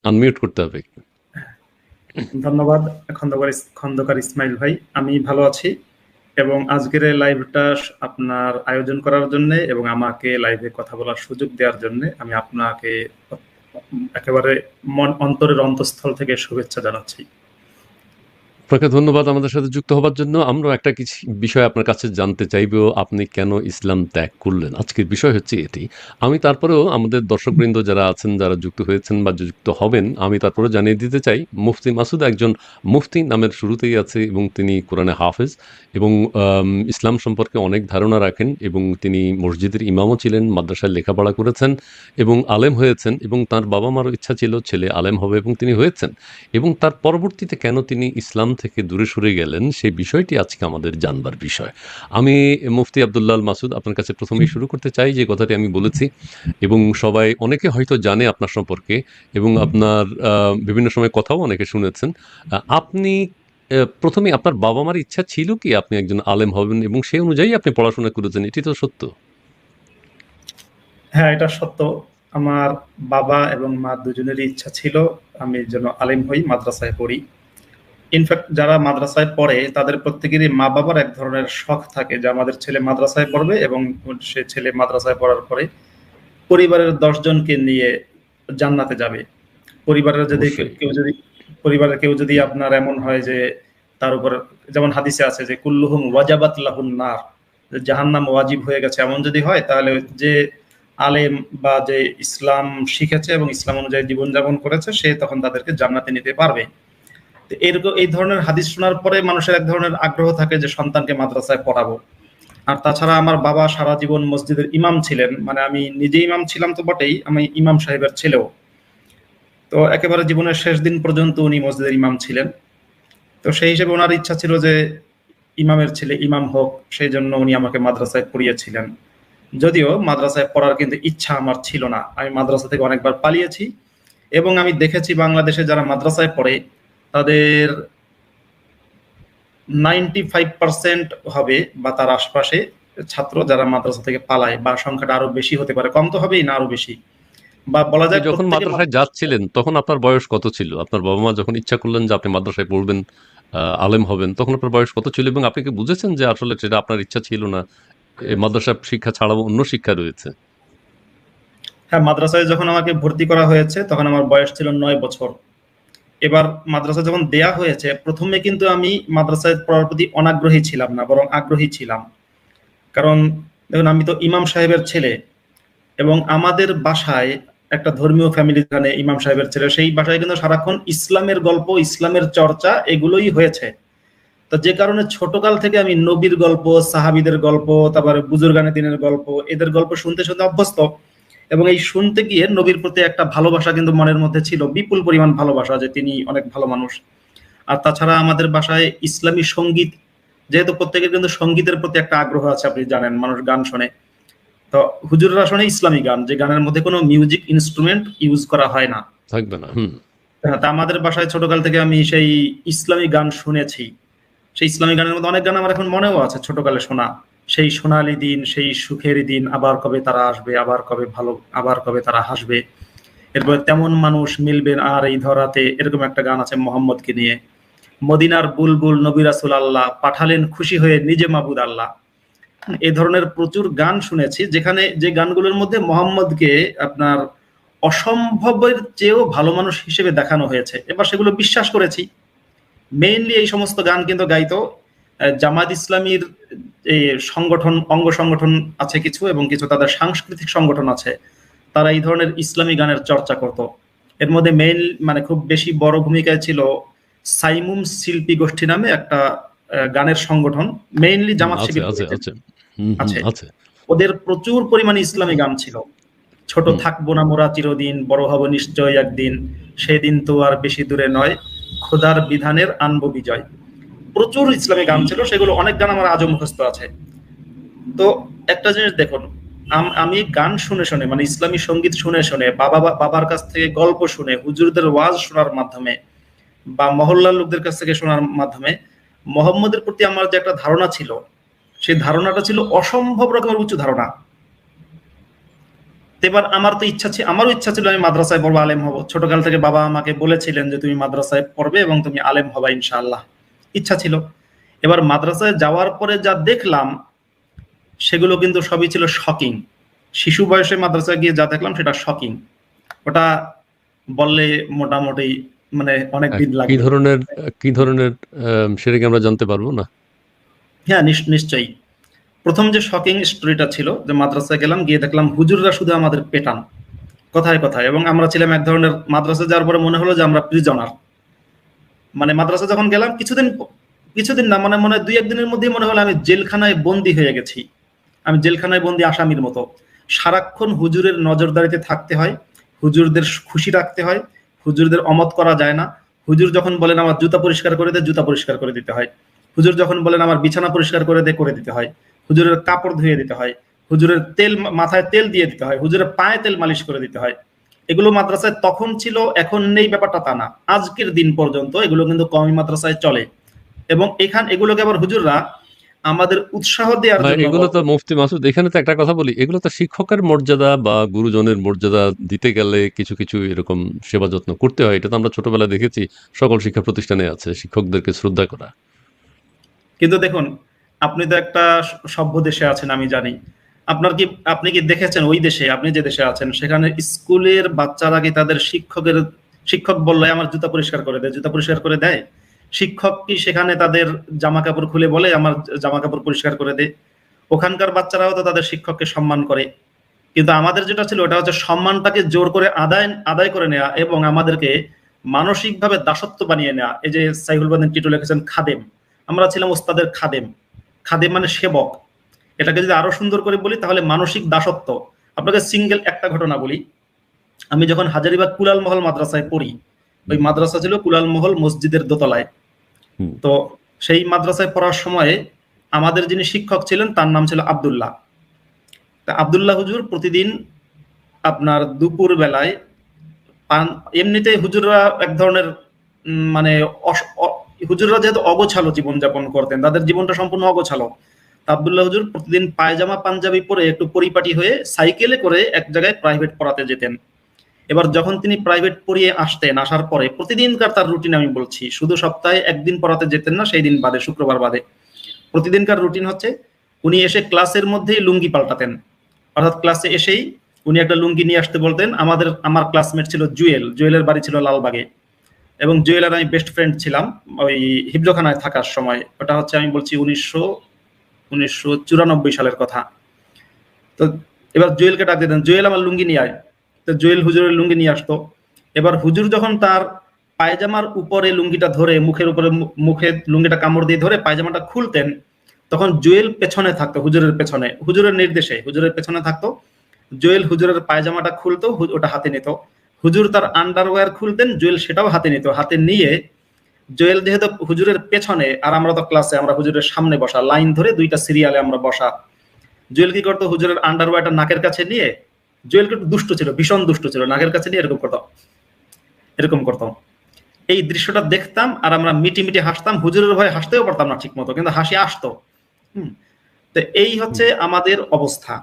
Unmute করতে হবে। ধন্যবাদ খন্দকার ইসমাইল ভাই। আমি ভালো আছি এবং আজকের এই লাইভটা আপনার আয়োজন করার জন্য এবং আমাকে লাইভে কথা বলার সুযোগ দেওয়ার জন্য আমি আপনাকে একেবারে অন্তরের অন্তঃস্থল থেকে শুভেচ্ছা জানাচ্ছি। আপনাকে ধন্যবাদ আমাদের সাথে যুক্ত হবার জন্য। আমরা একটা কিছু বিষয় আপনার কাছে জানতে চাইবো, আপনি কেন ইসলাম ত্যাগ করলেন? আজকের বিষয় হচ্ছে এটি। আমি তারপরেও আমাদের দর্শকবৃন্দ যারা আছেন, যারা যুক্ত হয়েছেন বা যুক্ত হবেন, আমি তারপরেও জানিয়ে দিতে চাই, মুফতি মাসুদ একজন মুফতি নামের শুরুতেই আছে এবং তিনি কোরআনে হাফেজ এবং ইসলাম সম্পর্কে অনেক ধারণা রাখেন এবং তিনি মসজিদের ইমামও ছিলেন, মাদ্রাসায় লেখাপড়া করেছেন এবং আলেম হয়েছেন এবং তার বাবা মারও ইচ্ছা ছিল ছেলে আলেম হবে এবং তিনি হয়েছেন। এবং তার পরবর্তীতে কেন তিনি ইসলাম থেকে দূরে সরে গেলেন সেই বিষয়টি আজকে আমাদের জানবার বিষয়। আমি মুফতি আব্দুল্লাহ আল মাসুদ আপনার কাছে প্রথমেই শুরু করতে চাই যে কথাটি আমি বলেছি এবং সবাই অনেকে হয়তো জানে আপনার সম্পর্কে এবং আপনার বিভিন্ন সময় কথাও অনেকে শুনেছেন। আপনি প্রথমে আপনার বাবা মার ইচ্ছা ছিল কি আপনি একজন আলেম হবেন এবং সেই অনুযায়ী আপনি পড়াশোনা করেছেন, এটি তো সত্য? হ্যাঁ, এটা সত্য। আমার বাবা এবং মা দুজনেরই ইচ্ছা ছিল আমি যেন আলেম হই, মাদ্রাসায় পড়ি। ইনফ্যাক্ট যারা মাদ্রাসায় পড়ে তাদের প্রত্যেকেরই মা বাবার এক ধরনের শখ থাকে যে আমাদের ছেলে মাদ্রাসায় পড়বে এবং সে ছেলে মাদ্রাসায় পড়ার পরে পরিবারের 10 জনকে নিয়ে জান্নাতে যাবে। পরিবারের যদি অবশ্যই। কেউ যদি পরিবারের কেউ যদি আপনার এমন হয় যে তার উপর, যেমন হাদিসে আছে যে কুল্লুহুম ওয়াজাবাত লাহুন নার, জাহান্নাম ওয়াজিব হয়ে গেছে, এমন যদি হয় তাহলে যে আলেম বা যে ইসলাম শিখেছে এবং ইসলাম অনুযায়ী জীবনযাপন করেছে সে তখন তাদেরকে জান্নাতে নিতে পারবে। তো এরকম এই ধরনের হাদিস শোনার পরে মানুষের এক ধরনের আগ্রহ থাকে যে সন্তানকে মাদ্রাসায় পড়াবো। আর তাছাড়া আমার বাবা সারা জীবন মসজিদের ইমাম ছিলেন, মানে আমি নিজে ইমাম ছিলাম তো বটেই, আমি ইমাম সাহেবের ছেলেও। তো একেবারে জীবনের শেষ দিন পর্যন্ত উনি মসজিদের ইমাম ছিলেন। তো সেই হিসেবে ওনার ইচ্ছা ছিল যে ইমামের ছেলে ইমাম হোক, সেই জন্য উনি আমাকে মাদ্রাসায় পড়িয়েছিলেন। যদিও মাদ্রাসায় পড়ার কিন্তু ইচ্ছা আমার ছিল না, আমি মাদ্রাসা থেকে অনেকবার পালিয়েছি এবং আমি দেখেছি বাংলাদেশে যারা মাদ্রাসায় পড়ে তাদের 95% হবে বা তার আশপাশে ছাত্র যারা মাদ্রাসা থেকে পালায়, বা সংখ্যাটা আরো বেশি হতে পারে, কম তো হবেই না, আরো বেশি। বা বলা আপনি যায় যখন প্রত্যেকে মাদ্রাসায় যাচ্ছিলেন তখন আপনার বয়স কত ছিল? আপনার বাবা মা যখন ইচ্ছা করলেন যে আপনি মাদ্রাসায় পড়বেন, আলেম হবেন, তখন আপনার বয়স কত ছিল এবং আপনি কি বুঝেছেন যে আসলে সেটা আপনার ইচ্ছা ছিল না, এই মাদ্রাসা শিক্ষা ছাড়াও অন্য শিক্ষা রয়েছে? হ্যাঁ, মাদ্রাসায় যখন আমাকে ভর্তি করা হয়েছে তখন আমার বয়স ছিল 9 বছর। এবার মাদ্রাসা যখন দেয়া হয়েছে প্রথমে কিন্তু আমি মাদ্রাসায় পড়ার প্রতি অনাগ্রহী ছিলাম না, বরং আগ্রহী ছিলাম। কারণ দেখুন, আমি তো ইমাম সাহেবের ছেলে এবং আমাদের বাসায় একটা ধর্মীয় ফ্যামিলি, যেখানে ইমাম সাহেবের ছেলে, সেই বাসায় কিন্তু সারাক্ষণ ইসলামের গল্প, ইসলামের চর্চা এগুলোই হয়েছে। তো যে কারণে ছোটকাল থেকে আমি নবীর গল্প, সাহাবীদের গল্প, তারপরে বুজুর্গানে দিনের গল্প, এদের গল্প শুনতে শুনতে অভ্যস্ত। এবং এই শুনতে গিয়ে নবীর প্রতি একটা ভালোবাসা কিন্তু মনের মধ্যে ছিল, বিপুল পরিমাণ ভালোবাসা, যে তিনি অনেক ভালো মানুষ। আর তাছাড়া আমাদের বাসায় ইসলামী সঙ্গীত, যেহেতু প্রত্যেকের কিন্তু সঙ্গীতের প্রতি একটা আগ্রহ আছে, আপনি জানেন মানুষ গান শোনে। তো হুজুররা শোনে ইসলামী গান, যে গানের মধ্যে কোনো মিউজিক ইনস্ট্রুমেন্ট ইউজ করা হয় না। থাকবে না। হুম। হ্যাঁ, তা আমাদের বাসায় ছোটকাল থেকে আমি সেই ইসলামী গান শুনেছি। সেই ইসলামী গানের মধ্যে অনেক গান আমার এখন মনেও আছে ছোটকালে শোনা। সেই সোনালী দিন, সেই সুখের দিন, আবার কবে তারা আসবে, আবার কবে ভালো, আবার কবে তারা হাসবে। এরপরে তেমন মানুষ মিলবেন আর এই ধরাতে, এরকম একটা গান আছে মোহাম্মদকে নিয়ে। মদিনার বুলবুল নবী রাসূল আল্লাহ পাঠালেন খুশি হয়ে নিজে মাবুদ আল্লাহ। এই ধরনের প্রচুর গান শুনেছি, যেখানে যে গানগুলোর মধ্যে মোহাম্মদকে আপনার অসম্ভবের চেয়েও ভালো মানুষ হিসেবে দেখানো হয়েছে। এবার সেগুলো বিশ্বাস করেছি। মেইনলি এই সমস্ত গান কিন্তু গাইতো জামাত ইসলামীর এই সংগঠন, অঙ্গ সংগঠন আছে কিছু, এবং কিছু তাদের সাংস্কৃতিক সংগঠন আছে, তারা এই ধরনের ইসলামী গানের চর্চা করত। এর মধ্যে মেইন, মানে খুব বেশি বড় ভূমিকায় ছিল সাইমুম শিল্পী গোষ্ঠী নামে একটা গানের সংগঠন, মেইনলি জামাত আছে শিবির আছে করেছে। আছে। হুম হুম আছে, আছে। ওদের প্রচুর পরিমাণে ইসলামী গান ছিল। ছোট হুম। থাকবো না মোরা চিরদিন, বড় হব নিশ্চয় একদিন, সেদিন তো আর বেশি দূরে নয়, খোদার বিধানের আনবো বিজয়। প্রচুর ইসলামী গান ছিল, সেগুলো অনেক গান আমার আজও মুখস্থ আছে। তো একটা জিনিস দেখুন, আমি গান শুনে শুনে, মানে ইসলামী সঙ্গীত শুনে শুনে, বাবার কাছ থেকে গল্প শুনে, হুজুরদের ওয়াজ শোনার মাধ্যমে, বা মহল্লার লোকদের কাছ থেকে শোনার মাধ্যমে মোহাম্মদের প্রতি আমার যে একটা ধারণা ছিল, সেই ধারণাটা ছিল অসম্ভব রকমের উঁচু ধারণা। তো এবার আমার তো আমারও ইচ্ছা ছিল আমি মাদ্রাসায় পড়বো, আলেম হব। ছোটকাল থেকে বাবা আমাকে বলেছিলেন যে তুমি মাদ্রাসায় পড়বে এবং তুমি আলেম হবা ইনশাআল্লাহ, ইচ্ছা ছিল। এবার মাদ্রাসায় যাওয়ার পরে যা দেখলাম সেগুলো কিন্তু সবই ছিল শকিং। শিশু বয়সে মাদ্রাসায় গিয়ে যা দেখলাম সেটা শকিং। ওটা বললে মোটামুটি মানে অনেক দিন কি লাগবে। ধরনের কি ধরনের সেটা কি আমরা জানতে পারবো না? হ্যাঁ, নিশ্চয়ই। প্রথম যে শকিং স্টোরিটা ছিল, যে মাদ্রাসায় গেলাম, গিয়ে দেখলাম হুজুররা শুধু আমাদের পেটান কথায় কথায়, এবং আমরা ছিলাম এক ধরনের, মাদ্রাসা যাওয়ার পরে মনে হলো যে আমরা প্রিজনার। মানে মাদ্রাসা যখন গেলাম কিছুদিন না, মানে মনে হয় 2-1 দিনের মধ্যেই মনে হলো আমি জেলখানায় বন্দী হয়ে গেছি। আমি জেলখানায় বন্দী আসামির মতো। সারাক্ষণ হুজুরের নজরদারিতে থাকতে হয়, হুজুরদের খুশি রাখতে হয়, হুজুরদের অমত করা যায় না। হুজুর যখন বলেন আমার জুতা পরিষ্কার করে দে, জুতা পরিষ্কার করে দিতে হয়। হুজুর যখন বলেন আমার বিছানা পরিষ্কার করে দে, করে দিতে হয়। হুজুরের কাপড় ধুয়ে দিতে হয়, হুজুরের মাথায় তেল দিয়ে দিতে হয়, হুজুরের পায়ে তেল মালিশ করে দিতে হয়। এগুলো মাদ্রাসায় তখন ছিল, এখন নেই ব্যাপারটা তা না। আজকের দিন পর্যন্ত এগুলো কিন্তু কওমি মাদ্রাসায় চলে, এবং এগুলোকে আবার হুজুররা আমাদের উৎসাহ দেওয়ার না, জন্য এগুলো তো মুফতি মাসুদ, এখানে তো একটা কথা বলি, এগুলো তো শিক্ষকের মর্যাদা বা গুরুজনের মর্যাদা দিতে গেলে কিছু কিছু এরকম সেবা যত্ন করতে হয়। এটা তো আমরা ছোটবেলায় দেখেছি, সকল শিক্ষা প্রতিষ্ঠানে আছে শিক্ষকদেরকে শ্রদ্ধা করা। কিন্তু দেখুন, আপনি তো একটা সভ্য দেশে আছেন আমি জানি। আপনি কি দেখেছেন ওই দেশে, আপনি যে দেশে আছেন সেখানে স্কুলের বাচ্চারা কি তাদের শিক্ষক বললে আমার জুতা পরিষ্কার করে দেয়, জুতা পরিষ্কার করে দেয়? শিক্ষক কি সেখানে তাদের জামা কাপড় খুলে বলে আমার জামা কাপড় পরিষ্কার করে দে? ওখানকার বাচ্চারাও তো তাদের শিক্ষককে সম্মান করে। কিন্তু আমাদের যেটা ছিল ওটা হচ্ছে সম্মানটাকে জোর করে আদায় আদায় করে নেওয়া, এবং আমাদেরকে মানসিকভাবে দাসত্ব বানিয়ে নেওয়া। এই যে সাইফুল বাদিন টিটু লিখেছেন খাদেম, আমরা ছিলাম ওস্তাদের খাদেম। খাদেম মানে সেবক। এটাকে যদি আরো সুন্দর করে বলি তাহলে মানসিক দাসত্ব। আপনাকে সিঙ্গেল একটা ঘটনা বলি। আমি যখন হাজারীবাগ কুলাল মহল মাদ্রাসায় পড়ি, ওই হুম, মাদ্রাসা ছিল কুলাল মহল মসজিদের দোতলায়। হুম, তো সেই মাদ্রাসায় পড়ার সময় আমাদের যিনি শিক্ষক ছিলেন তার নাম ছিল আব্দুল্লাহ। তা আব্দুল্লাহ হুজুর প্রতিদিন আপনার দুপুর বেলায় এমনিতেই হুজুররা এক ধরনের মানে হুজুররা যেহেতু অগোছালো জীবনযাপন করতেন, তাদের জীবনটা সম্পূর্ণ অগোছালো। তা আব্দুল্লাহ হুজুর প্রতিদিন পায়জামা পাঞ্জাবি পরে একটু পরিপাটি হয়ে সাইকেলে করে এক জায়গায় প্রাইভেট পড়াতে যেতেন। এবার যখন তিনি প্রাইভেট পড়িয়ে আসতেন, আসার পরে প্রতিদিনকার তার রুটিন আমি বলছি, শুধু সপ্তাহে একদিন পড়াতে যেতেন না, সেই দিন বাদে, শুক্রবার বাদে। প্রতিদিনকার রুটিন হচ্ছে উনি এসে ক্লাসের মধ্যেই লুঙ্গি পাল্টাতেন। অর্থাৎ ক্লাসে এসেই উনি একটা লুঙ্গি নিয়ে আসতে বলতেন। আমার ক্লাসমেট ছিল জুয়েলের বাড়ি ছিল লালবাগে, এবং জুয়েল আর আমি বেস্ট ফ্রেন্ড ছিলাম ওই হিফজখানায় থাকার সময়। ওটা হচ্ছে আমি বলছি 1994 সালের কথা। তো এবার জুয়েলকে ডাক দিতেন, জুয়েল আমার লুঙ্গি নিয়ে আয়। তো জুয়েল হুজুরের লুঙ্গি নিয়ে আসতো। এবার হুজুর যখন তার পায়জামার উপরে লুঙ্গিটা ধরে, মুখের উপরে, মুখে লুঙ্গিটা কামড় দিয়ে ধরে পায়জামাটা খুলতেন, তখন জুয়েল পেছনে থাকতো, হুজুরের পেছনে, হুজুরের নির্দেশে হুজুরের পেছনে থাকতো। জুয়েল হুজুরের পায়জামাটা খুলতো, ওটা হাতে নিত। হুজুর তার আন্ডারওয়্যার খুলতেন, জুয়েল সেটাও হাতে নিত। হাতে নিয়ে জুয়েল যেহেতু হুজুরের পেছনে, আর আমরা তো ক্লাসে, আমরা হুজুরের সামনে বসা, লাইন ধরে 2টা সিরিয়ালে আমরা বসা। জুয়েল কি করতো, হুজুরের আন্ডারওয়্যারটা নাকের কাছে নিয়ে, জুয়েল কিন্তু দুষ্ট ছিল, ভীষণ দুষ্ট ছিল, নাকের কাছে নিয়ে এরকম করতো, এরকম করতো। এই দৃশ্যটা দেখতাম আর আমরা মিটি মিটি হাসতাম। হুজুরের ভয়ে হাসতেও পারতাম না ঠিক মতো, কিন্তু হাসি আসতো। হুম। তো এই হুম। হচ্ছে আমাদের অবস্থা।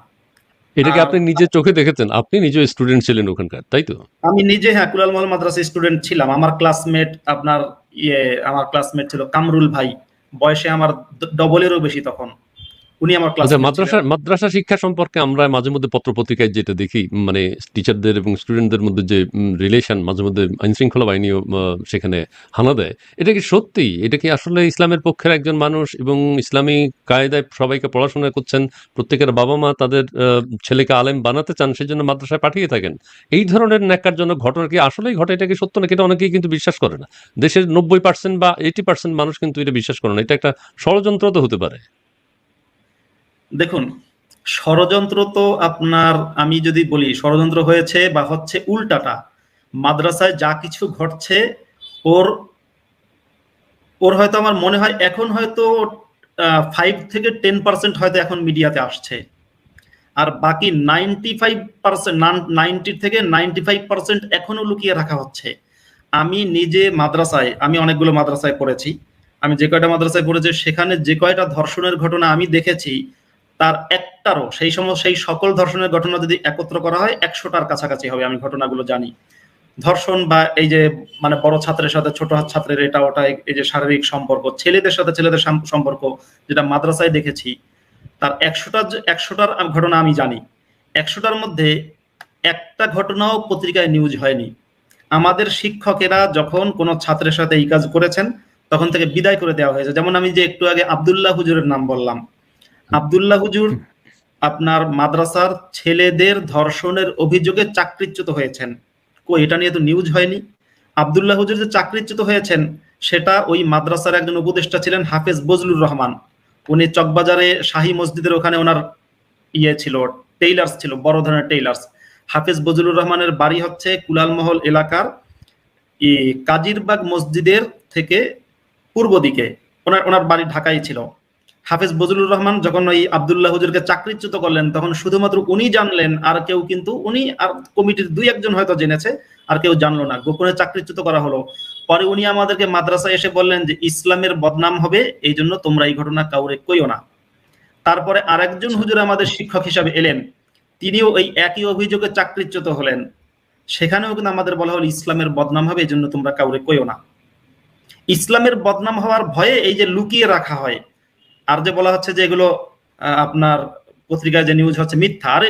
এটা কি আর আপনি নিজে চোখে দেখেছেন? আপনি নিজে স্টুডেন্ট ছিলেন ওখানকার, তাই তো? আমি নিজে, হ্যাঁ, কুলাল মহল মাদ্রাসা স্টুডেন্ট ছিলাম। আমার ক্লাসমেট আপনার ইয়ে আমার ক্লাসমেট ছিল কামরুল ভাই, বয়সে আমার ডবলেরও বেশি তখন। উনি আমার আচ্ছা, ক্লাসমেট ছিলেন। মাদ্রাসা মাদ্রাসা শিক্ষা সম্পর্কে আমরা মাঝে মধ্যে পত্র-পত্রিকায় যেটা দেখি, মানে টিচারদের এবং স্টুডেন্টদের মধ্যে যে রিলেশন, মাঝে মধ্যে আইনশৃঙ্খলা বাহিনীও সেখানে হানা দেয়। এটা কি সত্যি? এটা কি আসলে ইসলামের পক্ষের একজন মানুষ এবং ইসলামী কায়দায় সবাইকে পড়াশোনা করছেন, প্রত্যেকের বাবা-মা তাদের ছেলেকে আলেম বানাতে চান, সেজন্য মাদ্রাসায় পাঠিয়ে থাকেন। এই ধরনের ন্যাক্কারজনক ঘটনা কি আসলেই ঘটে? এটা কি সত্য নাকি? এটা অনেকেই কিন্তু বিশ্বাস করে না। দেশের 90% বা 80% মানুষ কিন্তু এটা বিশ্বাস করে না। এটা একটা ষড়যন্ত্র তো হতে পারে। দেখুন, ষড়যন্ত্র তো আপনার, আমি যদি বলি ষড়যন্ত্র হয়েছে বা হচ্ছে উল্টাটা। মাদ্রাসায় যা কিছু ঘটছে, ওর ওর হয়তো আমার মনে হয় এখন হয়তো 5 থেকে 10% হয়তো এখন মিডিয়াতে আসছে। আর বাকি 95%, 90 থেকে 95% এখনো লুকিয়ে রাখা হচ্ছে। আমি নিজে মাদ্রাসায়, আমি অনেকগুলো মাদ্রাসায় পড়েছি। আমি যে কয়টা মাদ্রাসায় পড়েছি সেখানে যে কয়টা ধর্ষণের ঘটনা আমি দেখেছি, তার একটারও সেই সকল ধর্ষণের ঘটনা যদি একত্র করা হয় 100টার কাছাকাছি হবে, আমি ঘটনাগুলো জানি। ধর্ষণ বা এই যে মানে বড় ছাত্রের সাথে ছোট ছাত্রের এটা ওটা, এই যে শারীরিক সম্পর্ক, ছেলেদের সাথে ছেলেদের সম্পর্ক, যেটা মাদ্রাসায় দেখেছি, তার 100টার ঘটনা আমি জানি। 100টার মধ্যে একটা ঘটনাও পত্রিকায় নিউজ হয়নি। আমাদের শিক্ষকেরা যখন কোনো ছাত্রের সাথে এই কাজ করেছেন তখন থেকে বিদায় করে দেওয়া হয়েছে। যেমন আমি যে একটু আগে আব্দুল্লাহ হুজুরের নাম বললাম, আব্দুল্লাহ হুজুর আপনার মাদ্রাসার ছেলেদের ধর্ষণের অভিযোগে চাকরিচ্যুত হয়েছেন, এটা নিয়ে তো নিউজ হয়নি। আব্দুল্লাহ হুজুর যে চাকরিচ্যুত হয়েছেন সেটা ওই মাদ্রাসার একজন উপদেষ্টা ছিলেন হাফেজ বজলুর রহমান। উনি চকবাজারে শাহী মসজিদের ওখানে ওনার ছিল, টেইলার্স ছিল, বড় ধরনের টেইলার্স। হাফেজ বজলুর রহমানের বাড়ি হচ্ছে কুলালমহল এলাকার কাজিরবাগ মসজিদের থেকে পূর্ব দিকে, ওনার বাড়ি ঢাকায় ছিল। হাফেজ বজলুর রহমান যখন ওই আব্দুল্লাহ হুজুরকে চাকরিচ্যুত করলেন তখন শুধুমাত্র উনি জানলেন, আর কেউ কিন্তু উনি আর কমিটির 2-1 হয়তো জেনেছে, আর কেউ জানলো না। গোপনে চাকরিচ্যুত করা হলো। পরে উনি আমাদেরকে মাদ্রাসায় এসে বললেন যে ইসলামের বদনাম হবে, এই জন্য তোমরা এই ঘটনা কাউরে কইও না। তারপরে আরেকজন হুজুর আমাদের শিক্ষক হিসাবে এলেন, তিনিও ওই একই অভিযোগে চাকরিচ্যুত হলেন। সেখানেও কিন্তু আমাদের বলা হলো ইসলামের বদনাম হবে, এই জন্য তোমরা কাউরে কইও না। ইসলামের বদনাম হওয়ার ভয়ে এই যে লুকিয়ে রাখা হয়, আর যে বলা হচ্ছে যে এগুলো আপনার পত্রিকায় যে নিউজ হচ্ছে মিথ্যা, আরে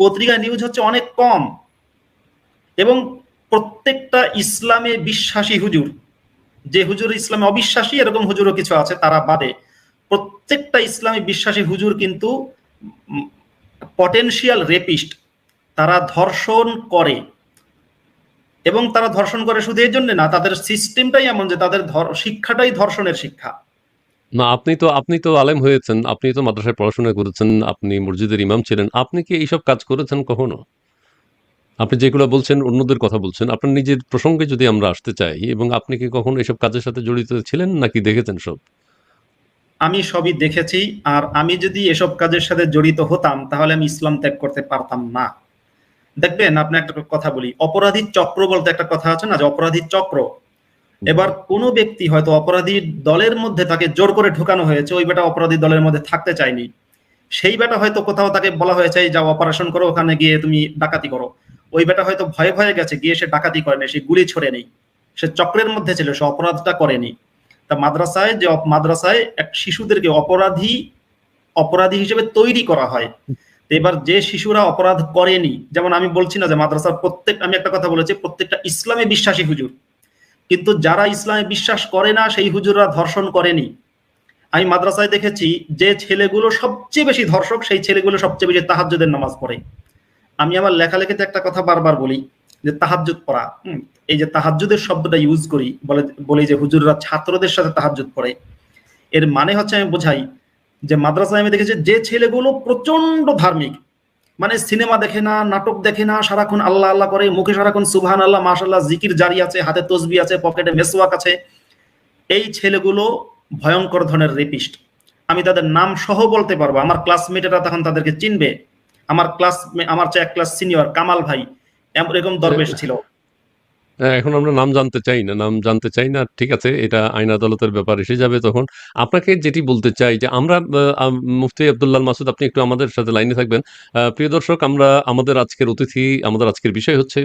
পত্রিকায় নিউজ হচ্ছে অনেক কম। এবং প্রত্যেকটা ইসলামে বিশ্বাসী হুজুর, যে হুজুর ইসলামে অবিশ্বাসী এরকম হুজুরও কিছু আছে তারা বাদে, প্রত্যেকটা ইসলামী বিশ্বাসী হুজুর কিন্তু পটেনশিয়াল রেপিস্ট। তারা ধর্ষণ করে, এবং তারা ধর্ষণ করে শুধু এই জন্য না, তাদের সিস্টেমটাই এমন যে তাদের শিক্ষাটাই ধর্ষণের শিক্ষা। না, আপনি তো আলেম হয়েছেন, আপনি তো মাদ্রাসায় পড়াশোনা করেছেন, আপনি মসজিদের ইমাম ছিলেন, আপনি কি এইসব কাজ করেছেন কখনো? আপনি যেগুলো বলছেন অন্যদের কথা বলছেন, আপনার নিজের প্রসঙ্গে যদি আমরা আসতে চাই, এবং আপনি কি কখনো এসব কাজের সাথে জড়িত ছিলেন নাকি দেখেছেন সব? আমি সবই দেখেছি, আর আমি যদি এসব কাজের সাথে জড়িত হতাম তাহলে আমি ইসলাম ত্যাগ করতে পারতাম না। দেখবেন, আপনি একটা কথা বলি, অপরাধী চক্র বলতে একটা কথা আছে না, যে অপরাধী চক্র। এবার কোনো ব্যক্তি হয়তো অপরাধী দলের মধ্যে তাকে জোর করে ঢুকানো হয়েছে, ওই বেটা অপরাধী দলের মধ্যে থাকতে চায়নি, সেই বেটা হয়তো কোথাও তাকে বলা হয়েছে যাও অপারেশন করো, ওখানে গিয়ে তুমি ডাকাতি করো, ওই বেটা হয়তো ভয়ে ভয়ে গেছে, গিয়ে সে ডাকাতি করেনি, সে গুলি ছড়ে নেই, সে চক্রের মধ্যে ছিল, সে অপরাধটা করেনি। তা মাদ্রাসায় এক শিশুদেরকে অপরাধী হিসেবে তৈরি করা হয়। এবার যে শিশুরা অপরাধ করেনি, যেমন আমি বলছি না যে মাদ্রাসার আমি একটা কথা বলেছি, প্রত্যেকটা ইসলামে বিশ্বাসী হুজুর, কিন্তু যারা ইসলামে বিশ্বাস করে না সেই হুজুররা ধর্ষণ করেনি। আমি মাদ্রাসায় দেখেছি যে ছেলেগুলো সবচেয়ে বেশি ধর্ষক, সেই ছেলেগুলো সবচেয়ে বেশি তাহাজ্জুদের নামাজ পড়ে। আমি আমার লেখালেখিতে একটা কথা বারবার বলি যে তাহাজ্জুদ পড়া, এই যে তাহাজ্জুদের শব্দটা ইউজ করি, বলি যে হুজুররা ছাত্রদের সাথে তাহাজ্জুদ পড়ে, এর মানে হচ্ছে আমি বোঝাই যে মাদ্রাসায় আমি দেখেছি যে ছেলেগুলো প্রচন্ড ধার্মিক, মানে সিনেমা দেখে না, নাটক দেখে না, সারাক্ষণ আল্লাহ আল্লাহ করে, মুখে সারাক্ষণ সুবহানাল্লাহ মাশাআল্লাহ জিকির জারি আছে, হাতে তসবিহ আছে, পকেটে মেসওয়াক আছে, এই ছেলেগুলো ভয়ঙ্কর ধরনের রেপিস্ট। আমি তাদের নাম সহ বলতে পারবো, আমার ক্লাসমেটেরা তখন তাদেরকে চিনবে। আমার চেয়ে 1 ক্লাস সিনিয়র কামাল ভাই এরকম দরবেশ ছিল। এখন আমরা নাম জানতে চাই না। ঠিক আছে, এটা আইন আদালতের ব্যাপার এসে যাবে তখন। আপনাকে যেটি বলতে চাই যে আমরা মুফতি আব্দুল্লাহ মাসুদ, আপনি একটু আমাদের সাথে লাইনে থাকবেন। প্রিয় দর্শক, আমরা আমাদের আজকের অতিথি, আমাদের আজকের বিষয় হচ্ছে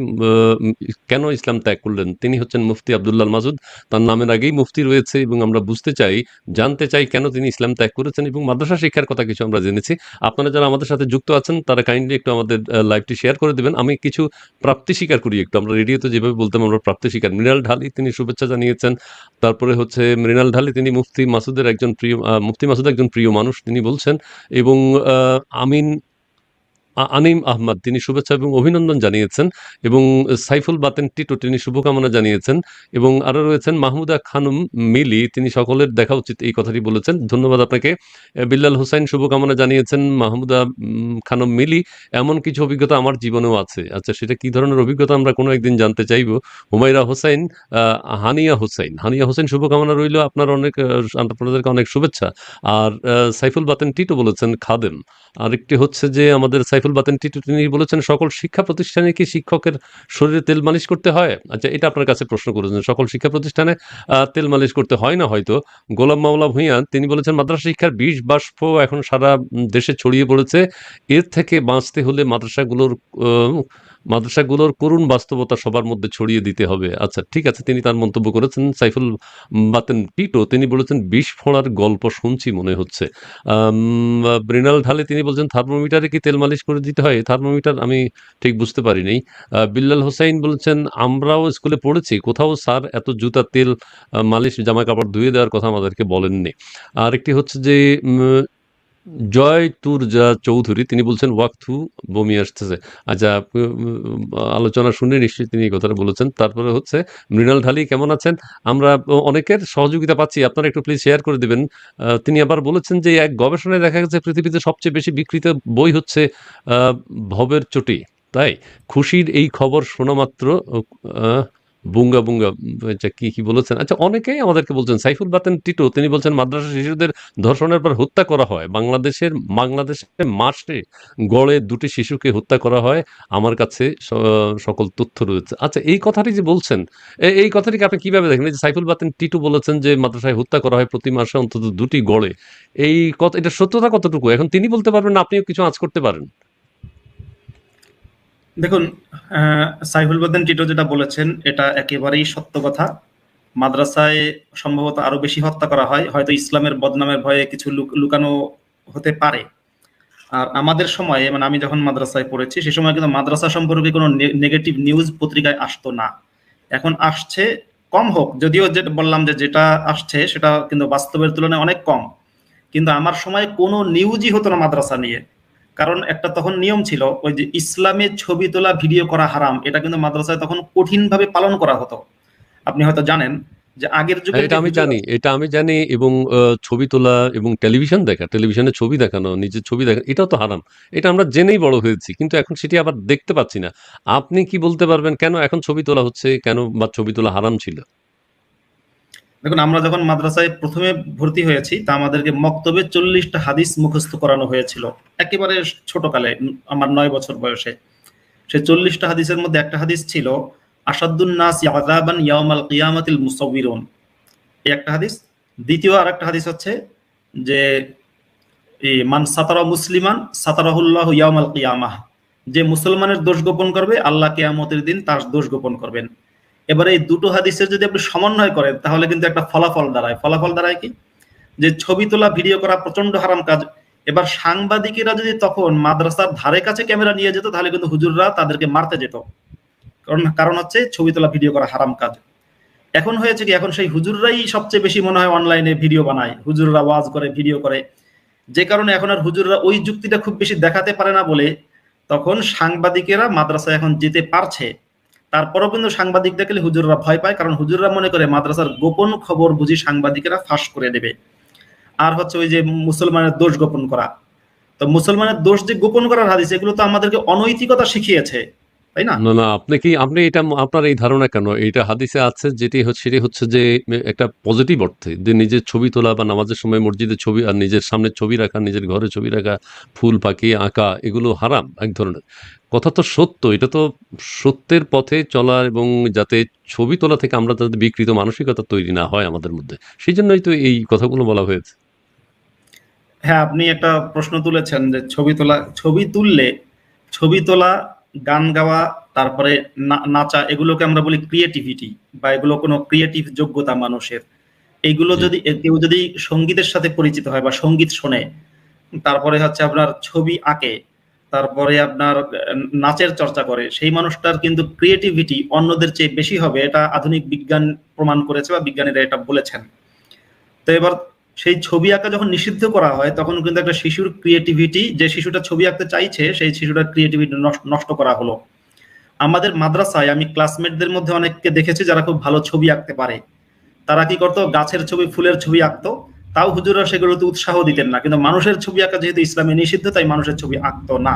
কেন ইসলাম ত্যাগ করলেন। তিনি হচ্ছেন মুফতি আব্দুল্লাহ মাসুদ। তার নামের আগেই মুফতি রয়েছে, এবং আমরা জানতে চাই কেন তিনি ইসলাম ত্যাগ করেছেন, এবং মাদ্রাসা শিক্ষার কথা কিছু আমরা জেনেছি। আপনারা যারা আমাদের সাথে যুক্ত আছেন তারা কাইন্ডলি একটু আমাদের লাইভটি শেয়ার করে দেবেন। আমি কিছু প্রাপ্তি স্বীকার করি একটু, আমরা রেডিওতে যেভাবে বলতাম আমরা প্রাপ্তি স্বীকার। মৃণাল ঢালি তিনি শুভেচ্ছা জানিয়েছেন। তারপরে হচ্ছে মৃণাল ঢালি, তিনি মুফতি মাসুদ একজন প্রিয় মানুষ তিনি বলছেন। এবং আমিন আনিম আহমদ তিনি শুভেচ্ছা এবং অভিনন্দন জানিয়েছেন। এবং সাইফুল বাতেন টিটো তিনি শুভকামনা জানিয়েছেন। এবং আরো রয়েছেন মাহমুদা খানম মিলি, তিনি সকলের দেখা উচিত এই কথাটি বলেছেন। ধন্যবাদ আপনাকে। বিল্লাল হোসাইন শুভকামনা জানিয়েছেন। মাহমুদা খানম মিলি, এমন কিছু অভিজ্ঞতা আমার জীবনেও আছে। আচ্ছা, সেটা কি ধরনের অভিজ্ঞতা আমরা কোনো একদিন জানতে চাইব। হুমায়রা হোসাইন, হানিয়া হোসেন শুভকামনা রইল, আপনাদেরকে অনেক শুভেচ্ছা। আর সাইফুল বাতেন টিটো বলেছেন খাদেম। আরেকটি হচ্ছে যে আমাদের সাইফুল বাতেন টিটু তিনি বলেছেন সকল শিক্ষা প্রতিষ্ঠানে কি শিক্ষকের শরীরে তেল মালিশ করতে হয়? আচ্ছা, এটা আপনার কাছে প্রশ্ন করেছেন, সকল শিক্ষা প্রতিষ্ঠানে তেল মালিশ করতে হয় না হয়তো। গোলাম মাওলা ভূঁইয়া তিনি বলেছেন মাদ্রাসা শিক্ষার বিষ বাষ্প এখন সারা দেশে ছড়িয়ে পড়েছে, এর থেকে বাঁচতে হলে মাদ্রাসাগুলোর করুণ বাস্তবতা সবার মধ্যে ছড়িয়ে দিতে হবে। আচ্ছা, ঠিক আছে, তিনি তার মন্তব্য করেছেন। সাইফুল বাতেন টিটো তিনি বলেছেন বিষ ফোঁড়ার গল্প শুনছি মনে হচ্ছে। মৃণাল ঢালে তিনি বলছেন থার্মোমিটারে কি তেল মালিশ করে দিতে হয়? থার্মোমিটার আমি ঠিক বুঝতে পারিনি। বিল্লাল হোসাইন বলেছেন আমরাও স্কুলে পড়েছি, কোথাও স্যার এত জুতা তেল মালিশ জামা কাপড় ধুয়ে দেওয়ার কথা আমাদেরকে বলেননি। আরেকটি হচ্ছে যে জয় তুরজা চৌধুরী তিনি বলছেন ওয়াক থ্রু বমি আসতেছে। আচ্ছা, আলোচনা শুনে নিশ্চয়ই তিনি এই কথাটা বলেছেন। তারপরে হচ্ছে মৃণাল ঢালি কেমন আছেন? আমরা অনেকের সহযোগিতা পাচ্ছি, আপনারা একটু প্লিজ শেয়ার করে দিবেন। তিনি আবার বলেছেন যে এক গবেষণায় দেখা গেছে পৃথিবীতে সবচেয়ে বেশি বিক্রিত বই হচ্ছে ভবের চটি। তাই খুশির এই খবর শোনা মাত্র আহ, বুঙ্গা বুঙ্গা এটা কি বলেছেন? আচ্ছা, অনেকেই আমাদেরকে বলছেন। সাইফুল বাতেন টিটো তিনি বলছেন মাদ্রাসা শিশুদের ধর্ষণের পর হত্যা করা হয়। বাংলাদেশে মাসে গড়ে 2টি শিশুকে হত্যা করা হয়। আমার কাছে সকল তথ্য রয়েছে। আচ্ছা, এই কথাটি যে বলছেন, এই কথাটিকে আপনি কিভাবে দেখেন? এই যে সাইফুল বাতেন টিটু বলেছেন যে মাদ্রাসায় হত্যা করা হয় প্রতি মাসে অন্তত 2টি গড়ে। এই কথা, এটা সত্যতা কতটুকু? এখন তিনি বলতে পারবেন না, আপনিও কিছু আঁচ করতে পারেন। দেখুন, সাইফুল বাদেন টিটো যেটা বলেছেন এটা একেবারেই সত্য কথা। মাদ্রাসায় সম্ভবত আরো বেশি হত্যা করা হয়, হয়তো ইসলামের বদনামের ভয়ে কিছু লুকানো হতে পারে। আর আমাদের সময়ে, মানে আমি যখন মাদ্রাসায় পড়েছি সে সময় কিন্তু মাদ্রাসা সম্পর্কে কোনো নেগেটিভ নিউজ পত্রিকায় আসতো না। এখন আসছে, কম হোক যদিও, যেটা বললাম যে যেটা আসছে সেটা কিন্তু বাস্তবের তুলনায় অনেক কম। কিন্তু আমার সময় কোনো নিউজই হতো না মাদ্রাসা নিয়ে। কারণ একটা তখন নিয়ম ছিল, ওই যে ইসলামের ছবি তোলা ভিডিও করা হারাম, এটা কিন্তু মাদ্রাসায় তখন কঠিনভাবে পালন করা হতো। আপনি হয়তো জানেন যে আগের যুগের এটা যে আমি হুজুর, জানি, এটা আমি জানি। এবং ছবি তোলা এবং টেলিভিশনে ছবি দেখানো, নিজের ছবি দেখা, এটাও তো হারাম। এটা আমরা জেনেই বড় হয়েছি, কিন্তু এখন সেটি আবার দেখতে পাচ্ছি না। আপনি কি বলতে পারবেন কেন এখন ছবি তোলা হচ্ছে, কেন বা ছবি তোলা হারাম ছিল? দেখুন, আমরা যখন মাদ্রাসায় প্রথমে ভর্তি হয়েছি তা আমাদেরকে মক্তবে 40টা হাদিস মুখস্থ করানো হয়েছিল একেবারে ছোটকালে, আমার 9 বছর বয়সে। সেই 40টা হাদিসের মধ্যে একটা হাদিস ছিল আসাদুন নাস আযাবান ইয়াউমাল কিয়ামাতিল মুসাউবিরুন, এই একটা হাদিস। দ্বিতীয় আর একটা হাদিস হচ্ছে যে মান সাতারা মুসলিমান সাতারাহুল্লাহু ইয়াউমাল কিয়ামাহ, যে মুসলমানের দোষ গোপন করবে আল্লাহ কিয়ামতের দিন তার দোষ গোপন করবেন। এবারে এই দুটো হাদিসের যদি আপনি সমন্বয় করেন তাহলে কিন্তু একটা ফলাফল দাঁড়ায়। ফলাফল দাঁড়ায় কি? যে ছবি তোলা ভিডিও করা প্রচন্ড হারাম কাজ। এবার সাংবাদিকেরা যদি তখন মাদ্রাসার ধারে কাছে ক্যামেরা নিয়ে যেত তাহলে কিন্তু হুজুররা তাদেরকে মারতে যেত। কারণ হচ্ছে ছবি তোলা ভিডিও করা হারাম কাজ। এখন হয়েছে কি, এখন সেই হুজুররাই সবচেয়ে বেশি মনে হয় অনলাইনে ভিডিও বানায়, হুজুররা ওয়াজ করে, ভিডিও করে। যে কারণে এখন আর হুজুররা ওই যুক্তিটা খুব বেশি দেখাতে পারে না বলে তখন সাংবাদিকেরা মাদ্রাসায় এখন যেতে পারছে। তারপরও কিন্তু সাংবাদিক দেখলে হুজুররা ভয় পায়, কারণ হুজুররা মনে করে মাদ্রাসার গোপন খবর বুঝি সাংবাদিকেরা ফাঁস করে দেবে। আর হচ্ছে ওই যে মুসলমানের দোষ গোপন করা, তো মুসলমানের দোষ যে গোপন করার হাদিস, এগুলো তো আমাদেরকে অনৈতিকতা শিখিয়েছে, তাই না? না, না, আপনি এটা আপনার এই ধারণা কেন? এটা হাদিসে আছে, সেটি হচ্ছে যে একটা পজিটিভ অর্থে যে নিজের ছবি তোলা বা নামাজের সময় মসজিদে ছবি আর নিজের সামনে ছবি রাখা, নিজের ঘরে ছবি রাখা, ফুল পাখি আঁকা, এগুলো হারাম এক ধরনের। কথা তো সত্য, এটা তো সত্যের পথে চলা, এবং যাতে ছবি তোলা থেকে আমরা যাতে বিকৃত মানসিকতা তৈরি না হয় আমাদের মধ্যে, সেই জন্যই তো এই কথাগুলো বলা হয়েছে। হ্যাঁ, আপনি একটা প্রশ্ন তুলেছেন যে ছবি তুললে, ছবি তোলা, গান গাওয়া, তারপরে নাচা, এগুলোকে আমরা বলি ক্রিয়েটিভিটি, বা এগুলো কোনো ক্রিয়েটিভ যোগ্যতা মানুষের। এইগুলো জি। যদি কেউ যদি সঙ্গীতের সাথে পরিচিত হয় বা সঙ্গীত শোনে, তারপরে হচ্ছে আপনার ছবি আঁকে, তারপরে আপনার নাচের চর্চা করে, সেই মানুষটার কিন্তু ক্রিয়েটিভিটি অন্যদের চেয়ে বেশি হবে। এটা আধুনিক বিজ্ঞান প্রমাণ করেছে বা বিজ্ঞানীরা এটা বলেছেন। তো এবার সেই ছবি আঁকা যখন নিষিদ্ধ করা হয় তখন কিন্তু একটা শিশুর ক্রিয়েটিভিটি, যে শিশুটা ছবি আঁকতে চাইছে সেই শিশুটার ক্রিয়েটিভিটি নষ্ট করা হলো। আমাদের মাদ্রাসায় আমি ক্লাসমেটদের মধ্যে অনেককে দেখেছি যারা খুব ভালো ছবি আঁকতে পারে। তারা কি করতো, গাছের ছবি, ফুলের ছবি আঁকতো। তাও হুজুররা সেগুলোতে উৎসাহ দিতেন না, কিন্তু মানুষের ছবি আঁকা যেহেতু ইসলামে নিষিদ্ধ তাই মানুষের ছবি আঁকতো না।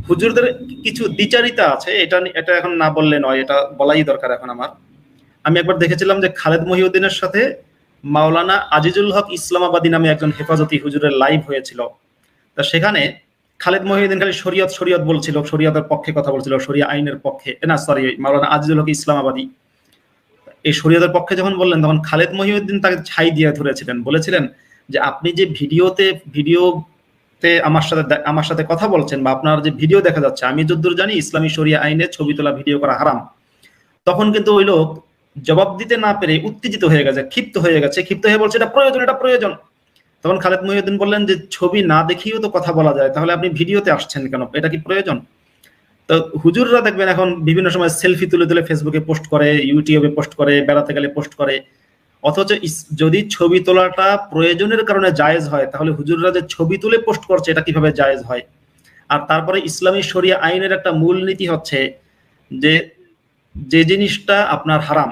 হুজুরদের কিছু দ্বিচারিতা আছে, এটা এখন না বললে নয়, এটা বলাই দরকার এখন আমার। আমি একবার দেখেছিলাম যে খালেদ মহিউদ্দিনের সাথে মাওলানা আজিজুল হক ইসলামাবাদী নামে একজন হেফাজতি হুজুরের লাইভ হয়েছিল। তা সেখানে খালেদ মহিউদ্দিন খালি শরীয়ত শরীয়ত বলছিল, শরীয়তের পক্ষে কথা বলছিল, শরিয়া আইনের পক্ষে, না সরি, মাওলানা আজিজুল হক ইসলামাবাদী এই শরীয়তের পক্ষে যখন বললেন, তখন খালেদ মহিউদ্দিন তাকে ছাই দিয়ে ধরেছিলেন, বলেছিলেন যে আপনি যে ভিডিওতে আমার সাথে কথা বলছেন, বা আপনার যে ভিডিও দেখা যাচ্ছে, আমি যতদূর জানি ইসলামী শরিয়া আইনে ছবি তোলা ভিডিও করা হারাম। তখন কিন্তু ওই লোক জবাব দিতে না পেরে উত্তেজিত হয়ে গেছে, ক্ষিপ্ত হয়ে বলছে এটা প্রয়োজন, এটা প্রয়োজন। তখন খালেদ মহিউদ্দিন বললেন যে ছবি না দেখিয়েও তো কথা বলা যায়, তাহলে আপনি ভিডিওতে আসছেন কেন, এটা কি প্রয়োজন? তো হুজুররা দেখবেন এখন বিভিন্ন সময় সেলফি তুলে তুলে ফেসবুকে পোস্ট করে, ইউটিউবে পোস্ট করে, বেড়াতে গেলে পোস্ট করে। অথচ যদি ছবি তোলাটা প্রয়োজনের কারণে জায়েজ হয়, তাহলে হুজুররা যে ছবি তুলে পোস্ট করছে এটা কিভাবে জায়েজ হয়? আর তারপরে ইসলামী শরিয়া আইনের একটা মূল নীতি হচ্ছে যে যে জিনিসটা আপনার হারাম,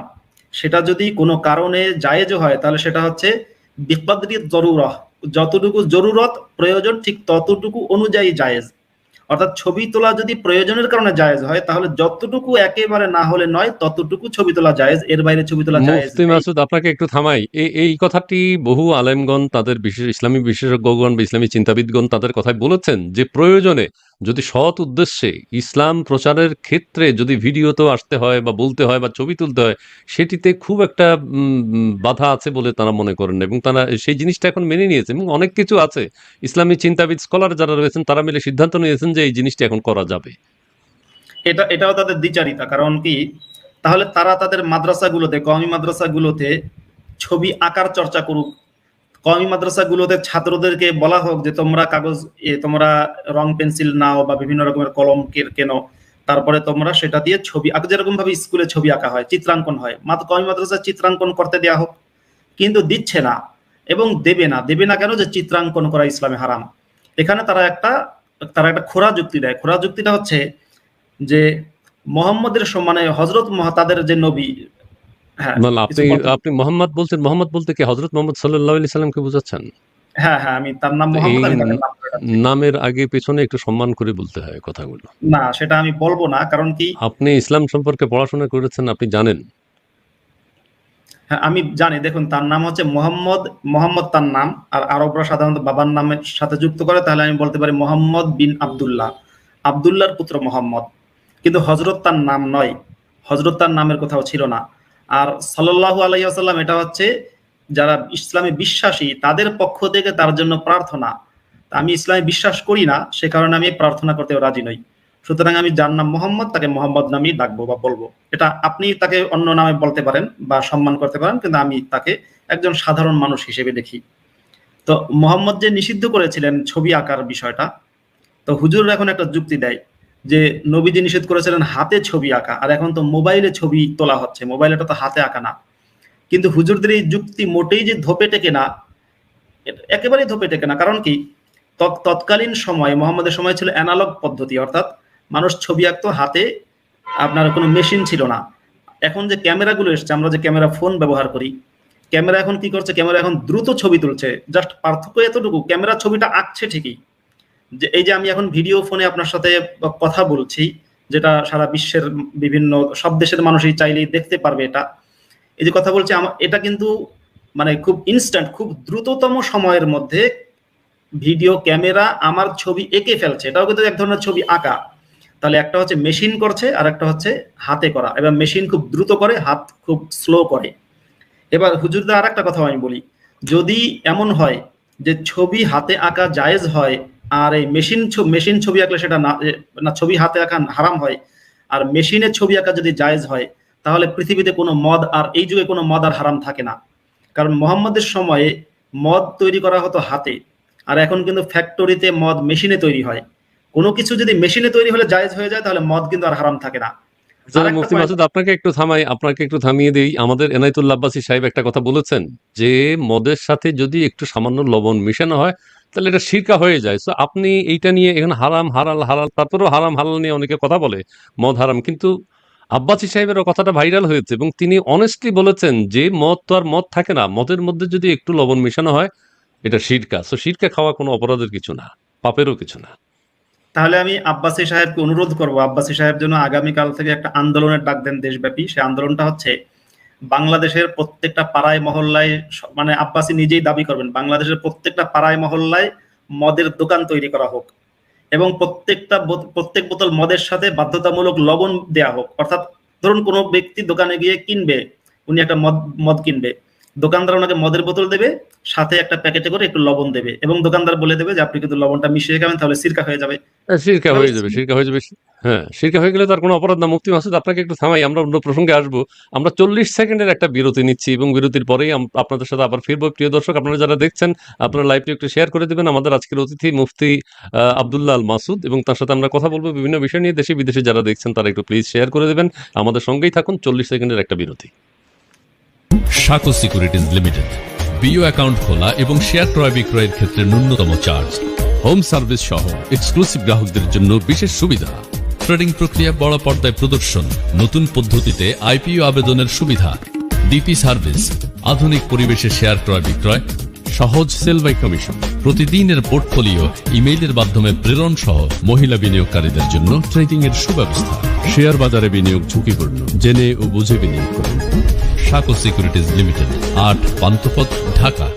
সেটা যদি কোনো কারণে জায়েজ হয়, তাহলে সেটা হচ্ছে বিকদরি জরুরহ, যতটুকু জরুরত প্রয়োজন ঠিক ততটুকু অনুযায়ী জায়েজ। অর্থাৎ ছবি তোলা যদি প্রয়োজনের কারণে জায়েজ হয়, তাহলে যতটুকু একেবারে না হলে নয় ততটুকু ছবি তোলা জায়েজ, এর বাইরে ছবি তোলা জায়েজ মুফতি নেই। মাসুদ, আপনাকে একটু থামাই। এই কথাটি বহু আলেমগণ, তাদের বিশেষ ইসলামী বিশেষজ্ঞগণ বা ইসলামী চিন্তাবিদগণ তাদের কথায় বলেছেন যে প্রয়োজনে, যদি সৎ উদ্দেশ্যে ইসলাম প্রচারের ক্ষেত্রে যদি ভিডিওতে আসতে হয় বা বলতে হয় বা ছবি তুলতে হয়, সেটিতে খুব একটা বাধা আছে বলে তারা মনে করেন, এবং তারা সেই জিনিসটা এখন মেনে নিয়েছে। এবং অনেক কিছু আছে, ইসলামী চিন্তাবিদ স্কলার যারা রয়েছেন তারা মিলে সিদ্ধান্ত নিয়েছেন যে এই জিনিসটি এখন করা যাবে। এটাও তাদের দ্বিচারিতা। কারণ কি, তাহলে তারা তাদের মাদ্রাসাগুলোতে, কওমি মাদ্রাসাগুলোতে ছবি আঁকার চর্চা করুক। কওমি মাদ্রাসাগুলোতে ছাত্রদেরকে বলা হোক যে তোমরা তোমরা রং পেন্সিল নাও বা বিভিন্ন রকমের কলম কেনো, তারপরে তোমরা সেটা দিয়ে ছবি আঁকা, যেরকম ভাবে স্কুলে ছবি আঁকা হয়, চিত্রাঙ্কন হয়, কওমি মাদ্রাসায় চিত্রাঙ্কন করতে দেওয়া হোক। কিন্তু দিচ্ছে না, এবং দেবে না কেন? যে চিত্রাঙ্কন করা ইসলামে হারাম। এখানে তারা একটা খোরা যুক্তি দেয়। খোরা যুক্তিটা হচ্ছে যে মোহাম্মদের সম্মানে হযরত তাদের যে নবী, হ্যাঁ মানে কিছু আপনি বলতেন? আপনি মোহাম্মদ বলছেন, মোহাম্মদ বলতে কি হযরত মুহাম্মদ সাল্লাল্লাহু আলাইহি সাল্লামকে বোঝাচ্ছেন? হ্যাঁ হ্যাঁ, আমি তার নাম তো এই মোহাম্মদ, আমি তাকে নাম ধরে ডাকছি। নামের আগে পেছনে একটু সম্মান করে বলতে হয় কথাগুলো। না, সেটা আমি বলবো না। কারণ কি, আপনি ইসলাম সম্পর্কে পড়াশোনা করেছেন, আপনি জানেন। হ্যাঁ আমি জানি। দেখুন, তার নাম হচ্ছে মোহাম্মদ। মোহাম্মদ তার নাম, আর আরবরা সাধারণত বাবার নামের সাথে যুক্ত করে, তাহলে আমি বলতে পারি মোহাম্মদ বিন আব্দুল্লাহ, আব্দুল্লাহর পুত্র মোহাম্মদ। কিন্তু হযরত তার নাম নয়, হযরত তার নামের কোথাও ছিল না। আর সাল্লাল্লাহু আলাইহি ওয়াসাল্লাম, এটা হচ্ছে যারা ইসলামে বিশ্বাসী তাদের পক্ষ থেকে তার জন্য প্রার্থনা। তা আমি ইসলামে বিশ্বাস করি না, সে কারণে আমি প্রার্থনা করতে রাজি নই। সুতরাং আমি যার নাম মোহাম্মদ, তাকে মোহাম্মদ নামেই ডাকবো বা বলবো। এটা আপনি তাকে অন্য নামে বলতে পারেন বা সম্মান করতে পারেন, কিন্তু আমি তাকে একজন সাধারণ মানুষ হিসেবে দেখি। তো মোহাম্মদ যে নিষিদ্ধ করেছিলেন ছবি আঁকার বিষয়টা, তো হুজুররা এখন একটা যুক্তি দেয় যে নবীজি নিষেধ করেছিলেন হাতে ছবি আঁকা, আর এখন তো মোবাইলে ছবি তোলা হচ্ছে, মোবাইলটা তো হাতে আঁকা না। কিন্তু হুজুরদের এই যুক্তি মোটেই যে ধোপে টেকে না, একেবারেই ধোপে টেকে না। কারণ কি, তৎকালীন সময়ে, মোহাম্মদের সময় ছিল অ্যানালগ পদ্ধতি, অর্থাৎ মানুষ ছবি আঁকতো হাতে, আপনার কোনো মেশিন ছিল না। এখন যে ক্যামেরাগুলো এসছে, আমরা যে ক্যামেরা ফোন ব্যবহার করি, ক্যামেরা এখন কি করছে, ক্যামেরা এখন দ্রুত ছবি তুলছে। জাস্ট পার্থক্য এতটুকু, ক্যামেরা ছবিটা আঁকছে ঠিকই। যে এই যে আমি এখন ভিডিও ফোনে আপনার সাথে কথা বলছি, যেটা সারা বিশ্বের বিভিন্ন সব দেশের মানুষই চাইলেই দেখতে পারবে, এটা এই যে কথা বলছি, এটা কিন্তু মানে খুব ইনস্ট্যান্ট, খুব দ্রুততম সময়ের মধ্যে ভিডিও ক্যামেরা আমার ছবি এঁকে ফেলছে। এটাও কিন্তু এক ধরনের ছবি আঁকা। তাহলে একটা হচ্ছে মেশিন করছে, আর একটা হচ্ছে হাতে করা। এবার মেশিন খুব দ্রুত করে, হাত খুব স্লো করে। এবার হুজুরদের আর একটা কথা আমি বলি, যদি এমন হয় যে ছবি হাতে আঁকা জায়েজ হয়, আর এই মেশিন ছবি আঁকলে সেটা না, না ছবি হাতে আঁকা হারাম হয়, আর মেশিনের ছবি আঁকা যদি জায়েজ হয়, তাহলে পৃথিবীতে কোনো মদ, আর এই যুগে কোনো মদ আর হারাম থাকে না। কারণ মোহাম্মদের সময়ে মদ তৈরি করা হতো হাতে, আর এখন কিন্তু ফ্যাক্টরিতে মদ মেশিনে তৈরি হয়। কোনো কিছু যদি মেশিনে তৈরি হলে জায়েজ হয়ে যায়, তাহলে মদ কিন্তু আর হারাম থাকে না। আর জনাব একটা মুফতি পয়েন্ট, মাসুদ, আপনাকে একটু থামিয়ে দেই। আমাদের এনায়েতুল্লাহ আব্বাসী সাহেব একটা কথা বলেছেন যে মদের সাথে যদি একটু সামান্য লবণ মিশানো হয় তাহলে এটা শিরকা হয়ে যায়। সো আপনি এইটা নিয়ে এখানে হারাম হালাল হালাল, তারপরেও হারাম হালাল নিয়ে অনেকে কথা বলে, মদ হারাম, কিন্তু আব্বাসী সাহেবের কথাটা ভাইরাল হয়েছে এবং তিনি অনেস্টলি বলেছেন যে মদ তো আর মদ থাকে না, মদের মধ্যে যদি একটু লবণ মিশানো হয় এটা শিরকা। সো শিরকা খাওয়া কোনো অপরাধের কিছু না, পাপেরও কিছু না। তাহলে আমি আব্বাসী সাহেবকে অনুরোধ করব, আব্বাসী সাহেব যেন আগামীকাল থেকে একটা আন্দোলনের ডাক দেন দেশব্যাপী। সেই আন্দোলনটা হচ্ছে বাংলাদেশের প্রত্যেকটা পাড়ায় মহল্লায়, মানে আব্বাসী নিজেই দাবি করবেন বাংলাদেশের প্রত্যেকটা পাড়ায় মহল্লায় মদের দোকান তৈরি করা হোক, এবং প্রত্যেক বোতল মদের সাথে বাধ্যতামূলক লবণ দেয়া হোক। অর্থাৎ ধরুন কোনো ব্যক্তি দোকানে গিয়ে কিনবে, উনি একটা মদ কিনবে, দোকানদার ওনাকে মদের বোতল দেবে, সাথে একটা প্যাকেটে করে একটু লবণ দেবে, এবং দোকানদার বলে দেবে যে আপনি কিন্তু লবণটা মিশিয়ে খাবেন, তাহলে সিরকা হয়ে যাবে। শিরকা হয়ে যাবে, শিরকা হয়ে যাবে। হ্যাঁ, শিরকা হয়ে গেলে তার কোনো অপরাধ না। মুফতি মাসুদ, আপনাকে একটু থামাই, আমরা অন্য প্রসঙ্গে আসবো। আমরা 40 সেকেন্ডের একটা বিরতি নিচ্ছি এবং বিরতির পরেই আপনাদের সাথে আবার ফিরবো। প্রিয় দর্শক, আপনারা যারা দেখছেন, আপনারা লাইভটি একটু শেয়ার করে দেবেন। আমাদের আজকের অতিথি মুফতি আব্দুল্লাহ আল মাসুদ, এবং তার সাথে আমরা কথা বলবো বিভিন্ন বিষয় নিয়ে। দেশে বিদেশে যারা দেখছেন তারা একটু প্লিজ শেয়ার করে দেবেন। আমাদের সঙ্গেই থাকুন। 40 সেকেন্ডের একটা বিরতি। সাকো সিকিউরিটিজ লিমিটেড, বিও অ্যাকাউন্ট খোলা এবং শেয়ার ক্রয় বিক্রয়ের ক্ষেত্রে ন্যূনতম চার্জ, হোম সার্ভিস সহ এক্সক্লুসিভ গ্রাহকদের জন্য বিশেষ সুবিধা, ট্রেডিং প্রক্রিয়া বড় পর্দায় প্রদর্শন, নতুন পদ্ধতিতে আইপিও আবেদনের সুবিধা, ডিপি সার্ভিস, আধুনিক পরিবেশে শেয়ার ক্রয় বিক্রয়, সহজ সেল বাই কমিশন, প্রতিদিনের পোর্টফোলিও ইমেইলের মাধ্যমে প্রেরণ সহ মহিলা বিনিয়োগকারীদের জন্য ট্রেডিং এর সুব্যবস্থা। শেয়ার বাজারে বিনিয়োগ ঝুঁকিপূর্ণ, জেনে ও বুঝে বিনিয়োগ করুন। সাকো সিকিউরিটিজ লিমিটেড, 8 পান্থপথ, ঢাকা।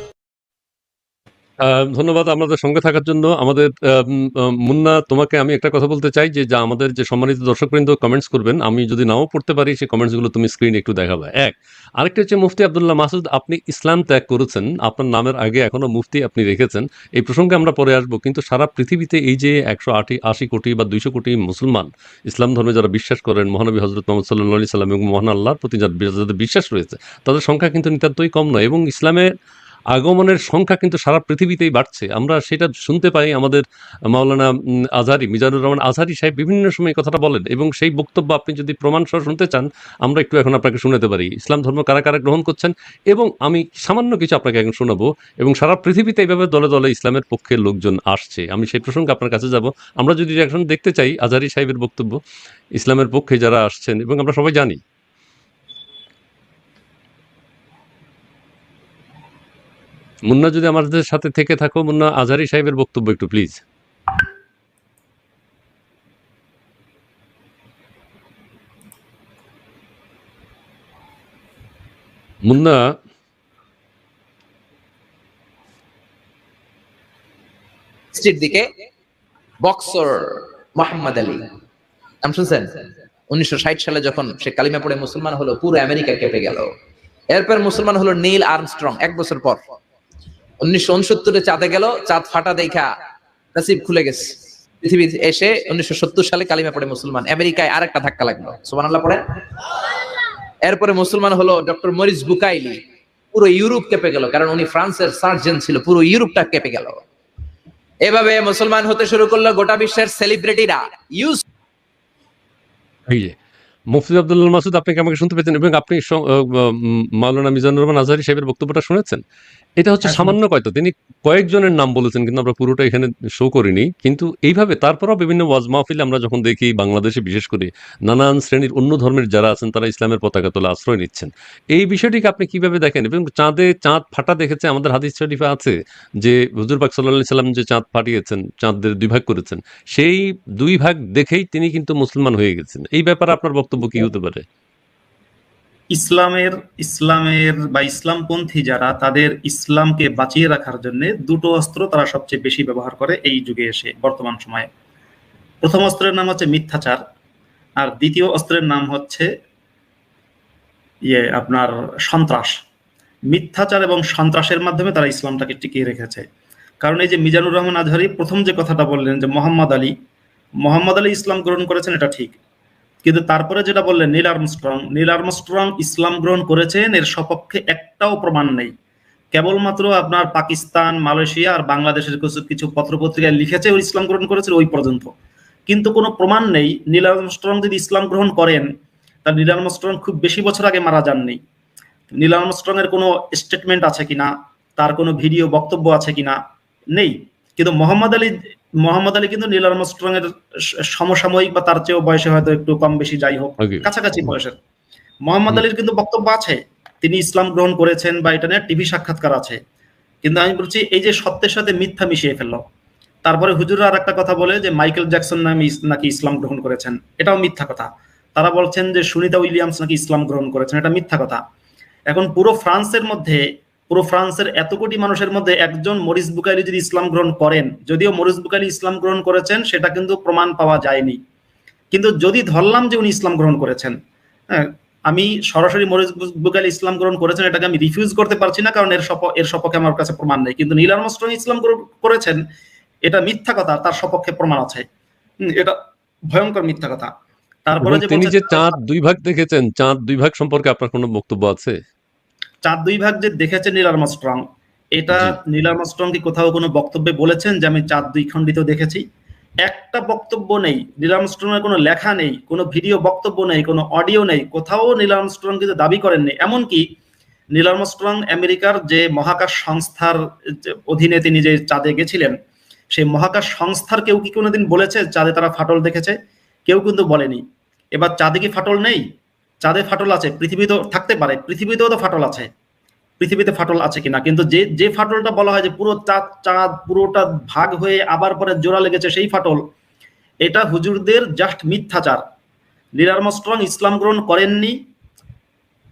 ধন্যবাদ আমাদের সঙ্গে থাকার জন্য। আমাদের মুন্না, তোমাকে আমি একটা কথা বলতে চাই যে আমাদের যে সম্মানিত দর্শকবৃন্দ কমেন্টস করবেন, আমি যদি নাও পড়তে পারি সেই কমেন্টসগুলো তুমি স্ক্রিনে একটু দেখাবে। আরেকটি হচ্ছে মুফতি আব্দুল্লাহ মাসুদ, আপনি ইসলাম ত্যাগ করেছেন, আপনার নামের আগে এখনো মুফতি আপনি রেখেছেন। এই প্রসঙ্গে আমরা পরে আসবো, কিন্তু সারা পৃথিবীতে এই যে 180 কোটি বা 200 কোটি মুসলমান ইসলাম ধর্মে যারা বিশ্বাস করেন, মহানবী হজরত মোহাম্মদ সাল্লাল্লাহু আলাইহি সাল্লাম এবং মহান আল্লাহর প্রতি যাদের বিশ্বাস রয়েছে, তাদের সংখ্যা কিন্তু নিতান্তই কম নয়, এবং ইসলামের আগমনের সংখ্যা কিন্তু সারা পৃথিবীতেই বাড়ছে। আমরা সেটা শুনতে পাই। আমাদের মাওলানা আজহারি, মিজানুর রহমান আজহারি সাহেব বিভিন্ন সময় কথাটা বলেন, এবং সেই বক্তব্য আপনি যদি প্রমাণ সহ শুনতে চান, আমরা একটু এখন আপনাকে শোনাতে পারি ইসলাম ধর্ম কারা কারা গ্রহণ করছেন, এবং আমি সামান্য কিছু আপনাকে এখন শোনাবো। এবং সারা পৃথিবীতে এইভাবে দলে দলে ইসলামের পক্ষে লোকজন আসছে। আমি সেই প্রসঙ্গে আপনার কাছে যাব। আমরা যদি এখন দেখতে চাই আজহারি সাহেবের বক্তব্য, ইসলামের পক্ষে যারা আসছেন, এবং আমরা সবাই জানি। মুন্না, যদি আমাদের সাথে থেকে থাকো, মুন্না, আজহারি সাহেবের বক্তব্য একটু প্লিজ। মুন্না, দিকে বক্সর মোহাম্মদ আলী নাম শুনছেন? 1960 সালে যখন সে কালিমা পড়ে মুসলমান হলো, পুরো আমেরিকা কেঁপে গেল। এরপর মুসলমান হলো নীল আর্মস্ট্রং 1 বছর পর। 1969 চাঁদে গেল, চাঁদ ফাটা দেখা নসিব খুলে গেছে। পৃথিবী এসে 1970 সালে কালিমা পড়ে মুসলমান। আমেরিকায় আরেকটা ধাক্কা লাগলো, সুবহানাল্লাহ পড়ে। এরপরে মুসলমান হলো ডক্টর মরিস বুকাইলি, পুরো ইউরোপ কেঁপে গেল, কারণ উনি ফ্রান্সের সার্জন ছিল, পুরো ইউরোপটা কেঁপে গেল। এভাবে মুসলমান হতে শুরু করলো গোটা বিশ্বের সেলিব্রিটিরা। এই যে মুফতি আব্দুল্লাহ মাসুদ, আপনি কি আমাকে শুনতে পেয়েছেন? এবং আপনি মাওলানা মিজানুর রহমান আজহারি সাহেবের বক্তব্যটা শুনেছেন? এটা হচ্ছে সামান্য কয়তো, তিনি কয়েকজনের নাম বলেছেন, কিন্তু আমরা পুরোটা এখানে শো করিনি। কিন্তু এইভাবে তারপরেও বিভিন্ন ওয়াজ মাহফিলে আমরা যখন দেখি, বাংলাদেশে বিশেষ করে নানান শ্রেণীর অন্য ধর্মের যারা আছেন, তারা ইসলামের পতাকা তোলা আশ্রয় নিচ্ছেন। এই বিষয়টিকে আপনি কিভাবে দেখেন? এবং চাঁদ ফাটা দেখেছে, আমাদের হাদিস শরীফে আছে যে হুজুর পাক সাল্লাল্লাহু আলাইহি সাল্লাম যে চাঁদ ফাটিয়েছেন, চাঁদের 2 ভাগ করেছেন, সেই 2 ভাগ দেখেই তিনি কিন্তু মুসলমান হয়ে গেছেন। এই ব্যাপারে আপনার বক্তব্য কি হতে পারে? ইসলামের বা ইসলামপন্থী যারা, তাদের ইসলামকে বাঁচিয়ে রাখার জন্য দুটো অস্ত্র তারা সবচেয়ে বেশি ব্যবহার করে এই যুগে এসে, বর্তমান সময়ে। প্রথম অস্ত্রের নাম হচ্ছে মিথ্যাচার, আর দ্বিতীয় অস্ত্রের নাম হচ্ছে আপনার সন্ত্রাস। মিথ্যাচার এবং সন্ত্রাসের মাধ্যমে তারা ইসলামটাকে টিকিয়ে রেখেছে। কারণ এই যে মিজানুর রহমান আজহারি প্রথম যে কথাটা বললেন যে মোহাম্মদ আলী ইসলাম গ্রহণ করেছেন, এটা ঠিক, কিন্তু তারপরে যেটা বললেন নীল আর্মস্ট্রং ইসলাম গ্রহণ করেছেন, এর সপক্ষে একটাও প্রমাণ নেই। কেবলমাত্র আপনার পাকিস্তান, মালয়েশিয়া আর বাংলাদেশের কিছু পত্রপত্রিকায় লিখেছে ওই ইসলাম গ্রহণ করেছে, ওই পর্যন্ত। কিন্তু কোনো প্রমাণ নেই। নীল আর্মস্ট্রং যদি ইসলাম গ্রহণ করেন, তার নীল আর্মস্ট্রং খুব বেশি বছর আগে মারা যাননি। নীল আর্মস্ট্রং এর কোনো স্টেটমেন্ট আছে কিনা, তার কোনো ভিডিও বক্তব্য আছে কিনা, নেই। কিন্তু মোহাম্মদ আলী কিন্তু নীল আর্মস্ট্রং এর সমসাময়িক বা তার চেয়েও বয়সে হয়তো একটু কম বেশি, যাই হোক কাছাকাছি বয়সের। মোহাম্মদ আলীর কিন্তু বক্তব্য আছে, তিনি ইসলাম গ্রহণ করেছেন বা এটা নিয়ে টিভি সাক্ষাৎকার আছে। কিন্তু আমি বলছি এই যে সত্যের সাথে মিথ্যা মিশিয়ে ফেললো। তারপরে হুজুররা আর একটা কথা বলে যে মাইকেল জ্যাকসন নাকি ইসলাম গ্রহণ করেছেন, এটাও মিথ্যা কথা। তারা বলছেন যে সুনিতা উইলিয়ামস নাকি ইসলাম গ্রহণ করেছেন, এটা মিথ্যা কথা। এখন পুরো ফ্রান্সের মধ্যে পুরো ফ্রান্সের এত কোটি মানুষের মধ্যে একজন মরিস বুকাইলি যদি ইসলাম গ্রহণ করেন, যদিও মরিস বুকাইলি ইসলাম গ্রহণ করেছেন সেটা কিন্তু প্রমাণ পাওয়া যায়নি, কিন্তু যদি ধরলাম যে উনি ইসলাম গ্রহণ করেছেন, হ্যাঁ, আমি সরাসরি মরিস বুকাইলি ইসলাম গ্রহণ করেছেন এটাকে আমি রিফিউজ করতে পারছি না, কারণ এর সপক্ষে আমার কাছে প্রমাণ নেই। কিন্তু নীল আর্মস্ট্রং ইসলাম গ্রহণ করেছেন এটা মিথ্যা কথা, তার সপক্ষে প্রমাণ আছে। এটা ভয়ঙ্কর মিথ্যা কথা। তারপরে যে তিনি বলছেন যে চাঁদ 2 ভাগ দেখেছেন, চাঁদ 2 ভাগ সম্পর্কে আপনার কোনো বক্তব্য আছে? চাঁদ 2 ভাগ যে দেখেছে নীল আর্মস্ট্রং, এটা নীল আর্মস্ট্রং কি কোথাও কোনো বক্তব্যে বলেছেন যে আমি চাঁদ 2 খণ্ডিত দেখেছি? একটা বক্তব্য নেই, নীল আর্মস্ট্রং এর কোনো লেখা নেই, কোনো ভিডিও বক্তব্য নেই, কোনো অডিও নেই, কোথাও নীল আর্মস্ট্রং কিন্তু দাবি করেননি। এমনকি নীল আর্মস্ট্রং আমেরিকার যে মহাকাশ সংস্থার অধীনে তিনি যে চাঁদে গেছিলেন, সেই মহাকাশ সংস্থার কেউ কি কোনোদিন বলেছে চাঁদে তারা ফাটল দেখেছে? কেউ কিন্তু বলেনি। এবার চাঁদে কি ফাটল নেই? চাঁদে ফাটল আছে, পৃথিবীতেও থাকতে পারে, পৃথিবীতেও তো ফাটল আছে, পৃথিবীতে ফাটল আছে কিনা। কিন্তু যে ফাটলটা বলা হয় যে পুরো চাঁদ পুরোটা ভাগ হয়ে আবার পরে জোড়া লেগেছে সেই ফাটল, এটা হুজুরদের জাস্ট মিথ্যাচার। নীল আর্মস্ট্রং ইসলাম গ্রহণ করেননি,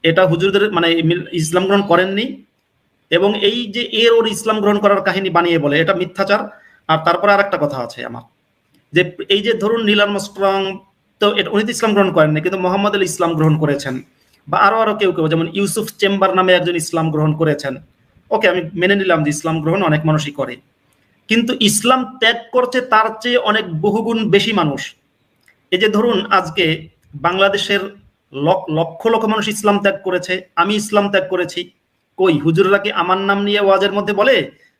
এটা হুজুরদের মানে ইসলাম গ্রহণ করেননি, এবং এই যে ওর ইসলাম গ্রহণ করার কাহিনী বানিয়ে বলে, এটা মিথ্যাচার। আর তারপরে আর একটা কথা আছে আমার, যে এই যে ধরুন নীল আর্মস্ট্রং তো উনি তো ইসলাম গ্রহণ করেননি, কিন্তু মোহাম্মদ আলী ইসলাম গ্রহণ করেছেন, বা আরো কেউ কেউ যেমন ইউসুফ চেম্বার নামে একজন ইসলাম গ্রহণ করেছেন। ওকে, আমি মেনে নিলাম যে ইসলাম গ্রহণ অনেক মানুষই করে, কিন্তু ইসলাম ত্যাগ করছে তার চেয়ে অনেক বহুগুণ বেশি মানুষ। এই যে ধরুন আজকে বাংলাদেশের লক্ষ লক্ষ মানুষ ইসলাম ত্যাগ করেছে, আমি ইসলাম ত্যাগ করেছি, কই হুজুররা কি আমার নাম নিয়ে ওয়াজের মধ্যে বলে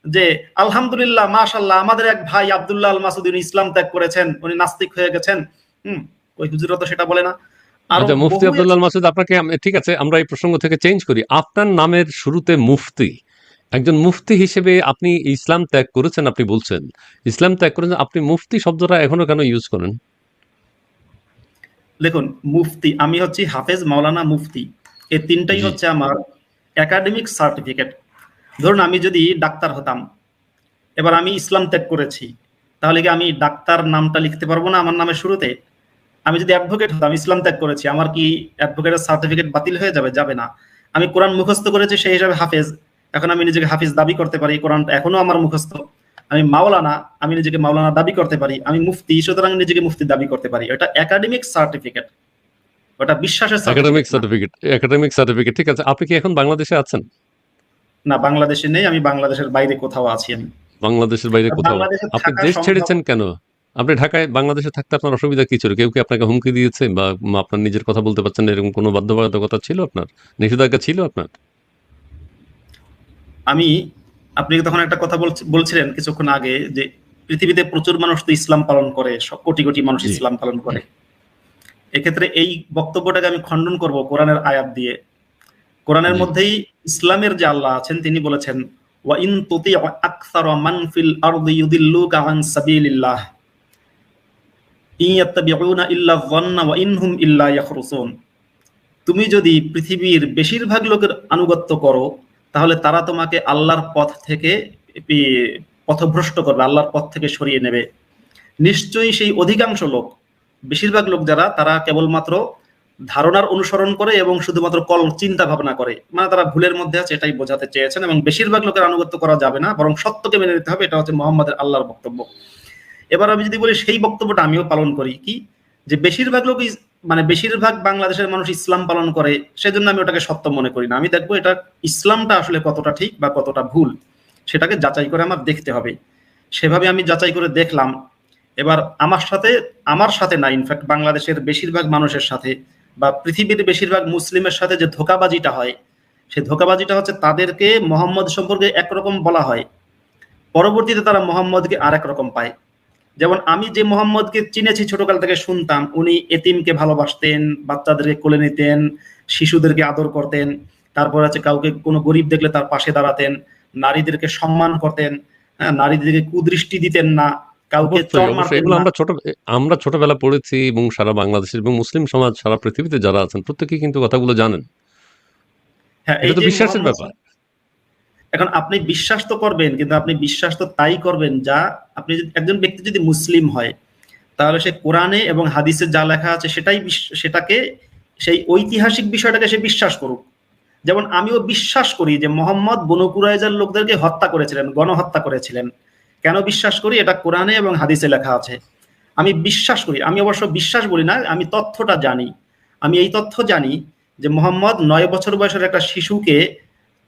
যে আলহামদুলিল্লাহ মাশাআল্লাহ আমাদের এক ভাই আব্দুল্লাহ আল মাসুদ উনি ইসলাম ত্যাগ করেছেন, উনি নাস্তিক হয়ে গেছেন? কই হুজুররা তো সেটা বলে না। আর আচ্ছা, মুফতি আব্দুল্লাহ আল মাসুদ, আপনাকে ঠিক আছে, আমরা এই প্রসঙ্গ থেকে চেঞ্জ করি। আপনার নামের শুরুতে মুফতি, একজন মুফতি হিসেবে আপনি ইসলাম ত্যাগ করেছেন, আপনি বলছেন ইসলাম ত্যাগ করেছেন, আপনি মুফতি শব্দটা এখনো কেন ইউজ করেন? দেখুন, মুফতি আমি হচ্ছি হাফেজ মাওলানা মুফতি, এই তিনটাই হচ্ছে আমার একাডেমিক সার্টিফিকেট। ধরুন আমি যদি ডাক্তার হতাম, এবার আমি ইসলাম ত্যাগ করেছি, তাহলে কি আমি ডাক্তার নামটা লিখতে পারবো না আমার নামের শুরুতে? আমি যদি অ্যাডভোকেট হতাম, ইসলাম ত্যাগ করেছি, আমার কি অ্যাডভোকেটের সার্টিফিকেট বাতিল হয়ে যাবে? যাবে না। আমি কোরআন মুখস্থ করেছি সেই হিসাবে হাফেজ, এখন আমি নিজেকে হাফিজ দাবি করতে পারি, কোরআনটা এখনো আমার মুখস্থ। আমি মাওলানা, আমি নিজেকে মাওলানা দাবি করতে পারি। আমি মুফতি, সুতরাং নিজেকে মুফতি দাবি করতে পারি। এটা একাডেমিক সার্টিফিকেট, ওটা বিশ্বাসের সার্টিফিকেট। একাডেমিক সার্টিফিকেট, ঠিক আছে। আপনি কি এখন বাংলাদেশে আছেন? না, বাংলাদেশে নেই, আমি বাংলাদেশের বাইরে কোথাও আছি। আমি বাংলাদেশের বাইরে কোথাও? আপনি দেশ ছেড়েছেন কেন? আপনি ঢাকায় বাংলাদেশে থাকতে আপনার অসুবিধা কি ছিল? কেউ কি আপনাকে হুমকি দিয়েছে, বা আপনার নিজের কথা বলতে পারছেন না, এরকম কোনো বাধ্যবাধকতা ছিল আপনার, নিষেধাজ্ঞা ছিল আপনার? আপনি তখন একটা কথা বলছিলেন কিছুক্ষণ আগে যে পৃথিবীতে প্রচুর মানুষ তো ইসলাম পালন করে, কোটি কোটি মানুষ ইসলাম পালন করে। এক্ষেত্রে এই বক্তব্যটাকে আমি খণ্ডন করব কোরআনের আয়াত দিয়ে। কোরআনের মধ্যেই ইসলামের যে আল্লাহ আছেন তিনি বলেছেন, ওয়া ইন তুতি আকসারা মান ফিল আরদি ইউদিল্লুকা আন সাবিলিল্লাহ ইন ইয়াত্তাবিউনা ইল্লা যান্না ওয়া ইনহুম ইল্লা ইয়াখরুসুন। তুমি যদি পৃথিবীর বেশিরভাগ লোকের আনুগত্য করো, তাহলে তারা তোমাকে আল্লাহর পথ থেকে পথভ্রষ্ট করবে, আল্লাহর পথ থেকে সরিয়ে নেবে। নিশ্চয়ই সেই অধিকাংশ লোক, বেশিরভাগ লোক যারা, তারা কেবলমাত্র ধারণার অনুসরণ করে এবং শুধুমাত্র চিন্তা ভাবনা করে, মানে তারা ভুলের মধ্যে আছে, এটাই বোঝাতে চেয়েছেন। এবং বেশিরভাগ লোকের আনুগত্য করা যাবে না, বরং সত্যকে মেনে নিতে হবে। এটা হচ্ছে মুহাম্মদের আল্লাহর বক্তব্য। এবার আমি যদি বলি সেই বক্তব্যটা আমিও পালন করি, কি যে বেশিরভাগ লোক মানে বেশিরভাগ বাংলাদেশের মানুষ ইসলাম পালন করে, সেজন্য আমি ওটাকে সত্য মনে করি না। আমি দেখবো এটা ইসলামটা আসলে কতটা ঠিক বা কতটা ভুল, সেটাকে যাচাই করে আমার দেখতে হবে। সেভাবে আমি যাচাই করে দেখলাম। এবার আমার সাথে না, ইনফ্যাক্ট বাংলাদেশের বেশিরভাগ মানুষের সাথে বা পৃথিবীর বেশিরভাগ মুসলিমের সাথে যে ধোঁকাবাজিটা হয়, সেই ধোঁকাবাজিটা হচ্ছে তাদেরকে মোহাম্মদ সম্পর্কে একরকম বলা হয়, পরবর্তীতে তারা মোহাম্মদকে আরেক রকম পায়। যেমন আমি যে মোহাম্মদকে চিনেছি, ছোটকাল থেকে শুনতাম উনি এতিমকে ভালোবাসতেন, বাচ্চাদেরকে কোলে নিতেন, শিশুদেরকে আদর করতেন, তারপর আছে কাউকে কোনো গরিব দেখলে তার পাশে দাঁড়াতেন, নারীদেরকে সম্মান করতেন, নারীদেরকে কুদৃষ্টি দিতেন না, কাউকে চড় মারতেন না। আমরা ছোটবেলা পড়েছি, এবং সারা বাংলাদেশের এবং মুসলিম সমাজ সারা পৃথিবীতে যারা আছেন প্রত্যেকেই কিন্তু কথাগুলো জানেন। হ্যাঁ, এটা তো বিশ্বাসের ব্যাপার। এখন আপনি বিশ্বাস তো করবেন, কিন্তু আপনি বিশ্বাস তো তাই করবেন যা, আপনি একজন ব্যক্তি যদি মুসলিম হয়, তাহলে সে কোরআনে এবং হাদিসে যা লেখা আছে সেটাকে, সেই ঐতিহাসিক বিষয়টাকে সে বিশ্বাস করুক। যেমন আমিও বিশ্বাস করি যে মোহাম্মদ বনু কুরাইজার লোকদেরকে হত্যা করেছিলেন, গণহত্যা করেছিলেন। কেন বিশ্বাস করি? এটা কোরআনে এবং হাদিসে লেখা আছে। আমি বিশ্বাস করি, আমি অবশ্য বিশ্বাস বলি না, আমি তথ্যটা জানি। আমি এই তথ্য জানি যে মোহাম্মদ 9 বছর বয়সের একটা শিশুকে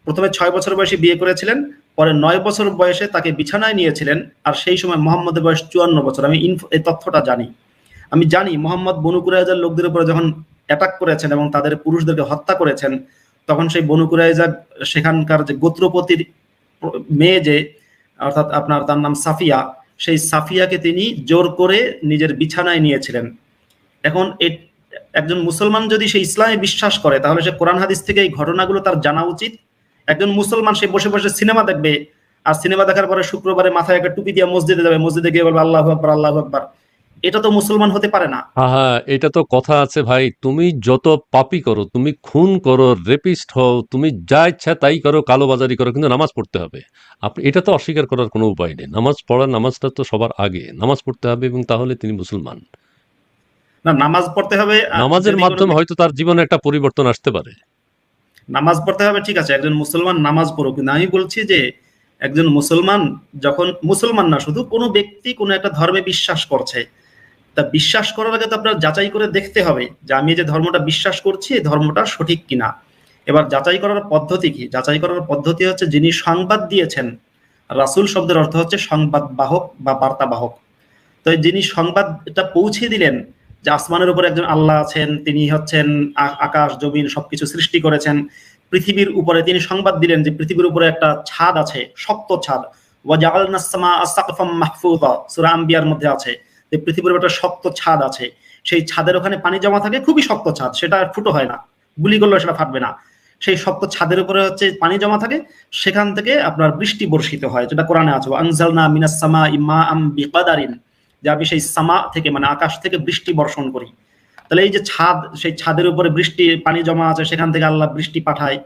প্রথমে 6 বছর বয়সে বিয়ে করেছিলেন, পরে 9 বছর বয়সে তাকে বিছানায় নিয়েছিলেন, আর সেই সময় মোহাম্মদের বয়স 54 বছর। আমি এই তথ্যটা জানি। আমি জানি মোহাম্মদ বনু কুরাইজার লোকদের উপরে যখন অ্যাটাক করেছেন এবং তাদের পুরুষদেরকে হত্যা করেছেন, তখন সেই বনু কুরাইজা সেখানকার যে গোত্রপতির মেয়ে, যে অর্থাৎ আপনার তার নাম সাফিয়া, সেই সাফিয়াকে তিনি জোর করে নিজের বিছানায় নিয়েছিলেন। এখন একজন মুসলমান যদি সে ইসলামে বিশ্বাস করে, তাহলে সে কোরআন হাদিস থেকে এই ঘটনাগুলো তার জানা উচিত। একজন মুসলমান সে বসে বসে সিনেমা দেখবে, আর সিনেমা দেখার পরে শুক্রবারে মাথায় একটা টুপি দিয়ে মসজিদে যাবে, মসজিদে গিয়ে বলবে আল্লাহু আকবার আল্লাহু আকবার। এটা তো মুসলমান হতে পারে না। হ্যাঁ, এটা তো কথা আছে ভাই, তুমি যত পাপী করো, তুমি খুন করো, রেপিস্ট হও, তুমি যা ইচ্ছা তাই করো, কালোবাজারি করো, কিন্তু নামাজ পড়তে হবে। আপনি এটা তো অস্বীকার করার কোনো উপায় নেই। নামাজ পড়া, নামাজটা তো সবার আগে, নামাজ পড়তে হবে, এবং তাহলে তিনি মুসলমান। না, নামাজ পড়তে হবে। নামাজের যদি কোনো মাধ্যমে হয়তো তার জীবনে একটা পরিবর্তন আসতে পারে। নামাজ পড়তে হবে, ঠিক আছে, একজন মুসলমান নামাজ পড়ুক, কিন্তু আমি বলছি যে একজন মুসলমান যখন, মুসলমান না শুধু, কোনো ব্যক্তি কোনো একটা ধর্মে বিশ্বাস করছে, তা বিশ্বাস করার আগে তো আপনার যাচাই করে দেখতে হবে যে আমি যে ধর্মটা বিশ্বাস করছি এই ধর্মটা সঠিক কিনা। এবার যাচাই করার পদ্ধতি কি? যাচাই করার পদ্ধতি হচ্ছে যিনি সংবাদ দিয়েছেন, রাসূল শব্দের অর্থ হচ্ছে সংবাদ বাহক বা বার্তা বাহক। তো যিনি সংবাদটা পৌঁছে দিলেন যে আসমানের উপরে একজন আল্লাহ আছেন, তিনি হচ্ছেন আকাশ জমিন সবকিছু সৃষ্টি করেছেন, পৃথিবীর উপরে তিনি সংবাদ দিলেন যে পৃথিবীর উপরে একটা ছাদ আছে, শক্ত ছাদ। ওয়া জাআলনাস সামাআ সাকফাম মাহফুযা, সূরা আম্বিয়ার মধ্যে আছে যে পৃথিবীর একটা শক্ত ছাদ আছে, সেই ছাদের ওখানে পানি জমা থাকে, খুবই শক্ত ছাদ, সেটা ফুটো হয় না, গুলি করলে সেটা ফাটবে না। সেই শক্ত ছাদের উপরে হচ্ছে পানি জমা থাকে, সেখান থেকে আপনার বৃষ্টি বর্ষিত হয়, যেটা কোরআনে আছে, আনজালনা মিনাস সামাই মাআম বিকাদারিন, যে আমি সেই সামা থেকে মানে আকাশ থেকে বৃষ্টি বর্ষণ করি। তাহলে এই যে ছাদ, সেই ছাদের উপরে বৃষ্টি পানি জমা আছে, সেখান থেকে আল্লাহ বৃষ্টি পাঠায়।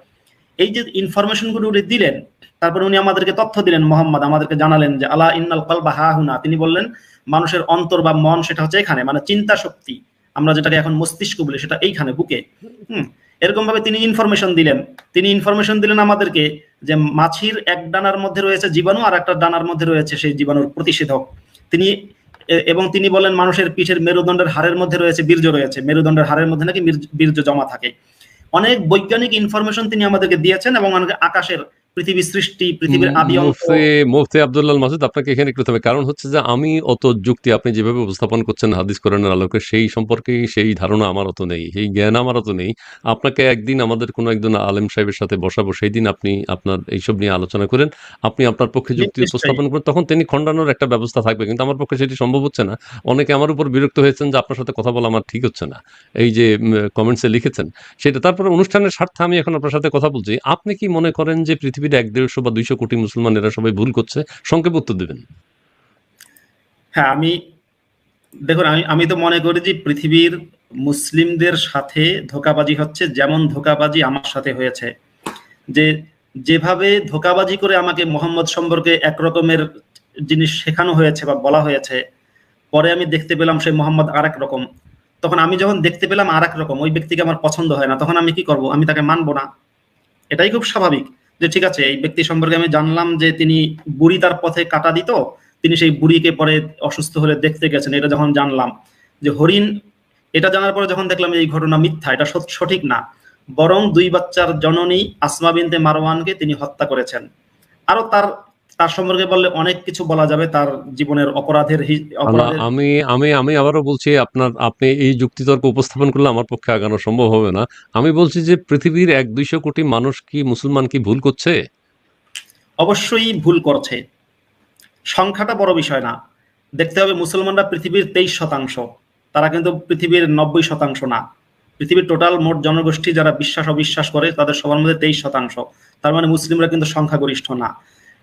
এই যে ইনফরমেশন গুলো উনি দিলেন, তারপরে উনি আমাদেরকে তথ্য দিলেন, মোহাম্মদ আমাদেরকে জানালেন যে আলা ইন্নাল কলবা হাহুনা, তিনি বললেন মানুষের অন্তর বা মন সেটা হচ্ছে এখানে, মানে চিন্তা শক্তি আমরা যেটাকে এখন মস্তিষ্ক বলি, সেটা এইখানে বুকে। এরকম ভাবে তিনি ইনফরমেশন দিলেন। তিনি ইনফরমেশন দিলেন আমাদেরকে যে মাছির এক ডানার মধ্যে রয়েছে জীবাণু, আর একটা ডানার মধ্যে রয়েছে সেই জীবাণুর প্রতিষেধক। তিনি এবং তিনি বলেন মানুষের পিঠের মেরুদণ্ডের হাড়ের মধ্যে রয়েছে বীর্য, রয়েছে মেরুদণ্ডের হাড়ের মধ্যে নাকি বীর্য জমা থাকে। অনেক বৈজ্ঞানিক ইনফরমেশন তিনি আমাদেরকে দিয়েছেন, এবং অনেক আকাশের পৃথিবীর সৃষ্টি, পৃথিবীর আদি অন্ত। মুফতি আব্দুল্লাহ মাসুদ, আপনাকে এখানে একটু থামে, কারণ হচ্ছে যে আমি অত যুক্তি আপনি যেভাবে উপস্থাপন করছেন হাদিস কোরআনের আলোকে, সেই সম্পর্কে সেই ধারণা আমার অত নেই, সেই জ্ঞান আমার অত নেই। আপনাকে একদিন আমাদের কোনো একজন আলেম সাহেবের সাথে বসাবো, সেই দিন আপনি আপনার এইসব নিয়ে আলোচনা করেন, আপনি আপনার পক্ষে যুক্তি উপস্থাপন করেন, তখন তিনি খণ্ডানোর একটা ব্যবস্থা থাকবে, কিন্তু আমার পক্ষে সেটি সম্ভব হচ্ছে না। অনেকে আমার উপর বিরক্ত হয়েছেন যে আপনার সাথে কথা বলা আমার ঠিক হচ্ছে না, এই যে কমেন্টসে লিখেছেন সেটা। তারপরে অনুষ্ঠানের স্বার্থে আমি এখন আপনার সাথে কথা বলছি। আপনি কি মনে করেন যে পৃথিবীর 100-150 বা 200 কোটি মুসলমান এরা সবাই ভুল করছে? সংক্ষেপে উত্তর দেবেন। হ্যাঁ, দেখুন, আমি তো মনে করি যে পৃথিবীর মুসলিমদের সাথে ধোঁকাবাজি হচ্ছে, যেমন ধোঁকাবাজি আমার সাথে হয়েছে। যেভাবে ধোঁকাবাজি করে আমাকে মোহাম্মদ সম্পর্কে একরকমের জিনিস শেখানো হয়েছে বা বলা হয়েছে, পরে আমি দেখতে পেলাম সেই মোহাম্মদ আর এক রকম। তখন আমি যখন দেখতে পেলাম আর এক রকম, ওই ব্যক্তিকে আমার পছন্দ হয় না, তখন আমি কি করব? আমি তাকে মানবো না। এটাই খুব স্বাভাবিক যে ঠিক আছে, এই ব্যক্তি সম্পর্কে আমি জানলাম যে তিনি বুড়ি তার পথে কাটা দিত, তিনি সেই বুড়িকে পরে অসুস্থ হলে দেখতে গেছেন, এটা যখন জানলাম যে হরিণ, এটা জানার পরে যখন দেখলাম এই ঘটনা মিথ্যা, এটা সঠিক না, বরং 2 বাচ্চার জননী আসমা বিনতে মারওয়ানকে তিনি হত্যা করেছেন। আরো তার সম্পর্কে বললে অনেক কিছু বলা যাবে, তার জীবনের অপরাধের। আমি আমি আমি আবারও বলছি, আপনি এই যুক্তিতর্ক উপস্থাপন করলে আমার পক্ষে আগানো সম্ভব হবে না। আমি বলছি যে পৃথিবীর 100-200 কোটি মানুষ কি, মুসলমান কি ভুল করছে? অবশ্যই ভুল করছে, সংখ্যাটা বড় বিষয় না। দেখতে হবে মুসলমানরা পৃথিবীর 23%, তারা কিন্তু পৃথিবীর 90% না। পৃথিবীর টোটাল মোট জনগোষ্ঠী যারা বিশ্বাস অবিশ্বাস করে তাদের সবার মধ্যে 23%, তার মানে মুসলিমরা কিন্তু সংখ্যাগরিষ্ঠ না।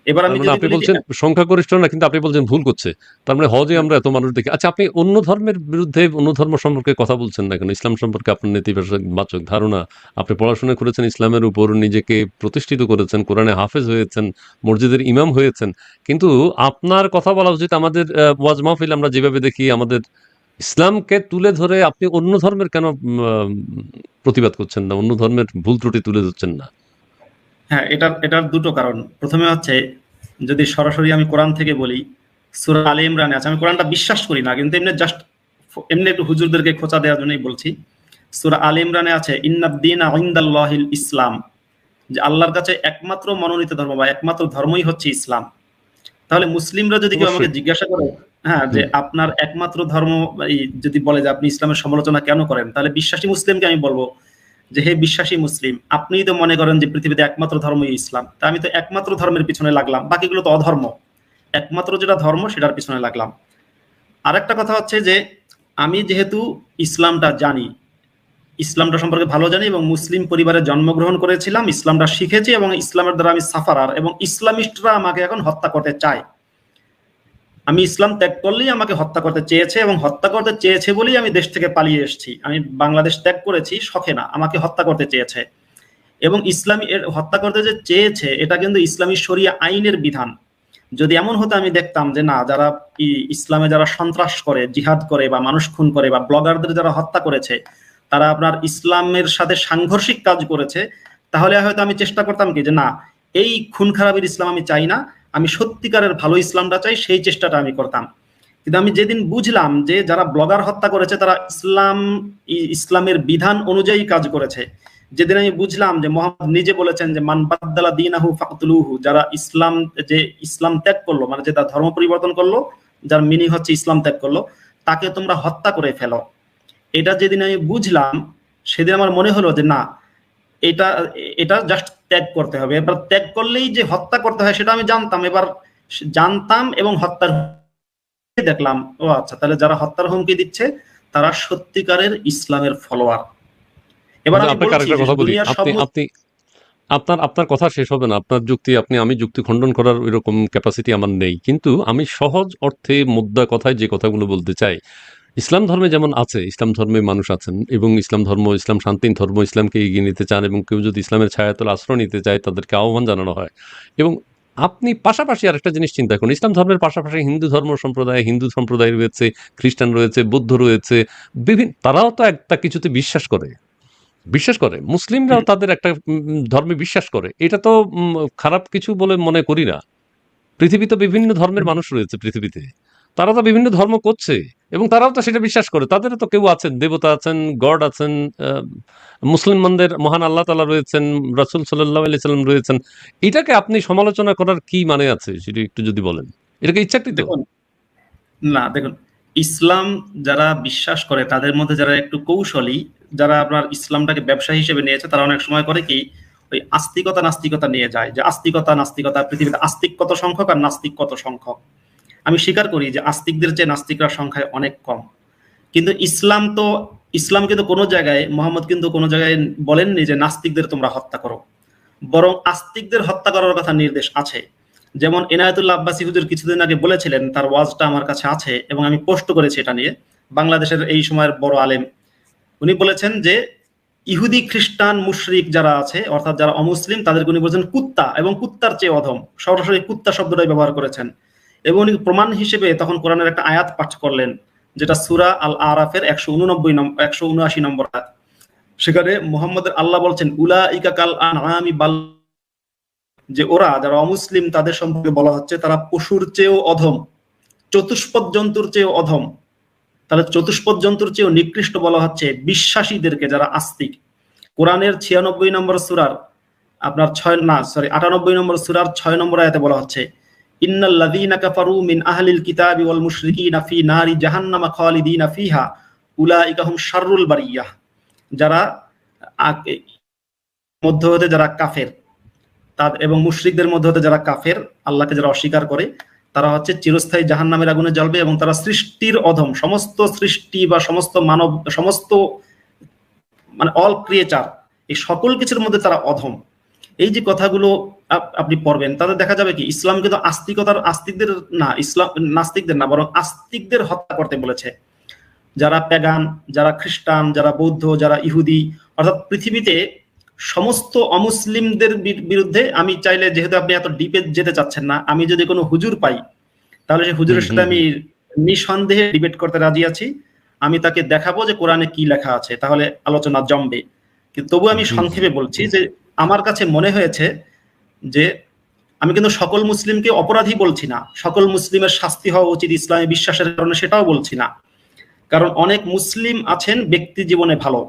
এবার আমি আপনি বলছেন সংখ্যাগরিষ্ঠ না, কিন্তু আপনি বলছেন ভুল করছে, তার মানে হজে আমরা এত মানুষ দেখি। আচ্ছা, আপনি অন্য ধর্মের বিরুদ্ধে, অন্য ধর্ম সম্পর্কে কথা বলছেন না কেন? ইসলাম সম্পর্কে আপনার নেতিবাচক ধারণা, আপনি পড়াশোনা করেছেন ইসলামের উপর, নিজেকে প্রতিষ্ঠিত করেছেন, কোরআনে হাফেজ হয়েছেন, মসজিদের ইমাম হয়েছেন, কিন্তু আপনার কথা বলা উচিত আমাদের ওয়াজ মাহফিল আমরা যেভাবে দেখি, আমাদের ইসলামকে তুলে ধরে আপনি অন্য ধর্মের কেন প্রতিবাদ করছেন না, অন্য ধর্মের ভুল ত্রুটি তুলে ধরছেন না? হ্যাঁ, এটার দুটো কারণ। প্রথমে হচ্ছে, যদি সরাসরি আমি কোরআন থেকে বলি, সূরা আলে ইমরানে আছে। আমি কোরআনটা বিশ্বাস করি না, কিন্তু এমনি জাস্ট এমনি একটু হুজুরদেরকে খোঁচা দেওয়ার জন্যই বলছি। সূরা আলে ইমরানে আছে, ইন্নাদ-দীনা ইনদাল্লাহিল ইসলাম, যে আল্লাহর কাছে একমাত্র মনোনীত ধর্ম বা একমাত্র ধর্মই হচ্ছে ইসলাম। তাহলে মুসলিমরা যদি কেউ আমাকে অবশ্যই। জিজ্ঞাসা করে, হ্যাঁ, যে আপনার একমাত্র ধর্ম, যদি বলে যে আপনি ইসলামের সমালোচনা কেন করেন, তাহলে বিশ্বাসী মুসলিমকে আমি বলবো যে হে বিশ্বাসী মুসলিম, আপনিই তো মনে করেন যে পৃথিবীতে একমাত্র ধর্মই ইসলাম, তা আমি তো একমাত্র ধর্মের পিছনে লাগলাম, বাকিগুলো তো অধর্ম। একমাত্র যেটা ধর্ম সেটার পিছনে লাগলাম। আরেকটা কথা হচ্ছে যে আমি যেহেতু ইসলামটা জানি, ইসলামটা সম্পর্কে ভালো জানি এবং মুসলিম পরিবারে জন্মগ্রহণ করেছিলাম, ইসলামটা শিখেছি এবং ইসলামের দ্বারা আমি সাফারার, এবং ইসলামিস্টরা আমাকে এখন হত্যা করতে চায়। আমি ইসলাম ত্যাগ করলেই আমাকে হত্যা করতে চেয়েছে, এবং হত্যা করতে চেয়েছে বলেই আমি দেশ থেকে পালিয়ে এসেছি। আমি বাংলাদেশ ত্যাগ করেছি শখে না, আমাকে হত্যা করতে চেয়েছে। এবং ইসলামী হত্যা করতে যে চেয়েছে এটা কিন্তু ইসলামী শরিয়া আইনের বিধান। যদি এমন হতো আমি দেখতাম যে না, যারা ইসলামে যারা সন্ত্রাস করে, জিহাদ করে বা মানুষ খুন করে বা ব্লগারদের যারা হত্যা করেছে, তারা আপনার ইসলামের সাথে সাংঘর্ষিক কাজ করেছে, তাহলে হয়তো আমি চেষ্টা করতাম কি যে না, এই খুন খারাপের ইসলাম আমি চাই না, আমি সত্যিকারের ভালো ইসলামটা চাই, সেই চেষ্টাটা আমি করতাম। কিন্তু আমি যেদিন বুঝলাম যে যারা ব্লগার হত্যা করেছে তারা ইসলামের বিধান অনুযায়ী কাজ করেছে, যেদিন আমি বুঝলাম যে মোহাম্মদ নিজে বলেছেন যে মান বাদ্দালা দীনাহু ফাকতুলুহু, যারা ইসলাম ত্যাগ করলো, মানে যে তার ধর্ম পরিবর্তন করলো, যার মিনিং হচ্ছে ইসলাম ত্যাগ করলো, তাকে তোমরা হত্যা করে ফেলো। এটা যেদিন আমি বুঝলাম, সেদিন আমার মনে হলো যে না, এটা এটা জাস্ট ত্যাগ করতে হবে। এবার ত্যাগ করলেই যে হত্যা করতে হয় সেটা আমি জানতাম, এবার জানতাম এবং হত্যার দেখলাম, ও আচ্ছা, তাহলে যারা হত্যার হুমকি দিচ্ছে তারা সত্যিকারের ইসলামের ফলোয়ার। এবার আমি আপনাকে বলছি আরেকটা যে কথা বলি, দুনিয়ার সব আপনি আপনি আপনার আপনার কথা শেষ হবে না, আপনার যুক্তি আমি যুক্তি খণ্ডন করার এরকম ক্যাপাসিটি আমার নেই, কিন্তু আমি সহজ অর্থে মুদ্রা কথায় যে কথাগুলো বলতে চাই, ইসলাম ধর্মে যেমন আছে, ইসলাম ধর্মে মানুষ আছেন এবং ইসলাম ধর্ম, ইসলাম শান্তির ধর্ম, ইসলামকে এগিয়ে নিতে চান এবং কেউ যদি ইসলামের ছায়াতলে আশ্রয় নিতে চায় তাদেরকে আহ্বান জানানো হয়। এবং আপনি পাশাপাশি আরেকটা জিনিস চিন্তা করুন, ইসলাম ধর্মের পাশাপাশি হিন্দু সম্প্রদায় রয়েছে, খ্রিস্টান রয়েছে, বৌদ্ধ রয়েছে, তারাও তো একটা কিছুতে বিশ্বাস করে, মুসলিমরাও তাদের একটা ধর্মে বিশ্বাস করে। এটা তো খারাপ কিছু বলে মনে করি না। পৃথিবীতে বিভিন্ন ধর্মের মানুষ রয়েছে পৃথিবীতে, তারা তো বিভিন্ন ধর্ম করছে এবং তারাও তো সেটা বিশ্বাস করে। তাদেরও তো কেউ আছেন, দেবতা আছেন, গড আছেন, মুসলমানদের মহান আল্লাহ তাআলা রয়েছেন, রাসূল সাল্লাল্লাহু আলাইহি সাল্লাম রয়েছেন। এটাকে আপনি সমালোচনা করার কি মানে আছে সেটা একটু যদি বলেন? এটাকে ইচ্ছাকৃত? দেখুন, না দেখুন, ইসলাম যারা বিশ্বাস করে তাদের মধ্যে যারা একটু কৌশলী, যারা আপনার ইসলামটাকে ব্যবসা হিসেবে নিয়েছে, তারা অনেক সময় করে কি, ওই আস্তিকতা নাস্তিকতা নিয়ে যায়, যে আস্তিকতা নাস্তিকতা, পৃথিবীতে আস্তিক কত সংখ্যক আর নাস্তিক কত সংখ্যক। আমি স্বীকার করি যে আস্তিকদের চেয়ে নাস্তিকরা সংখ্যায় অনেক কম, কিন্তু ইসলাম কিন্তু কোনো জায়গায়, মোহাম্মদ কিন্তু কোনো জায়গায় বলেননি যে নাস্তিকদের তোমরা হত্যা করো, বরং আস্তিকদের হত্যা করার কথা নির্দেশ আছে। যেমন এনায়েতুল্লাহ আব্বাসী হুজুর কিছুদিন আগে বলেছিলেন, তার ওয়াজটা আমার কাছে আছে এবং আমি পোস্ট করেছি এটা নিয়ে, বাংলাদেশের এই সময়ের বড় আলেম। উনি বলেছেন যে ইহুদি খ্রিস্টান মুশরিক যারা আছে, অর্থাৎ যারা অমুসলিম, তাদেরকে উনি বলেছেন কুত্তা, এবং কুত্তার চেয়ে অধম, সরাসরি কুত্তা শব্দটাই ব্যবহার করেছেন। এবং উনি প্রমাণ হিসেবে তখন কোরআনের একটা আয়াত পাঠ করলেন, যেটা সূরা আল আরাফের 179 নম্বর আয়াত। সেখানে মুহাম্মদের আল্লাহ বলছেন উলাইকা কাল আনআমি বাল, যে ওরা যারা অমুসলিম তাদের সম্পর্কে বলা হচ্ছে তারা পশুর চেয়েও অধম, চতুষ্পদ জন্তুর চেয়েও অধম। তাহলে চতুষ্পদ জন্তুর চেয়েও নিকৃষ্ট বলা হচ্ছে বিশ্বাসীদেরকে, যারা আস্তিক। কোরআনের 96 নম্বর সূরার আপনার 98 নম্বর সূরার 6 নম্বর আয়াতে বলা হচ্ছে ইন্নাল্লাযীনা কাফারু মিন আহলিল কিতাবি ওয়াল মুশরিকিনা ফি নারি জাহান্নামা খালিদিনা ফিহা উলাইকা হুম শাররুল বারিয়াহ, যারা মধ্য হতে যারা কাফের এবং মুশরিকদের মধ্যে হতে যারা কাফের, আল্লাহকে যারা অস্বীকার করে, তারা হচ্ছে চিরস্থায়ী জাহান্নামের আগুনে জ্বলবে এবং তারা সৃষ্টির অধম, সমস্ত সৃষ্টি বা সমস্ত মানব, সমস্ত মানে অল ক্রিয়েচার, এই সকল কিছুর মধ্যে তারা অধম। এই যে কথাগুলো আপনি পড়বেন, তাতে দেখা যাবে কি ইসলাম কিন্তু আস্তিকদের না, ইসলাম নাস্তিকদের না, বরং আস্তিকদের হত্যা করতে বলেছে। যারা প্যাগান, যারা খ্রিস্টান, যারা বৌদ্ধ, যারা ইহুদি, অর্থাৎ পৃথিবীতে সমস্ত অমুসলিমদের বিরুদ্ধে আমি চাইলে, যেহেতু আপনি এত ডিপে যেতে চাচ্ছেন না, আমি যদি কোনো হুজুর পাই তাহলে সেই হুজুরের সাথে আমি নিঃসন্দেহে ডিবেট করতে রাজি আছি। আমি তাকে দেখাবো যে কোরআনে কি লেখা আছে, তাহলে আলোচনা জমবে। কিন্তু তবু আমি সংক্ষেপে বলছি যে আমার কাছে মনে হয়েছে যে আমি কিন্তু সকল মুসলিমকে অপরাধী বলছি না, সকল মুসলিমের শাস্তি হওয়া উচিত ইসলামী বিশ্বাসের কারণে সেটাও বলছি না, কারণ অনেক মুসলিম আছেন ব্যক্তি জীবনে ভালো।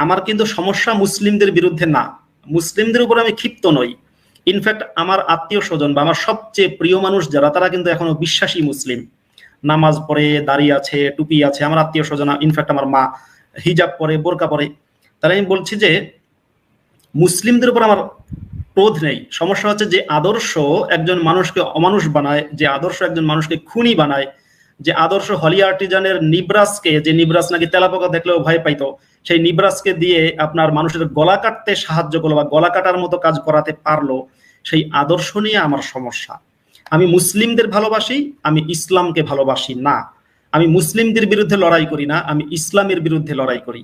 আমার কিন্তু সমস্যা মুসলিমদের বিরুদ্ধে না, মুসলিমদের উপর আমি ক্ষিপ্ত নই। ইনফ্যাক্ট আমার আত্মীয় স্বজন বা আমার সবচেয়ে প্রিয় মানুষ যারা, তারা কিন্তু এখনো বিশ্বাসী মুসলিম, নামাজ পড়ে, দাড়ি আছে, টুপি আছে, আমার আত্মীয় স্বজন, ইনফ্যাক্ট আমার মা হিজাব পরে, বোরকা পরে। তারা আমি বলছি যে মুসলিমদের উপর আমার ক্রোধ নেই। সমস্যা হচ্ছে যে আদর্শ একজন মানুষকে অমানুষ বানায়, যে আদর্শ একজন মানুষকে খুনি বানায়, যে আদর্শ হলি আর্টিজানের নিব্রাসকে, যে নিব্রাস নাকি তেলাপোকা দেখলেও ভয় পাইতো, সেই নিব্রাসকে দিয়ে আপনার মানুষের গলা কাটতে সাহায্য করলো বা গলা কাটার মতো কাজ করাতে পারলো, সেই আদর্শ নিয়ে আমার সমস্যা। আমি মুসলিমদের ভালোবাসি, আমি ইসলামকে ভালোবাসি না। আমি মুসলিমদের বিরুদ্ধে লড়াই করি না, আমি ইসলামের বিরুদ্ধে লড়াই করি,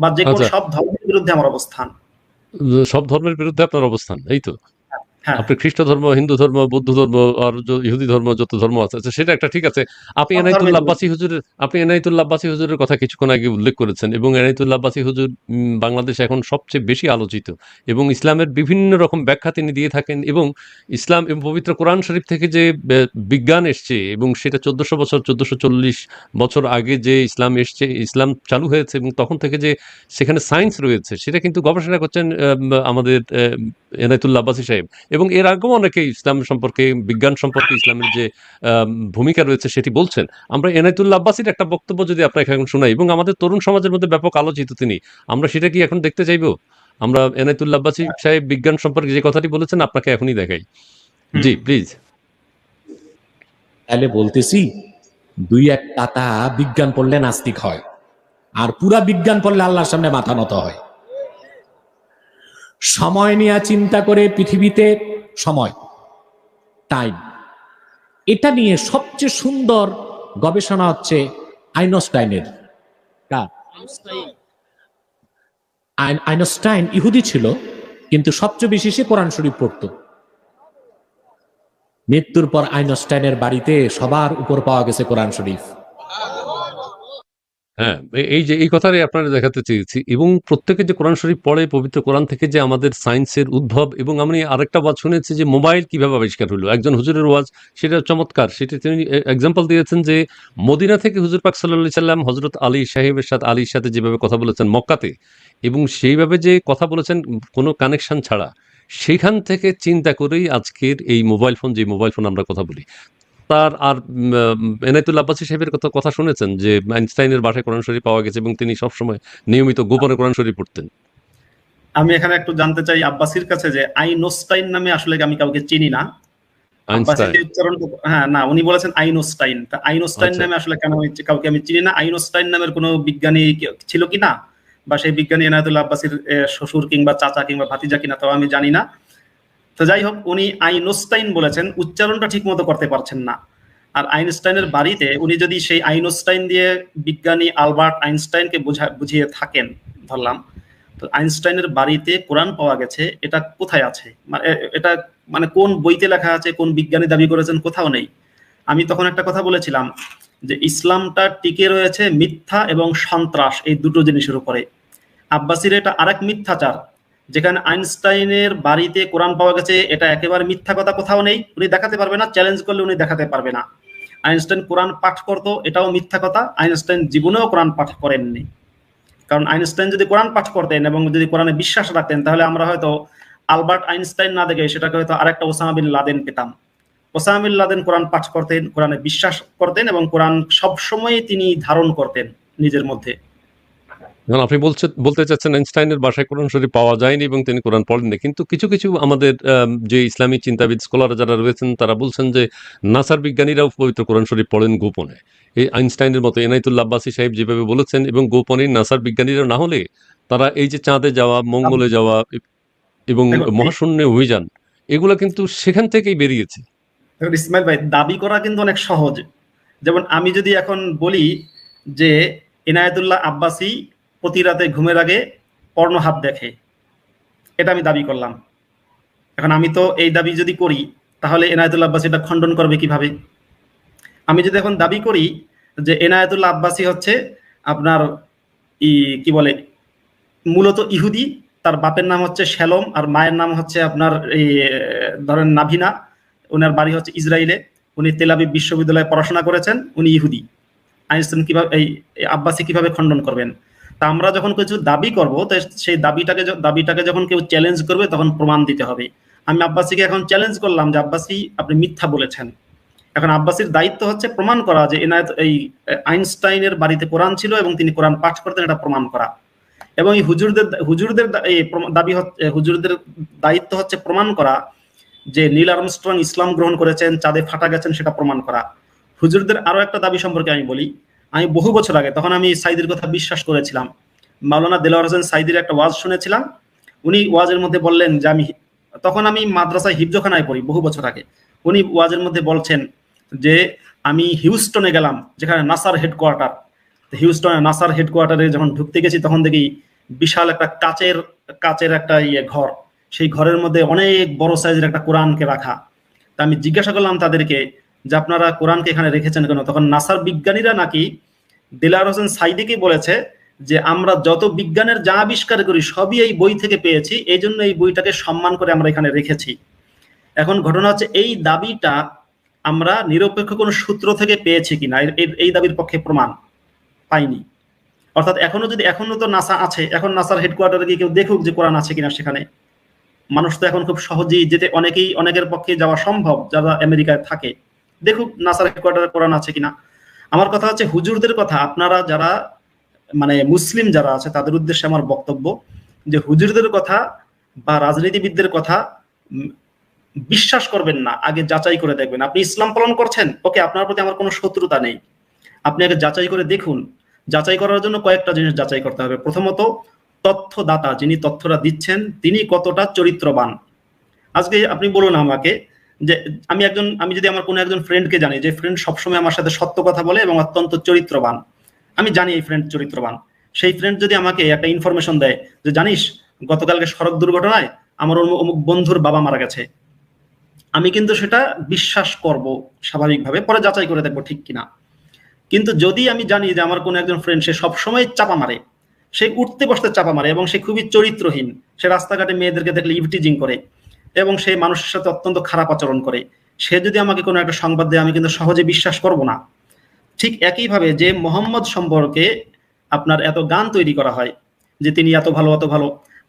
বা যে কোনো আচ্ছা, সব ধর্মের বিরুদ্ধে আমার অবস্থান। সব ধর্মের বিরুদ্ধে আপনার অবস্থান, এই তো? হ্যাঁ, আপনি খ্রিস্ট ধর্ম, হিন্দু ধর্ম, বৌদ্ধ ধর্ম আর ইহুদি ধর্ম, যত ধর্ম আছে, আচ্ছা, সেটা একটা ঠিক আছে। আপনি সব এনায়েতুল্লাহ ধর্মের আব্বাসী বিরুদ্ধে। হুজুরের কথা কিছুক্ষণ আগে উল্লেখ করেছেন, এবং এনায়েতুল্লাহ আব্বাসী হুজুর বাংলাদেশে এখন সবচেয়ে বেশি আলোচিত, এবং ইসলামের বিভিন্ন রকম ব্যাখ্যা তিনি দিয়ে থাকেন। এবং ইসলাম এবং পবিত্র কোরআন শরীফ থেকে যে বিজ্ঞান এসছে, এবং সেটা 1440 বছর আগে যে ইসলাম এসছে, ইসলাম চালু হয়েছে, এবং তখন থেকে যে সেখানে সায়েন্স রয়েছে, সেটা কিন্তু গবেষণা করছেন আমাদের এনায়েতুল্লাহ আব্বাসী সাহেব। এবং এর আগেও অনেকে ইসলাম সম্পর্কে, বিজ্ঞান সম্পর্কে ইসলামের যে ভূমিকা রয়েছে সেটি বলছেন। আমরা এনায়েতুল্লাহ আব্বাসীর একটা বক্তব্য যদি আপনাকে এখন শোনাই, এবং আমাদের তরুণ সমাজের মধ্যে ব্যাপক আলোচিত তিনি, আমরা সেটা কি এখন দেখতে চাইবো? আমরা এনায়েতুল্লাহ আব্বাসী সাহেব বিজ্ঞান সম্পর্কে যে কথাটি বলেছেন আপনাকে এখনই দেখাই। হুম। জি, প্লিজ। তাহলে বলতেছি, দুই এক পাতা বিজ্ঞান পড়লে নাস্তিক হয়, আর পুরা বিজ্ঞান পড়লে আল্লাহর সামনে মাথা নত হয়। সময় নিয়ে চিন্তা করে পৃথিবীতে, সময়, টাইম, এটা নিয়ে সবচেয়ে সুন্দর গবেষণা হচ্ছে আইনস্টাইনের। কার? আইনস্টাইন ইহুদি ছিল, কিন্তু সবচেয়ে বেশি সে কোরআন শরীফ পড়তো। মৃত্যুর পর আইনস্টাইনের বাড়িতে সবার উপর পাওয়া গেছে কোরআন শরীফ। হ্যাঁ, এই কথাটাই আপনারা দেখাতে চেয়েছি। এবং প্রত্যেকে যে কোরআন শরীফ পড়ে, পবিত্র কোরআন থেকে যে আমাদের সায়েন্সের উদ্ভব। এবং আমি আরেকটা ওয়াজ শুনেছি যে মোবাইল কিভাবে আবিষ্কার হলো, একজন হুজুরের ওয়াজ, সেটা চমৎকার। সেটা তিনি এক্সাম্পল দিয়েছেন যে মদিনা থেকে হুজুর পাক সাল্লাল্লাহু আলাইহি সাল্লাম হযরত আলীর সাথে যেভাবে কথা বলেছেন মক্কাতে, এবং সেইভাবে যে কথা বলেছেন কোনো কানেকশন ছাড়া, সেখান থেকে চিন্তা করেই আজকের এই মোবাইল ফোন, যে মোবাইল ফোন আমরা কথা বলি। তার আর এনায়েতুল্লাহ আব্বাসী সাহেবের কথা শুনেছেন যে আইনস্টাইনের বাসায় কোরআন শরীফ পাওয়া গেছে, এবং তিনি সবসময় নিয়মিত গোপনে কোরআন শরীফ পড়তেন। আমি এখানে একটু জানতে চাই আব্বাসির কাছে যে আইনস্টাইন নামে আসলে আমি কাউকে চিনি না। আব্বাসি আইনস্টাইন, যে উচ্চারণ, হ্যাঁ না, উনি বলেছেন আইনস্টাইন। তা আইনস্টাইন আচ্ছা। নামে আসলে কেন কাউকে আমি চিনি না। আইনস্টাইন নামের কোনো বিজ্ঞানী ছিল কিনা, বা সেই বিজ্ঞানী এনায়েতুল্লাহ আব্বাসির শ্বশুর কিংবা চাচা কিংবা ভাতিজা কিনা, তাও আমি জানি না। তো যাই হোক, উনি আইনস্টাইন বলেছেন, উচ্চারণটা ঠিক মতো করতে পারছেন না। আর আইনস্টাইনের বাড়িতে উনি যদি সেই আইনস্টাইন দিয়ে বিজ্ঞানী আলবার্ট আইনস্টাইনকে বুঝিয়ে থাকেন, ধরলাম, তো আইনস্টাইনের বাড়িতে কোরআন পাওয়া গেছে, এটা কোথায় আছে? এটা মানে কোন বইতে লেখা আছে, কোন বিজ্ঞানী দাবি করেছেন? কোথাও নেই। আমি তখন একটা কথা বলেছিলাম যে ইসলামটা টিকে রয়েছে মিথ্যা এবং সন্ত্রাস, এই দুটো জিনিসের উপরে। আব্বাসির এটা আরেক মিথ্যাচার, যেখানে আইনস্টাইনের বাড়িতে কোরআন পাওয়া গেছে, এটা একেবারে মিথ্যা কথা, কোথাও নেই। উনি দেখাতে পারবে না, চ্যালেঞ্জ করলে উনি দেখাতে পারবে না। আইনস্টাইন কোরআন পাঠ করতো, এটাও মিথ্যা কথা। আইনস্টাইন জীবনেও কোরআন পাঠ করেননি। কারণ আইনস্টাইন যদি কোরআন পাঠ করতেন এবং যদি কোরআনে বিশ্বাস রাখতেন, তাহলে আমরা হয়তো আলবার্ট আইনস্টাইন না দেখে সেটাকে হয়তো আরেকটা ওসামা বিন লাদেন পেতাম। ওসামা বিন লাদেন কোরআন পাঠ করতেন, কোরআনে বিশ্বাস করতেন, এবং কোরআন সবসময় তিনি ধারণ করতেন নিজের মধ্যে। এখন আপনি বলতে চাচ্ছেন আইনস্টাইনের বাসায় কোরআন শরীফ পাওয়া যায়নি এবং তিনি কোরআন পড়েননি, কিন্তু কিছু কিছু আমাদের যে ইসলামী চিন্তাবিদ স্কলার যারা রয়েছেন, তারা বলছেন যে নাসার বিজ্ঞানীরাও পবিত্র কোরআন শরীফ পড়েন গোপনে, এই আইনস্টাইনের মতো। এনায়েতুল্লাহ আব্বাসী সাহেব যেভাবে বলেছেন, এবং গোপনে নাসার বিজ্ঞানীরা না হলে তারা এই যে চাঁদে যাওয়া, মঙ্গলে যাওয়া এবং দেখুন মহাশূন্যে অভিযান, এগুলো কিন্তু সেখান থেকেই বেরিয়েছে। ইসমাইল ভাই, দাবি করা কিন্তু অনেক সহজ। যেমন আমি যদি এখন বলি যে ইনায়েতুল্লাহ আব্বাসী প্রতি রাতে ঘুমের আগে পর্নোহাব দেখে, এটা আমি দাবি করলাম। এখন আমি তো এই দাবি যদি করি, তাহলে ইনায়েতুল্লাহ আব্বাসী এটা খণ্ডন করবে কিভাবে? আমি যদি এখন দাবি করি যে এনায়েতুল্লাহ আব্বাসী হচ্ছে আপনার কি বলে মূলত ইহুদি, তার বাপের নাম হচ্ছে শ্যালম আর মায়ের নাম হচ্ছে আপনার এই ধরেন নাভিনা, ওনার বাড়ি হচ্ছে ইসরায়েলে, উনি তেল আবিব বিশ্ববিদ্যালয়ে পড়াশোনা করেছেন, উনি ইহুদি। আইনস্টাইন কিভাবে এই আব্বাসী কিভাবে খণ্ডন করবেন? তা আমরা যখন কিছু দাবি করব, তো সেই দাবিটাকে যখন কেউ চ্যালেঞ্জ করবে তখন প্রমাণ দিতে হবে। আমি আব্বাসীকে এখন চ্যালেঞ্জ করলাম যে আব্বাসী আপনি মিথ্যা বলেছেন। এখন আব্বাসীর দায়িত্ব হচ্ছে প্রমাণ করা যে এই আইনস্টাইনের বাড়িতে কোরআন ছিল এবং তিনি কোরআন পাঠ করতেন, এটা প্রমাণ করা। এবং এই হুজুরদের দাবি হচ্ছে, হুজুরদের দায়িত্ব হচ্ছে প্রমাণ করা যে নীল আর্মস্ট্রং ইসলাম গ্রহণ করেছেন, চাঁদে ফাটা গেছেন, সেটা প্রমাণ করা। হুজুরদের আরো একটা দাবি সম্পর্কে আমি বলি। আমি বহু বছর আগে, তখন আমি সাইদির কথা বিশ্বাস করেছিলাম, মাওলানা দেলোয়ার হোসেন সাইদির একটা ওয়াজ শুনেছিলাম। উনি ওয়াজের মধ্যে বললেন যে তখন আমি মাদ্রাসায় হিফজখানায় পড়ি বহু বছর আগে। উনি ওয়াজের মধ্যে বলছেন যে আমি হিউস্টনে গেলাম, যেখানে নাসার হেডকোয়ার্টার। হিউস্টনে নাসার হেডকোয়ার্টারে যখন ঢুকতে গেছি তখন দেখি বিশাল একটা কাচের একটা ঘর, সেই ঘরের মধ্যে অনেক বড় সাইজের একটা কোরআনকে রাখা। তা আমি জিজ্ঞাসা করলাম তাদেরকে যে আপনারা কোরআনকে এখানে রেখেছেন কেন? তখন নাসার বিজ্ঞানীরা নাকি দেলোয়ার হোসেন সাইদিকে বলেছে যে আমরা যত বিজ্ঞানের যা আবিষ্কার করি সবই এই বই থেকে পেয়েছি, এই জন্য এই বইটাকে সম্মান করে আমরা এখানে রেখেছি। এখন ঘটনা হচ্ছে এই দাবিটা আমরা নিরপেক্ষ কোনো সূত্র থেকে পেয়েছি কিনা, এই দাবির পক্ষে প্রমাণ পাইনি। অর্থাৎ এখনো তো নাসা আছে, এখন নাসার হেডকোয়ার্টারে গিয়ে কেউ দেখুক যে কোরআন আছে কিনা সেখানে। মানুষ তো এখন খুব সহজেই যেতে, অনেকের পক্ষে যাওয়া সম্ভব যারা আমেরিকায় থাকে, দেখুক নাসার হেডকোয়ার্টারে কোরআন আছে কিনা। আমার কথা হচ্ছে হুজুরদের কথা, আপনারা যারা মানে মুসলিম যারা আছে তাদের উদ্দেশ্যে আমার বক্তব্য যে হুজুরদের কথা বা রাজনীতিবিদদের কথা বিশ্বাস করবেন না, আগে যাচাই করে দেখবেন। আপনি ইসলাম পালন করছেন, ওকে, আপনার প্রতি আমার কোনো শত্রুতা নেই, আপনি আগে যাচাই করে দেখুন। যাচাই করার জন্য কয়েকটা জিনিস যাচাই করতে হবে। প্রথমত, তথ্যদাতা যিনি তথ্যটা দিচ্ছেন তিনি কতটা চরিত্রবান। আজকে আপনি বলুন আমাকে যে আমি যদি আমার কোনো একজন ফ্রেন্ডকে জানি যে ফ্রেন্ড সবসময় আমার সাথে সত্য কথা বলে এবং অত্যন্ত চরিত্রবান, আমি জানি এই ফ্রেন্ড চরিত্রবান, সেই ফ্রেন্ড যদি আমাকে একটা ইনফরমেশন দেয় যে জানিস গতকালকে সড়ক দুর্ঘটনায় আমার অমুক বন্ধুর বাবা মারা গেছে, আমি কিন্তু সেটা বিশ্বাস করব স্বাভাবিকভাবে, পরে যাচাই করে দেখবো ঠিক কিনা। কিন্তু যদি আমি জানি যে আমার কোনো একজন ফ্রেন্ড সে সবসময় চাপা মারে, সে উঠতে বসতে চাপা মারে এবং সে খুবই চরিত্রহীন, সে রাস্তাঘাটে মেয়েদেরকে দেখলে ইভটিজিং করে এবং সে মানুষের সাথে অত্যন্ত খারাপ আচরণ করে, সে যদি আমাকে কোনো একটা সংবাদ দেয় আমি কিন্তু সহজে বিশ্বাস করব না। ঠিক একইভাবে যে মোহাম্মদ সম্পর্কে আপনার এত গান তৈরি করা হয় যে তিনি এত ভালো এত ভালো,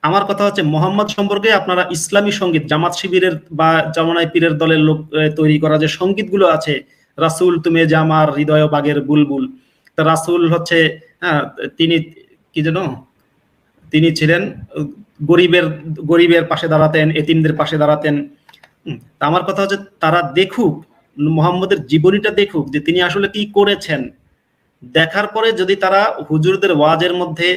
আমার কথা হচ্ছে মোহাম্মদ সম্পর্কে আপনারা ইসলামী সঙ্গীত, জামাত শিবিরের বা জামানাই পীরের দলের লোক তৈরি করা যে সঙ্গীতগুলো আছে, রাসূল তুমি যে আমার হৃদয় বাগের বুলবুল, তা রাসূল হচ্ছে তিনি কি যেন, তিনি ছিলেন গরিবের পাশে দাঁড়াতেন, এতিমদের পাশে দাঁড়াতেন। আমার কথা হচ্ছে তারা দেখুক, মুহাম্মদের জীবনীটা দেখুক যে তিনি আসলে কি করেছেন। দেখার পরে যদি তারা হুজুরদের ওয়াজের মধ্যে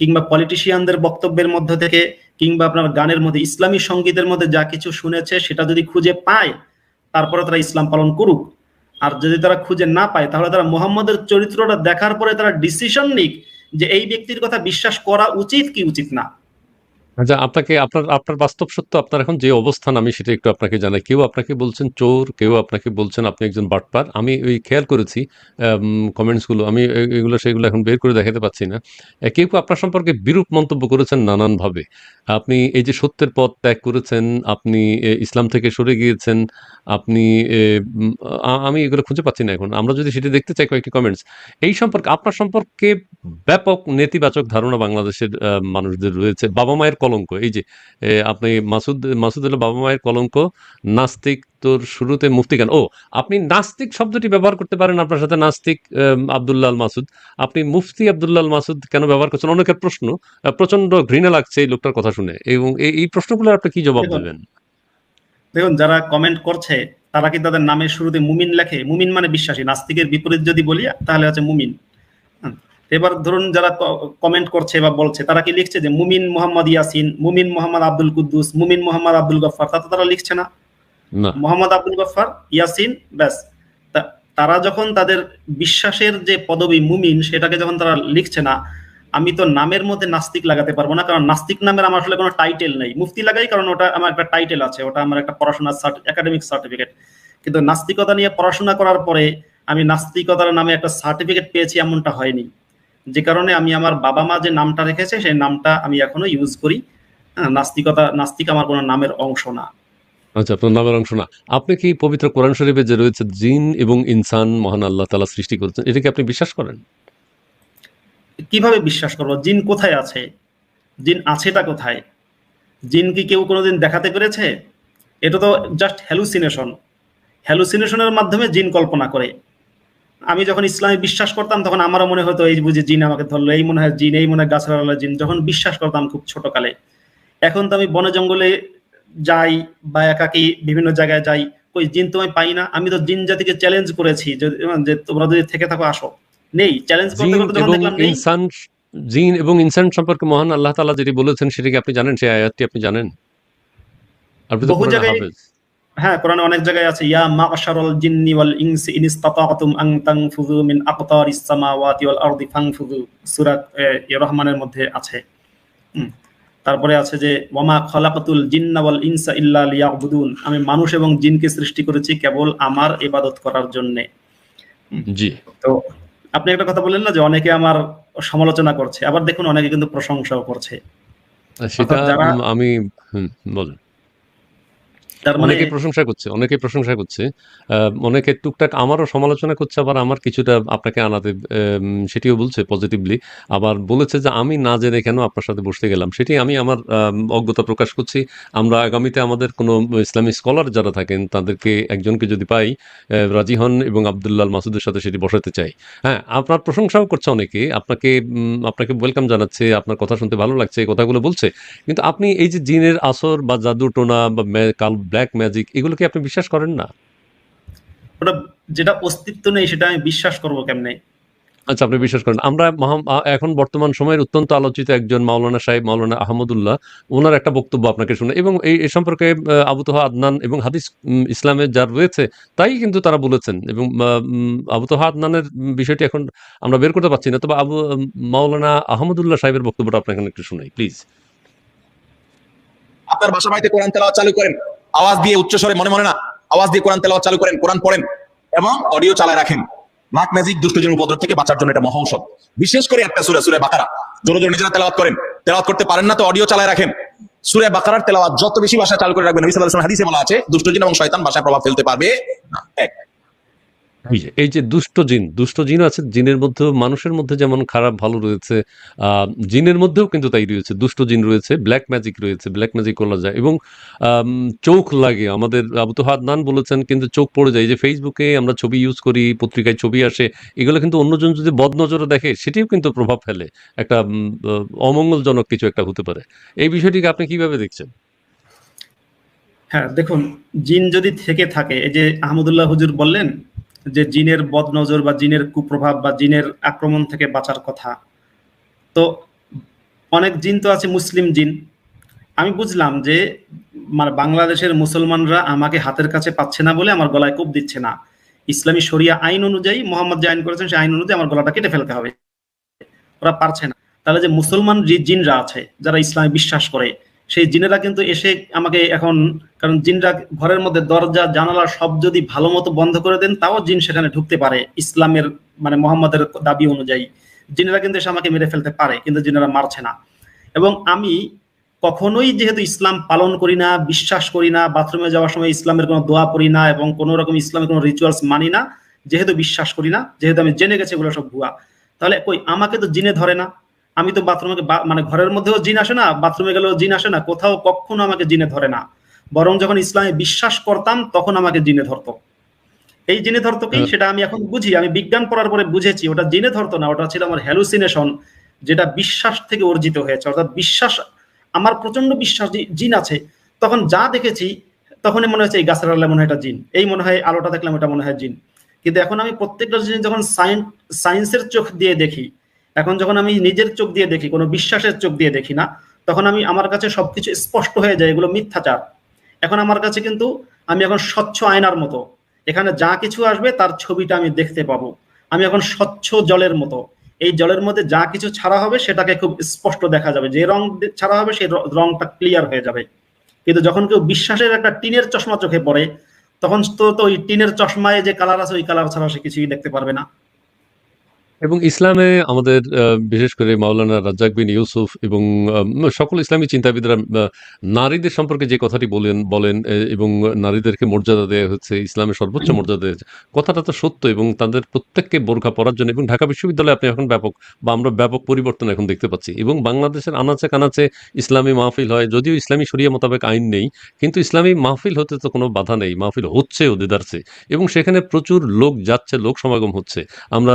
কিংবা পলিটিশিয়ানদের বক্তব্যের মধ্যে থেকে কিংবা আপনার গানের মধ্যে ইসলামী সঙ্গীতের মধ্যে যা কিছু শুনেছে সেটা যদি খুঁজে পায়, তারপরে তারা ইসলাম পালন করুক। আর যদি তারা খুঁজে না পায় তাহলে তারা মুহাম্মদের চরিত্রটা দেখার পরে তারা ডিসিশন নিক যে এই ব্যক্তির কথা বিশ্বাস করা উচিত কি উচিত না। আচ্ছা, আপনার বাস্তব সত্য, আপনার এখন যে অবস্থান আমি সেটা একটু আপনাকে জানাই। কেউ আপনাকে বলছেন চোর, কেউ আপনাকে বলছেন আপনি একজন বাটপার। আমি ওই খেয়াল করেছি কমেন্টস গুলো, আমি সেগুলো এখন বের করে দেখাতে পাচ্ছি না। কেউ আপনার সম্পর্কে বিরূপ মন্তব্য করেছেন নানান ভাবে। আপনি এই যে সত্যের পথ ত্যাগ করেছেন, আপনি ইসলাম থেকে সরে গিয়েছেন, আপনি আমি এগুলো খুঁজে পাচ্ছি না এখন। আমরা যদি সেটা দেখতে চাই কয়েকটি কমেন্টস এই সম্পর্কে, আপনার সম্পর্কে ব্যাপক নেতিবাচক ধারণা বাংলাদেশের মানুষদের রয়েছে। বাবা মায়ের কলঙ্ক, এই যে আপনি মাসুদ হলো বাবা মায়ের কলঙ্ক, নাস্তিক, তোর শুরুতে মুফতি কেন? আপনি নাস্তিক শব্দটি ব্যবহার করতে পারেন, আপনার সাথে নাস্তিক আব্দুল্লাহ আল মাসুদ, আপনি মুফতি আব্দুল্লাহ আল মাসুদ কেন ব্যবহার করছেন? অনেকের প্রশ্ন, প্রচন্ড ঘৃণা লাগছে এই লোকটার কথা শুনে, এবং এই প্রশ্নগুলো আপনি কি জবাব দেবেন? দেখুন, যারা কমেন্ট করছে তারা কি তাদের নামের শুরুতে মুমিন লেখে? মুমিন মানে বিশ্বাসী, নাস্তিকের বিপরীত যদি বলি তাহলে হচ্ছে মুমিন। এবার ধরুন যারা কমেন্ট করছে বা বলছে তারা কি লিখছে যে মুমিন মোহাম্মদ ইয়াসিন, মুমিন মোহাম্মদ আব্দুল কুদ্দুস, মুমিন মোহাম্মদ আব্দুল গফফার? তা তো তারা লিখছে না। মোহাম্মদ আব্দুল গফফার, ইয়াসিন, ব্যাস। তারা যখন তাদের বিশ্বাসের যে পদবী মুমিন সেটাকে যখন তারা লিখছে না, আমি তো নামের মধ্যে নাস্তিক লাগাতে পারবো না, কারণ নাস্তিক নামের আমার আসলে কোনো টাইটেল নেই। মুফতি লাগাই কারণ ওটা আমার একটা টাইটেল আছে, ওটা আমার একটা পড়াশোনার একাডেমিক সার্টিফিকেট। কিন্তু নাস্তিকতা নিয়ে পড়াশোনা করার পরে আমি নাস্তিকতার নামে একটা সার্টিফিকেট পেয়েছি এমনটা হয়নি, যে কারণে আমি আমার বাবা মা যে নামটা রেখেছে সেই নামটা আমি এখনো ইউজ করি। নাস্তিক আমার কোনো নামের অংশ না। আচ্ছা, আপনার নামের অংশ না। আপনি কি পবিত্র কোরআন শরীফে যে রয়েছে জিন এবং ইনসান মহান আল্লাহ তাআলা সৃষ্টি করেছেন, এটা কি আপনি বিশ্বাস করেন? কিভাবে বিশ্বাস করবো? জিন কোথায় আছে? জিন আছেটা কোথায়? জিন কি কেউ কোনোদিন দেখাতে পেরেছে? এটা তো জাস্ট হ্যালুসিনেশনের মাধ্যমে জিন কল্পনা করে। আমি যখন ইসলামে বিশ্বাস করতাম তখন আমারও মনে হতো এই বুঝি জিন আমাকে ধরলো, এই মনে হয় জিন, এই মনে হয় গাছের আলাদা জিন, যখন বিশ্বাস করতাম খুব ছোটকালে। এখন তো আমি বনে জঙ্গলে যাই বা একাকি বিভিন্ন জায়গায় যাই, কই জিন তো আমি পাই না। আমি তো জিন জাতিকে চ্যালেঞ্জ করেছি যে তোমরা যদি থেকে থাকো আসো, নেই। চ্যালেঞ্জ করতে জিন করতে যখন এবং দেখলাম নেই, ইনসান, জিন এবং ইনসান সম্পর্কে মহান আল্লাহ তাআলা যেটি বলেছেন সেটা কি আপনি জানেন? সেই আয়াতটি আপনি জানেন? আপনি তো বহু কোরআনের জায়গায়, হাফেজ। হ্যাঁ কোরআনে অনেক জায়গায় আছে, ইয়া মা'শারাল জিন্নি ওয়াল ইনসি ইন ইসতাতা'তুম আন তানফুযু মিন আকতারিস সামাওয়াতি ওয়াল আরদি ফানফুযু, সূরা রহমানের মধ্যে আছে। তারপরে আছে যে ওয়ামা খলাকাতুল জিন্না ওয়াল ইনসা ইল্লা লিয়াবুদুন, আমি মানুষ এবং জিনকে সৃষ্টি করেছি কেবল আমার ইবাদত করার জন্য। জি। তো আপনি একটা কথা বললেন না যে অনেকে আমার সমালোচনা করছে, আবার দেখুন অনেকে কিন্তু প্রশংসাও করছে। সেটা যারা আমি বলেন। তার মানে অনেকে প্রশংসা করছে, অনেকে টুকটাক আমারও সমালোচনা করছে, আবার আমার কিছুটা আপনাকে আনাতে সেটিও বলছে পজিটিভলি, আবার বলেছে যে আমি না জেনে কেন আপনার সাথে বসতে গেলাম। সেটি আমি আমার অজ্ঞতা প্রকাশ করছি। আমরা আগামীতে আমাদের কোনো ইসলামিক স্কলার যারা থাকেন তাদেরকে একজনকে যদি পাই, রাজি হন এবং আব্দুল্লাহ আল মাসুদের সাথে সেটি বসাতে চাই। হ্যাঁ, আপনার প্রশংসাও করছে অনেকে, আপনাকে ওয়েলকাম জানাচ্ছে, আপনার কথা শুনতে ভালো লাগছে, এই কথাগুলো বলছে। কিন্তু আপনি এই যে জিনের আসর বা জাদু টোনা বা ব্ল্যাক ম্যাজিক, এগুলো কি আপনি বিশ্বাস করেন না? ওটা যেটা অস্তিত্ব নেই সেটা আমি বিশ্বাস করবো কেমনে? আচ্ছা, আপনি বিশ্বাস করেন। আমরা এখন বর্তমান সময়ের অত্যন্ত আলোচিত একজন মাওলানা সাহেব, মাওলানা আহমদুল্লাহ, ওনার একটা বক্তব্য আপনাকে শুনে, এবং এই সম্পর্কে আবু তোহা আদনান এবং হাদিস ইসলামের যার রয়েছে তাই কিন্তু তারা বলেছেন, এবং আবু তোহা আদনানের বিষয়টি এখন আমরা বের করতে পারছি না, তবে মাওলানা আহমদুল্লাহ সাহেবের বক্তব্যটা আপনাকে একটু শুনাই প্লিজ। আপনার বাসা বাড়িতে কোরআন তেলাওয়াত চালু করেন, আওয়াজ দিয়ে উচ্চস্বরে, মনে মনে না, আওয়াজ দিয়ে কোরআন তেলাওয়াত চালু করেন, কোরআন পড়েন এবং অডিও চালায় রাখেন। ব্ল্যাক ম্যাজিক, দুষ্টজনের উপদ্রব থেকে বাঁচার জন্য এটা মহা ঔষধ। বিশেষ করে একটা সূরা, সূরা বাকারা, জোরে জোরে নিজেরা তেলাওয়াত করেন। তেলাওয়াত করতে পারেন না তো অডিও চালায় রাখেন। সূরা বাকারার তেলাওয়াত যত বেশি ভাষায় চালু করে রাখবেন, নবী সাল্লাল্লাহু আলাইহি ওয়াসাল্লাম হাদিসে বলা আছে দুষ্টজিন এবং শয়তান ভাষায় প্রভাব ফেলতে পারবে না। এক, এই যে দুষ্ট জিন আছে, জিনের মধ্যেও মানুষের মধ্যে যেমন খারাপ ভালো রয়েছে, জিনের মধ্যেও কিন্তু তাই রয়েছে, দুষ্ট জিন রয়েছে, ব্ল্যাক ম্যাজিক রয়েছে, ব্ল্যাক ম্যাজিক করা যায়, এবং চোখ লাগে। আমাদের আবু তোহা আদনান বলেছেন কিন্তু চোখ পড়ে যায়। যে ফেসবুকে আমরা ছবি ইউজ করি, পত্রিকায় ছবি আসে, এগুলো কিন্তু অন্যজন যদি বদনজরে দেখে সেটিও কিন্তু প্রভাব ফেলে, একটা অমঙ্গলজনক কিছু একটা হতে পারে। এই বিষয়টিকে আপনি কিভাবে দেখছেন? হ্যাঁ দেখুন, জিন যদি থেকে থাকে, এই যে আহমদুল্লাহ হুজুর বললেন যে জিনের বদনজর বা জিনের কুপ্রভাব বা জিনের আক্রমণ থেকে বাঁচার কথা, তো অনেক জিন তো আছে মুসলিম জিন। আমি বুঝলাম যে মানে বাংলাদেশের মুসলমানরা আমাকে হাতের কাছে পাচ্ছে না বলে আমার গলায় কোপ দিচ্ছে না। ইসলামী শরিয়া আইন অনুযায়ী মোহাম্মদ যে আইন করেছেন সেই আইন অনুযায়ী আমার গলাটা কেটে ফেলতে হবে, ওরা পারছে না। তাহলে যে মুসলমান যে জিনরা আছে যারা ইসলামে বিশ্বাস করে, সেই জিনেরা কিন্তু এসে আমাকে এখন, কারণ জিনরা ঘরের মধ্যে দরজা জানালা সব যদি ভালো মতো বন্ধ করে দেন তাও জিন সেখানে ঢুকতে পারে ইসলামের মানে মোহাম্মদের দাবি অনুযায়ী। জিনেরা কিন্তু এসে আমাকে মেরে ফেলতে পারে, কিন্তু জিনেরা মারছে না। এবং আমি কখনোই যেহেতু ইসলাম পালন করি না, বিশ্বাস করি না, বাথরুমে যাওয়ার সময় ইসলামের কোনো দোয়া পড়ি না এবং কোনো রকম ইসলামের কোনো রিচুয়ালস মানি না, যেহেতু বিশ্বাস করি না, যেহেতু আমি জেনে গেছি এগুলো সব ভুয়া, তাহলে কই আমাকে তো জিনে ধরে না। আমি তো বাথরুমে মানে ঘরের মধ্যেও জিন আসে না, বাথরুমে গেলেও জিন আসে না, কোথাও কখনো আমাকে জিনে ধরে না। বরং যখন ইসলামে বিশ্বাস করতাম তখন আমাকে জিনে ধরতো। এই জিনে ধরতো কি সেটা আমি এখন বুঝি, আমি বিজ্ঞান পড়ার পরে বুঝেছি ওটা জিনে ধরতো না, ওটা ছিল আমার হ্যালুসিনেশন, যেটা বিশ্বাস থেকে অর্জিত হয়েছে। অর্থাৎ বিশ্বাস, আমার প্রচন্ড বিশ্বাস জিন আছে, তখন যা দেখেছি তখনই মনে হচ্ছে এই গাছের আলো মনে হয় এটা জিন, এই মনে হয় আলোটা দেখলাম এটা মনে হয় জিন। কিন্তু এখন আমি প্রত্যেকটা জিনিস যখন সায়েন্সের চোখ দিয়ে দেখি, এখন যখন আমি নিজের চোখ দিয়ে দেখি, কোনো বিশ্বাসের চোখ দিয়ে দেখি না, তখন আমার কাছে সবকিছু স্পষ্ট হয়ে যায় এগুলো মিথ্যাচার। এখন আমার কাছে কিন্তু আমি এখন স্বচ্ছ আয়নার মতো, এখানে যা কিছু আসবে তার ছবিটা আমি দেখতে পাবো। আমি এখন স্বচ্ছ জলের মতো, এই জলের মধ্যে যা কিছু ছাড়া হবে সেটাকে খুব স্পষ্ট দেখা যাবে, যে রং ছাড়া হবে সেই রংটা ক্লিয়ার হয়ে যাবে। কিন্তু যখন কেউ বিশ্বাসের একটা টিনের চশমা চোখে পড়ে, তখন তো ওই টিনের চশমায় যে কালার আছে ওই কালার ছাড়া সে কিছুই দেখতে পারবে না। এবং ইসলামে আমাদের বিশেষ করে মাওলানা রাজ্জাক বিন ইউসুফ এবং সকল ইসলামী চিন্তাবিদরা নারীদের সম্পর্কে যে কথাটি বলেন এবং নারীদেরকে মর্যাদা দেওয়া হচ্ছে, ইসলামের সর্বোচ্চ মর্যাদা দেওয়া হচ্ছে, কথাটা তো সত্য। এবং তাদের প্রত্যেককে বোরখা পরার জন্য, এবং ঢাকা বিশ্ববিদ্যালয়ে আপনি এখন আমরা ব্যাপক পরিবর্তন এখন দেখতে পাচ্ছি। এবং বাংলাদেশের আনাচে কানাচে ইসলামী মাহফিল হয়, যদিও ইসলামী শরিয়া মোতাবেক আইন নেই, কিন্তু ইসলামী মাহফিল হতে তো কোনো বাধা নেই, মাহফিল হচ্ছে ওদেরছে, এবং সেখানে প্রচুর লোক যাচ্ছে, লোক সমাগম হচ্ছে। আমরা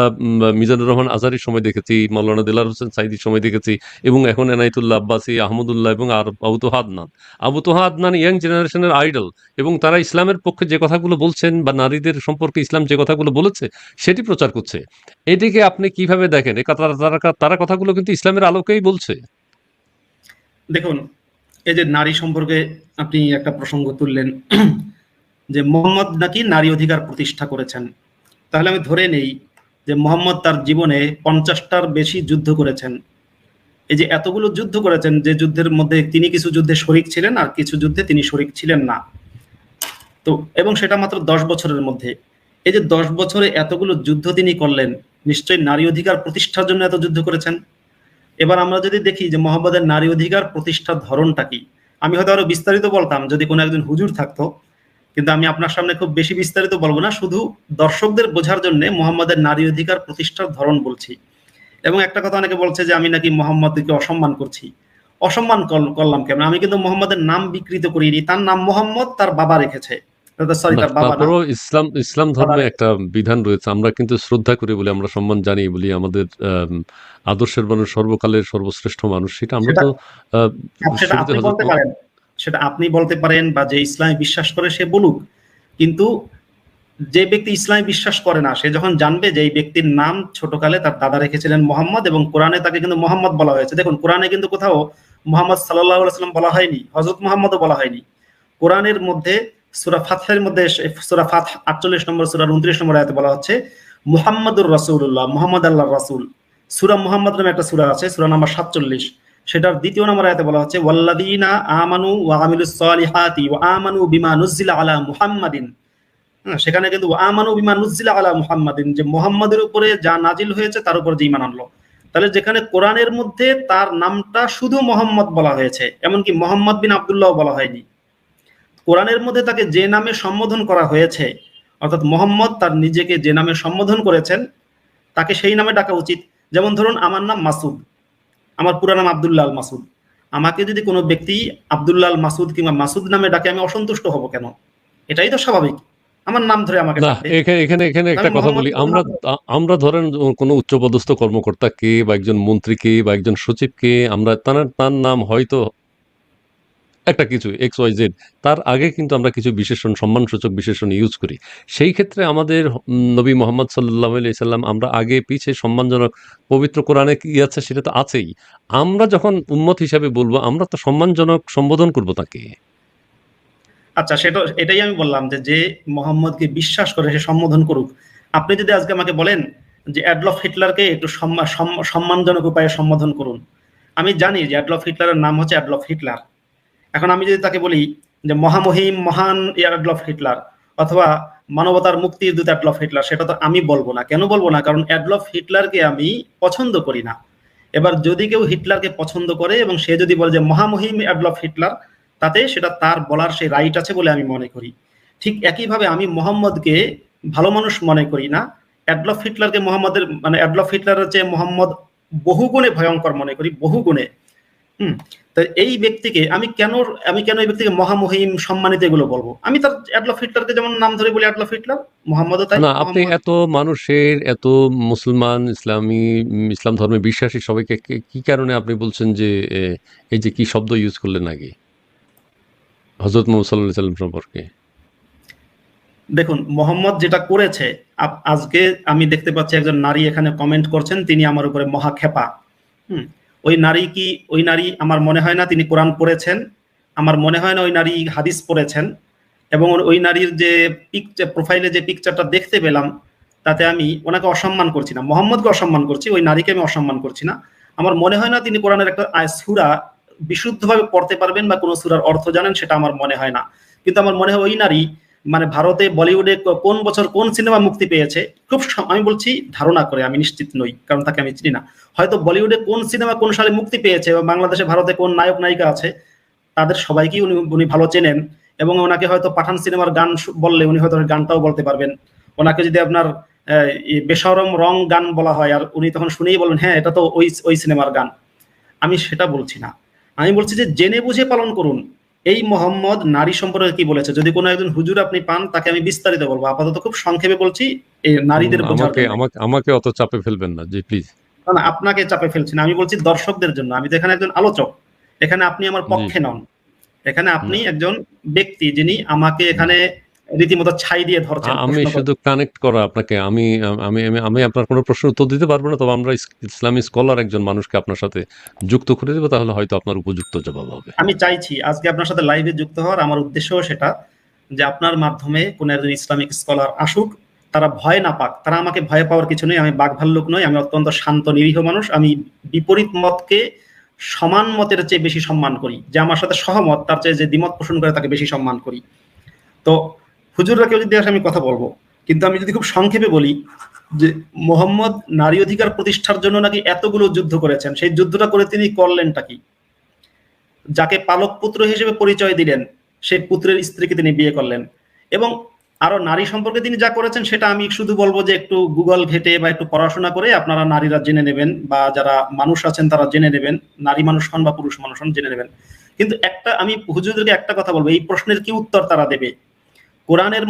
মিজানুর রহমান আজহারির সময় দেখেছি, মাওলানা দেলার হোসেন সাইদির সময় দেখেছি, এবং এখন এনায়েতুল্লাহ আব্বাসী, আহমদুল্লাহ এবং আর আবু তোহা আদনান ইয়াং জেনারেশনের আইডল, এবং তারা ইসলামের পক্ষে যে কথাগুলো বলছেন বা নারীদের সম্পর্কে ইসলাম যে কথাগুলো বলেছে সেটি প্রচার করছে। এটিকে আপনি কিভাবে দেখেন? তারা কথাগুলো কিন্তু ইসলামের আলোকেই বলছে। দেখুন, এই যে নারী সম্পর্কে আপনি একটা প্রসঙ্গ তুললেন যে মোহাম্মদ নাকি নারী অধিকার প্রতিষ্ঠা করেছেন, তাহলে আমি ধরে নেই যে মোহাম্মদ তার জীবনে 50টার বেশি যুদ্ধ করেছেন। এই যে এতগুলো যুদ্ধ করেছেন, যে যুদ্ধের মধ্যে তিনি কিছু যুদ্ধে শরিক ছিলেন আর কিছু যুদ্ধে তিনি শরিক ছিলেন না, তো এবং সেটা মাত্র 10 বছরের মধ্যে। এই যে 10 বছরে এতগুলো যুদ্ধ তিনি করলেন, নিশ্চয়ই নারী অধিকার প্রতিষ্ঠার জন্য এত যুদ্ধ করেছেন। এবার আমরা যদি দেখি যে মোহাম্মদের নারী অধিকার প্রতিষ্ঠার ধরনটা কি, আমি হয়তো আরো বিস্তারিত বলতাম যদি কোনো একজন হুজুর থাকতো, কিন্তু আমি আপনার সামনে খুব বেশি বিস্তারিত বলবো না, শুধু দর্শকদের বোঝার জন্য মোহাম্মদের নারী অধিকার প্রতিষ্ঠার ধরন বলছি। এবং একটা কথা অনেকে বলছে যে আমি নাকি মোহাম্মদকে অসম্মান করছি। অসম্মান করলাম কেন? আমি কিন্তু মোহাম্মদের নাম বিকৃত করিনি, তার নাম মোহাম্মদ তার বাবা রেখেছে, সরি তার বাবা না। তারপরও ইসলাম ধর্মে একটা বিধান রয়েছে, আমরা কিন্তু শ্রদ্ধা করি বলি, আমরা সম্মান জানি বলি, আমাদের আদর্শের মানুষ সর্বকালের সর্বশ্রেষ্ঠ মানুষ, সেটা আমরা তো সেটা আপনি বলতে পারেন, সেটা আপনি বলতে পারেন, বা যে ইসলামে বিশ্বাস করে সে বলুক, কিন্তু যে ব্যক্তি ইসলামে বিশ্বাস করে না সে যখন জানবে যে এই ব্যক্তির নাম ছোটকালে তার দাদা রেখেছিলেন মোহাম্মদ, এবং কোরআনে তাকে কিন্তু মোহাম্মদ বলা হয়েছে। দেখুন, কোরআনে কিন্তু কোথাও মোহাম্মদ সাল্লাল্লাহু আলাইহি ওয়াসাল্লাম বলা হয়নি, হযরত মুহাম্মদও বলা হয়নি। কোরআনের মধ্যে সূরা ফাতহের মধ্যে, সূরা ফাত 48 নম্বর সূরার 29 নম্বর আয়াতে বলা হচ্ছে মুহাম্মাদুর রাসূলুল্লাহ, মুহাম্মদ আল্লাহর রাসূল। সূরা মুহাম্মদ নামে একটা সূরা আছে, সূরা নাম্বার 47, সেটার 2 নম্বর আয়াতে বলা হচ্ছে ওয়াল্লাযীনা আমানু ওয়া আমিলুস সালিহাতি ওয়া আমানু বিমা নুজিলা আলা মুহাম্মাদিন। সেখানে কিন্তু আমানু বিমা নুজিলা আলা মুহাম্মাদিন, যে মুহাম্মাদের উপরে যা নাজিল হয়েছে তার উপর যে ঈমান আনলো। তাহলে যেখানে কোরআনের মধ্যে তার নামটা শুধু মোহাম্মদ বলা হয়েছে, এমনকি মোহাম্মদ বিন আব্দুল্লাহ বলা হয়নি, কোরআনের মধ্যে তাকে যে নামে সম্বোধন করা হয়েছে, অর্থাৎ মোহাম্মদ তার নিজেকে যে নামে সম্বোধন করেছেন তাকে সেই নামে ডাকা উচিত। যেমন ধরুন, আমার নাম মাসুদ, আমার পুরো নাম আব্দুল্লাহ আল মাসুদ, আমাকে যদি কোনো ব্যক্তি আব্দুল্লাহ আল মাসুদ কিংবা মাসুদ নামে ডাকে আমি অসন্তুষ্ট হব কেন? এটাই তো স্বাভাবিক, আমার নাম ধরে আমাকে না। এখানে একটা কথা বলি, আমরা ধরেন কোনো উচ্চপদস্থ কর্মকর্তাকে বা একজন মন্ত্রীকে বা একজন সচিবকে আমরা তার নাম হয়তো একটা কিছু XYZ, তার আগে কিন্তু আমরা কিছু বিশেষণ, সম্মানসূচক বিশেষণ ইউজ করি। সেই ক্ষেত্রে আমাদের নবী মোহাম্মদ সাল্লাল্লাহু আলাইহি সাল্লাম আমরা আগে পিছে সম্মানজনক, পবিত্র কোরআনে কি আছে সেটা তো আছেই। আমরা যখন উম্মত হিসাবে বলবো, আমরা তো সম্মানজনক সম্বোধন করব তাকে। আচ্ছা, এটাই আমি বললাম যে মোহাম্মদকে বিশ্বাস করে সে সম্বোধন করুক। আপনি যদি আজকে আমাকে বলেন যে অ্যাডলফ হিটলারকে একটু সম্মানজনক উপায়ে সম্বোধন করুন, আমি জানি যে অ্যাডলফ হিটলারের নাম হচ্ছে অ্যাডলফ হিটলার। এখন আমি যদি তাকে বলি যে মহামহিম মহান অ্যাডলফ হিটলার অথবা মানবতার মুক্তির দূত অ্যাডলফ হিটলার, সেটা তো আমি বলবো না। কেন বলবো না? কারণ অ্যাডলফ হিটলারকে আমি পছন্দ করি না। এবার যদি কেউ হিটলারকে পছন্দ করে এবং সে যদি বলে যে মহামহিম অ্যাডলফ হিটলার, তাতে সেটা তার বলার সেই রাইট আছে বলে আমি মনে করি। ঠিক একইভাবে আমি মোহাম্মদকে ভালো মানুষ মনে করি না, অ্যাডলফ হিটলারকে অ্যাডলফ হিটলারের চেয়ে মোহাম্মদ বহুগুণে ভয়ঙ্কর মনে করি, বহুগুণে। তো এই ব্যক্তিকে আমি কেন এই ব্যক্তিকে মহামহিম সম্মানিত এগুলো বলবো? আমি তার অ্যাডলফ হিটলারকে যেমন নাম ধরে বলি অ্যাডলফ হিটলার, মোহাম্মদও তাই। না, আপনি এত মানুষের, এত মুসলমান, ইসলাম ধর্মে বিশ্বাসী সবাইকে কি কারণে আপনি বলছেন যে এই যে কি শব্দ ইউজ করলেন আগে হযরত মুহাম্মদ সাল্লাল্লাহু আলাইহি সাল্লাম সম্পর্কে? দেখুন, মোহাম্মদ যেটা করেছে, আজকে আমি দেখতে পাচ্ছি একজন নারী এখানে কমেন্ট করছেন, তিনি আমার উপরে মহা খেপা। ওই নারী আমার মনে হয় না তিনি কোরআন পড়েছেন, আমার মনে হয় না ওই নারী হাদিস পড়েছেন, এবং ওই নারীর যে প্রোফাইলে যে পিকচারটা দেখতে পেলাম তাতে আমি ওনাকে অসম্মান করছি না, মোহাম্মদকে অসম্মান করছি, ওই নারীকে আমি অসম্মান করছি না। আমার মনে হয় না তিনি কোরআনের একটা সূরা বিশুদ্ধভাবে পড়তে পারবেন বা কোনো সূরার অর্থ জানেন, সেটা আমার মনে হয় না। কিন্তু আমার মনে হয় ওই নারী মানে ভারতে বলিউডে কোন বছর কোন সিনেমা মুক্তি পেয়েছে, আমি বলছি ধারণা করে, আমি নিশ্চিত নই কারণ তাকে আমি চিনি না, হয়তো বলিউডে কোন সিনেমা কোন সালে মুক্তি পেয়েছে এবং বাংলাদেশে ভারতে কোন নায়ক নায়িকা আছে তাদের সবাইকেই উনি ভালো চেনেন, এবং ওনাকে হয়তো পাঠান সিনেমার গান বললে উনি হয়তো গানটাও বলতে পারবেন। ওনাকে যদি আপনার বেশরম রং গান বলা হয় আর উনি তখন শুনেই বলবেন হ্যাঁ এটা তো ওই সিনেমার গান। আমি সেটা বলছি না, আমি বলছি যে জেনে বুঝে পালন করুন। এই মোহাম্মদ নারী সম্পর্কে কি বলেছে, যদি কোনো একজন হুজুর আপনি পান তাকে আমি বিস্তারিত বলবো, আপাতত খুব সংক্ষেপে বলছি এই নারীদের বোঝার আমাকে জন্য। আমাকে আমাকে অত চাপে ফেলবেন না জি প্লিজ। না আপনাকে চাপে ফেলছি না, আমি বলছি দর্শকদের জন্য, আমি তো এখানে একজন আলোচক, এখানে আপনি আমার পক্ষে নন, এখানে আপনি একজন ব্যক্তি যিনি আমাকে এখানে রীতিমতো ছাই দিয়ে ধরছেন। আমি শুধু কানেক্ট করা আপনাকে, আমি আমি আমি আমি আপনার কোনো প্রশ্নের উত্তর দিতে পারবো না, তবে আমরা ইসলামী স্কলার একজন মানুষকে আপনার সাথে যুক্ত করে দেবো, তাহলে হয়তো আপনার উপযুক্ত জবাব হবে। আমি চাইছি আজকে আপনার সাথে লাইভে যুক্ত হওয়ার, আমার উদ্দেশ্যও সেটা যে আপনার মাধ্যমে কোন একজন ইসলামিক স্কলার আসুক, তারা ভয় না পাক, তারা আমাকে ভয় পাওয়ার কিছু নেই, আমি বাঘভাল্লুক নই, আমি অত্যন্ত শান্ত নিরীহ মানুষ, আমি বিপরীত মতকে সমান মতের চেয়ে বেশি সম্মান করি, যে আমার সাথে সহমত তার চেয়ে যে দ্বিমত পোষণ করে তাকে বেশি সম্মান করি। তো হুজুররা কেউ যদি আসে আমি কথা বলবো, কিন্তু আমি যদি খুব সংক্ষেপে বলি যে মোহাম্মদ নারী অধিকার প্রতিষ্ঠার জন্য নাকি এতগুলো যুদ্ধ করেছেন, সেই যুদ্ধটা করে তিনি করলেনটা কি? যাকে পালক পুত্র হিসেবে পরিচয় দিলেন সেই পুত্রের স্ত্রীকে তিনি বিয়ে করলেন, এবং আরো নারী সম্পর্কে তিনি যা করেছেন সেটা আমি শুধু বলবো যে একটু গুগল ঘেটে বা একটু পড়াশোনা করে আপনারা নারীরা জেনে নেবেন, বা যারা মানুষ আছেন তারা জেনে নেবেন, নারী মানুষ হন বা পুরুষ মানুষ হন জেনে নেবেন। কিন্তু একটা আমি হুজুরদেরকে একটা কথা বলবো, এই প্রশ্নের কি উত্তর তারা দেবে? কোরআনের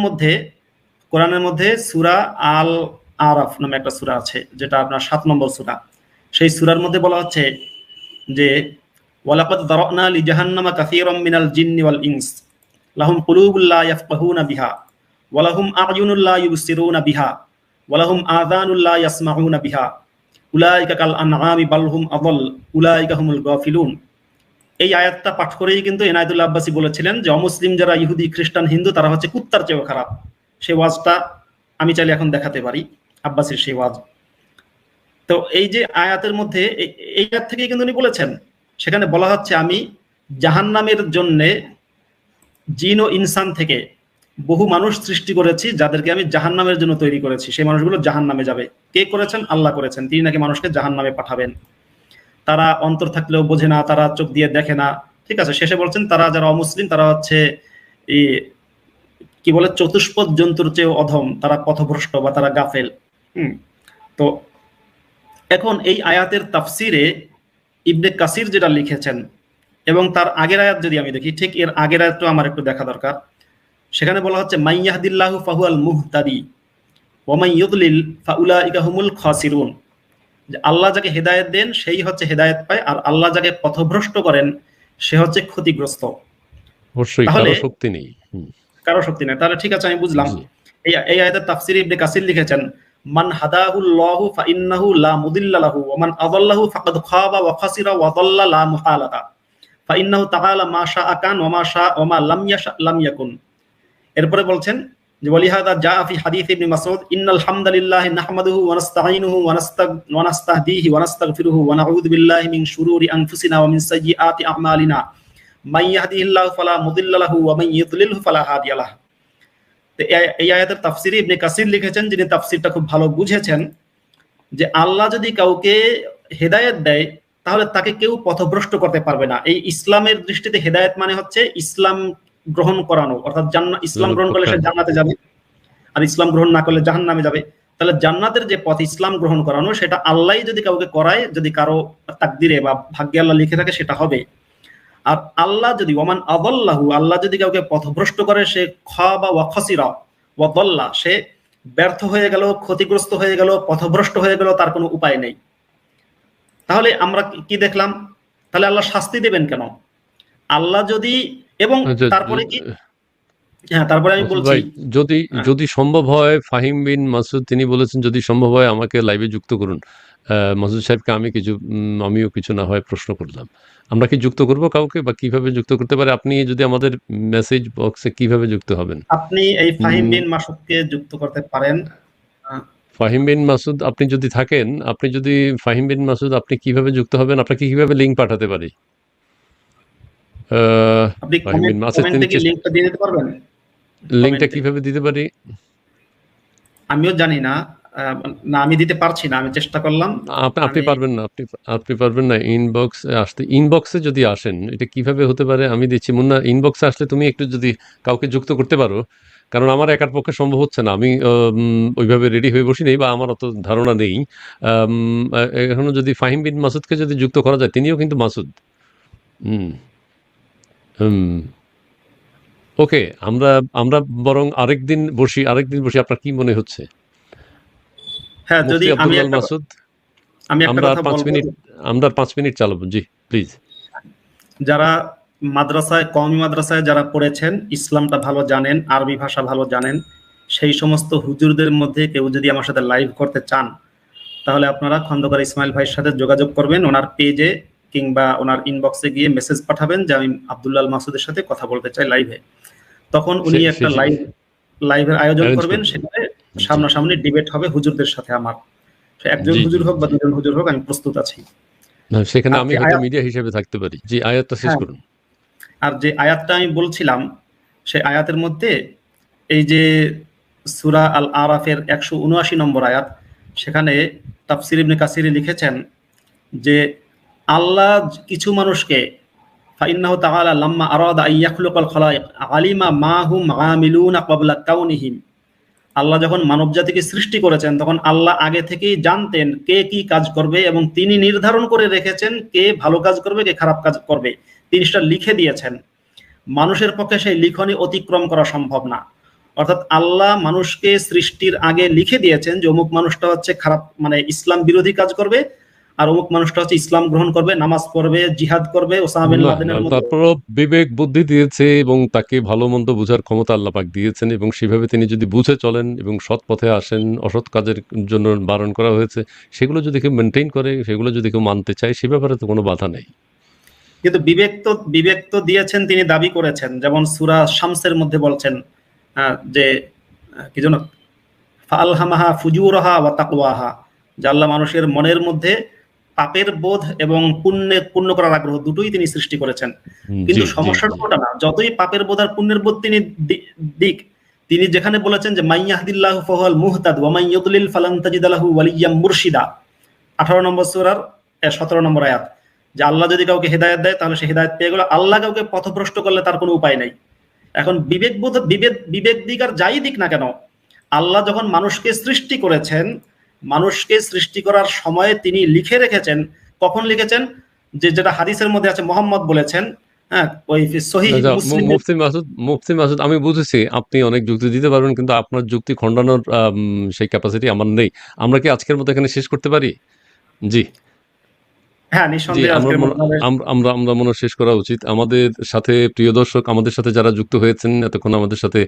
মধ্যে সূরা আল আরাফ নামে একটা সূরা আছে, যেটা আপনার 7 নম্বর সূরা, সেই সূরার মধ্যে বলা হচ্ছে যে ওয়ালাকাদ দারানা লিজাহান্নামা কাসীরাম মিনাল জিন্নি ওয়াল ইনস লাহুম কুলুবুল লা ইয়াফকাহুনা বিহা ওয়া লাহুম আ'য়ুনুল লা ইউবসিরুনা বিহা ওয়া লাহুম আযানুল লা ইয়াসমাউনা বিহা উলাইকা কাল আনআমি বাল হুম আযাল উলাইকা হুমুল গাফিলুন। এই আয়াতটা পাঠ করেই কিন্তু এনায়েতুল্লাহ আব্বাসী বলেছিলেন যে অমুসলিম যারা ইহুদি খ্রিস্টান হিন্দু তারা হচ্ছে কুত্তার চেয়েও খারাপ। সেই ওয়াজটা আমি চাইলে এখন দেখাতে পারি, আব্বাসীর সেই ওয়াজ। তো এই যে আয়াতের মধ্যে এই আয়াত থেকেই কিন্তু উনি বলেছেন, সেখানে বলা হচ্ছে আমি জাহান্নামের জন্যে জিন ও ইনসান থেকে বহু মানুষ সৃষ্টি করেছি যাদেরকে আমি জাহান্নামের জন্য তৈরি করেছি, সেই মানুষগুলো জাহান্নামে যাবে। কে করেছেন? আল্লাহ করেছেন, তিনি নাকি মানুষকে জাহান্নামে পাঠাবেন। তারা অন্তর থাকলেও বোঝে না, তারা চোখ দিয়ে দেখে না, ঠিক আছে। শেষে বলছেন তারা যারা অমুসলিম তারা হচ্ছে এই কি বলে চতুষ্পদ জন্তুর চেয়েও অধম, তারা পথভ্রষ্ট বা তারা গাফেল। তো এখন এই আয়াতের তাফসিরে ইবনে কাসির যেটা লিখেছেন এবং তার আগের আয়াত যদি আমি দেখি, ঠিক এর আগের আয়াতটা আমার একটু দেখা দরকার। সেখানে বলা হচ্ছে মাইয়াহদিল্লাহু ফাহুয়াল মুহতাদি ওয়া মান ইউদলিল ফাউলাইকা হুমুল খাসিরুন, যে আল্লাহ যাকে হেদায়েত দেন সেই হচ্ছে হেদায়েত পায়, আর আল্লাহ যাকে পথভ্রষ্ট করেন সে হচ্ছে ক্ষতিগ্রস্ত। অবশ্যই কারো শক্তি নেই, কারো শক্তি নেই। তাহলে ঠিক আছে, আমি বুঝলাম। এই আয়াতের তাফসিরে ইবনে কাসির লিখেছেন মান হাদাহুল্লাহু ফাইন্নাহু লা মুদিল্লা লাহু ওয়া মান আযাল্লাহু ফাকাদ খাবা ওয়া খাসিরা ওয়া দাল্লা লা মুহালাতা ফাইন্নাহু তাআলা মা শাআ কান ওয়া মা শাআ ওয়া মা লাম ইয়াশা লাম ইয়াকুন। এরপরে বলছেন যে ওয়ালিহাদা জাআ ফি হাদিস ইবনে মাসউদ ইন্নাল হামদালিল্লাহি নাহমাদুহু ওয়া নাস্তাঈনুহু ওয়া নাস্তাহদিহি ওয়া নাস্তাগফিরুহু ওয়া নাউযু বিল্লাহি মিন শুরুরি আনফুসিনা ওয়া মিন সাইয়্যিআতি আ'মালিনা মান ইয়াহদিহিল্লাহু ফালা মুদিল্লা লাহু ওয়া মান ইউদ্লিলহু ফালা হাদিয়া লাহু। এই আয়াতের তাফসিরে ইবনে কাসির লিখেছেন, যিনি তাফসিরটা খুব ভালো বুঝেছেন, যে আল্লাহ যদি কাউকে হেদায়েত দেয় তাহলে তাকে কেউ পথভ্রষ্ট করতে পারবে না। এই ইসলামের দৃষ্টিতে হেদায়েত মানে হচ্ছে ইসলাম গ্রহণ করানো, অর্থাৎ ইসলাম গ্রহণ করলে সে জান্নাতে যাবে, আর ইসলাম গ্রহণ না করলে জাহান্নামে যাবে। তাহলে জান্নাতের যে পথ ইসলাম গ্রহণ করানো, সেটা আল্লাহই যদি কাউকে করায়, যদি কারো তাকদিরে বা ভাগ্যে আল্লাহ লিখে থাকে সেটা হবে। আর আল্লাহ যদি ওয়ামান আযাল্লাহু, আল্লাহ যদি কাউকে পথভ্রষ্ট করে সে খাবা ওয়া খাসিরা ওয়া দাল্লা, সে ব্যর্থ হয়ে গেল, ক্ষতিগ্রস্ত হয়ে গেল, পথভ্রষ্ট হয়ে গেল, তার কোনো উপায় নেই। তাহলে আমরা কি দেখলাম? তাহলে আল্লাহ শাস্তি দেবেন কেন? আল্লাহ যদি, এবং তারপরে কি, হ্যাঁ তারপরে আমি বলছি যদি সম্ভব হয়, ফাহিম বিন মাসুদ তিনি বলেছেন যদি সম্ভব হয় আমাকে লাইভে যুক্ত করুন। মাসুদ সাহেবকে আমিও কিছু না হয় প্রশ্ন করলাম, আমরা কি যুক্ত করব কাউকে, বা কিভাবে যুক্ত করতে পারে? আপনি যদি আমাদের মেসেজ বক্সে কিভাবে যুক্ত হবেন? আপনি এই ফাহিম বিন মাসুদকে যুক্ত করতে পারেন। ফাহিম বিন মাসুদ আপনি যদি থাকেন, ফাহিম বিন মাসুদ আপনি কিভাবে যুক্ত হবেন? আপনাকে কিভাবে লিংক পাঠাতে পারি? আপনি কমেন্টে কি লিংকটা দিয়ে দিতে পারবেন? লিঙ্কটা কমেন্টে। কিভাবে দিতে পারি? আমিও জানি না, না আমি দিতে পারছি না, আমি চেষ্টা করলাম। আপনি আমি পারবেন না, আপনি পারবেন না ইনবক্সে আসতে। ইনবক্সে যদি আসেন এটা কিভাবে হতে পারে আমি দিচ্ছি। মুন্না, ইনবক্সে আসলে তুমি একটু যদি কাউকে যুক্ত করতে পারো, কারণ আমার একার পক্ষে সম্ভব হচ্ছে না। আমি ওইভাবে রেডি হয়ে বসি নেই বা আমার অত ধারণা নেই। আম, এখনো যদি ফাহিম বিন মাসুদকে যদি যুক্ত করা যায়, তিনিও কিন্তু মাসুদ। হুম হুম ওকে, আমরা আমরা বরং আরেকদিন বসি। আপনার কি মনে হচ্ছে? হ্যাঁ, যদি মুফতি আমি আব্দুল্লাহ একটা মাসুদ, আমি একটা আমরা আর কথা 5 বলবো, মিনিট আমরা আর 5 মিনিট চালাবো। জি, প্লিজ। যারা মাদ্রাসায়, কওমি মাদ্রাসায় যারা পড়েছেন, ইসলামটা ভালো জানেন, আরবি ভাষা ভালো জানেন, সেই সমস্ত হুজুরদের মধ্যে কেউ যদি আমার সাথে লাইভ করতে চান, তাহলে আপনারা খন্দকার ইসমাইল ভাইয়ের সাথে যোগাযোগ করবেন। ওনার পেজে কিংবা ওনার ইনবক্সে গিয়ে মেসেজ পাঠাবেন যে আমি আব্দুল্লাহ আল মাসুদের সাথে কথা বলতে চাই লাইভে। তখন উনি একটা লাইভের আয়োজন অ্যারেঞ্জ করবেন, করবেন। সেখানে জি সামনাসামনি ডিবেট হবে হুজুরদের সাথে আমার। সে একজন জি জি হুজুর হোক বা জি। দুজন হুজুর হোক, আমি প্রস্তুত আছি। না, সেখানে আর আমি যে হয়তো আয়াত মিডিয়া হিসেবে থাকতে পারি। জি, আয়াতটা শেষ হ্যাঁ, করুন। আর যে আয়াতটা আমি বলছিলাম, সেই আয়াতের মধ্যে এই যে সূরা আল আরাফের 179 নম্বর আয়াত, সেখানে তাফসীর ইবনে কাসির লিখেছেন যে আল্লাহ কিছু মানুষকে ফাইন্নাহু তাআলা লাম্মা আরাদা আন ইয়াখলুকাল খালায়েক আলিমা মা হুম আমিলুনা ক্বাবলা কাউনিহিম। আল্লাহ যখন মানব জাতিকে সৃষ্টি করেছেন, তখন আল্লাহ আগে থেকেই জানতেন কে কি কাজ করবে, এবং তিনি নির্ধারণ করে রেখেছেন কে ভালো কাজ করবে, কে খারাপ কাজ করবে। তিনি সেটা লিখে দিয়েছেন। মানুষের পক্ষে সেই লিখনি অতিক্রম করা সম্ভব না। অর্থাৎ আল্লাহ মানুষকে সৃষ্টির আগে লিখে দিয়েছেন যে অমুক মানুষটা হচ্ছে খারাপ, মানে ইসলাম বিরোধী কাজ করবে, আর অমুক মানুষটা হচ্ছে ইসলাম গ্রহণ করবে, নামাজ পড়বে, জিহাদ করবে, ওসামা বিন না, লাদেনের মতো। তারপরও বিবেক বুদ্ধি দিয়েছে এবং তাকে ভালো মন্দ বোঝার ক্ষমতা আল্লাহ পাক দিয়েছেন, এবং সেভাবে তিনি যদি বুঝে চলেন এবং সৎ পথে আসেন, অসৎ কাজের জন্য বারণ করা হয়েছে, সেগুলো যদি কেউ মেনটেন করে, সেগুলো যদি কেউ মানতে চায়, সে ব্যাপারে তো কোনো বাধা নেই। কিন্তু বিবেক তো দিয়েছেন, তিনি দাবি করেছেন, যেমন সূরা শামসের মধ্যে বলছেন যে কি যেন, ফাআলহামাহা ফুজুরাহা ওয়া তাকওয়াহা, যে আল্লাহ মানুষের মনের মধ্যে পাপের বোধ এবং পুণ্য করার আগ্রহ দুটোই তিনি সৃষ্টি করেছেন। জি কিন্তু জি সমস্যাটা জি। ওটা না, যতই পাপের বোধ আর পুণ্যের বোধ তিনি দিক, তিনি যেখানে বলেছেন যে মাইয়াহদিল্লাহু ফাহুয়াল মুহতাদ ওয়া মান ইউদলিল ফালান তাজিদা লাহু ওয়ালিয়্যাম মুরশিদা, 18 নম্বর সূরার 17 নম্বর আয়াত, যে আল্লাহ যদি কাউকে হেদায়েত দেয় তাহলে সে হেদায়েত পেয়ে গেল, আল্লাহ কাউকে পথভ্রষ্ট করলে তার কোনো উপায় নাই। এখন বিবেক দিক আর যাই দিক না কেন, আল্লাহ যখন মানুষকে সৃষ্টি করেছেন, মানুষকে সৃষ্টি করার সময়ে তিনি লিখে রেখেছেন। কখন লিখেছেন? যে যেটা হাদিসের মধ্যে আছে, মোহাম্মদ বলেছেন, হ্যাঁ, ওই সহিহ আচ্ছা, মুসলিমে। মুফতি মাসুদ, আমি বুঝেছি আপনি অনেক যুক্তি দিতে পারবেন, কিন্তু আপনার যুক্তি খণ্ডানোর সেই ক্যাপাসিটি আমার নেই। আমরা কি আজকের মতো এখানে শেষ করতে পারি? জি হ্যাঁ, জি, নিঃসন্দেহে আমরা আজকের মনে মতো আমাদের। আমরা আমরা আমরা মনে হয় শেষ করা উচিত। আমাদের সাথে প্রিয় দর্শক, আমাদের সাথে যারা যুক্ত হয়েছেন এতক্ষণ, আমাদের সাথে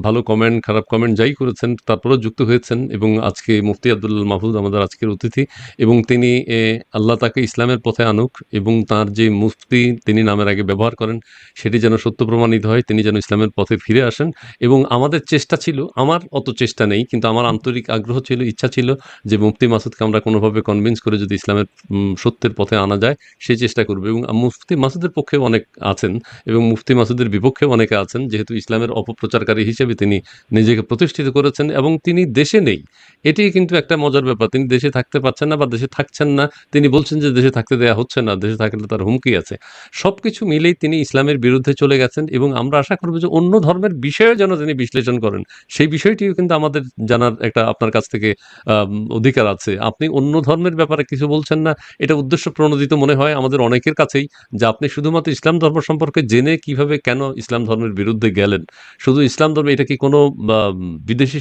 ভালো কমেন্ট, খারাপ কমেন্ট যাই করেছেন, তারপরেও যুক্ত হয়েছেন। এবং আজকে মুফতি আব্দুল্লাহ মাহফুজ আমাদের আজকের অতিথি, এবং তিনি আল্লাহ তাকে ইসলামের পথে আনুক, এবং তার যে মুফতি তিনি নামের আগে ব্যবহার করেন, সেটি যেন সত্য প্রমাণিত হয়, তিনি যেন ইসলামের পথে ফিরে আসেন। এবং আমাদের চেষ্টা ছিল, আমার অত চেষ্টা নেই, কিন্তু আমার আন্তরিক আগ্রহ ছিল, ইচ্ছা ছিল যে মুফতি মাসুদকে আমরা কোনোভাবে কনভিন্স করে যদি ইসলামের সত্যের পথে আনা যায়, সেই চেষ্টা করবে। এবং মুফতি মাসুদের পক্ষে অনেক আছেন এবং মুফতি মাসুদের বিপক্ষে অনেকে আছেন, যেহেতু ইসলামের অপপ্রচারকারী হিসেবে তিনি নিজেকে প্রতিষ্ঠিত করেছেন এবং তিনি দেশে নেই। এটি কিন্তু একটা মজার ব্যাপার। তিনি দেশে থাকতে পারছেন না বা দেশে থাকছেন না। তিনি বলছেন যে দেশে থাকতে দেয়া হচ্ছে না, দেশে থাকলে তার হুমকি আছে। সবকিছু মিলেই তিনি ইসলামের বিরুদ্ধে চলে গেছেন, এবং আমরা আশা করব যে অন্য ধর্মের বিষয়েও যেন তিনি বিশ্লেষণ করেন। সেই বিষয়টিও কিন্তু আমাদের জানার একটা আপনার কাছ থেকে অধিকার আছে। আপনি অন্য ধর্মের ব্যাপারে কিছু বলছেন না, এটা উদ্দেশ্য প্রণোদিত মনে হয় আমাদের অনেকের কাছেই, যে আপনি শুধুমাত্র ইসলাম ধর্ম সম্পর্কে জেনে কিভাবে কেন ইসলাম ধর্মের বিরুদ্ধে গেলেন। শুধু ইসলাম ধর্ম, এটা কি কোনো বিদেশি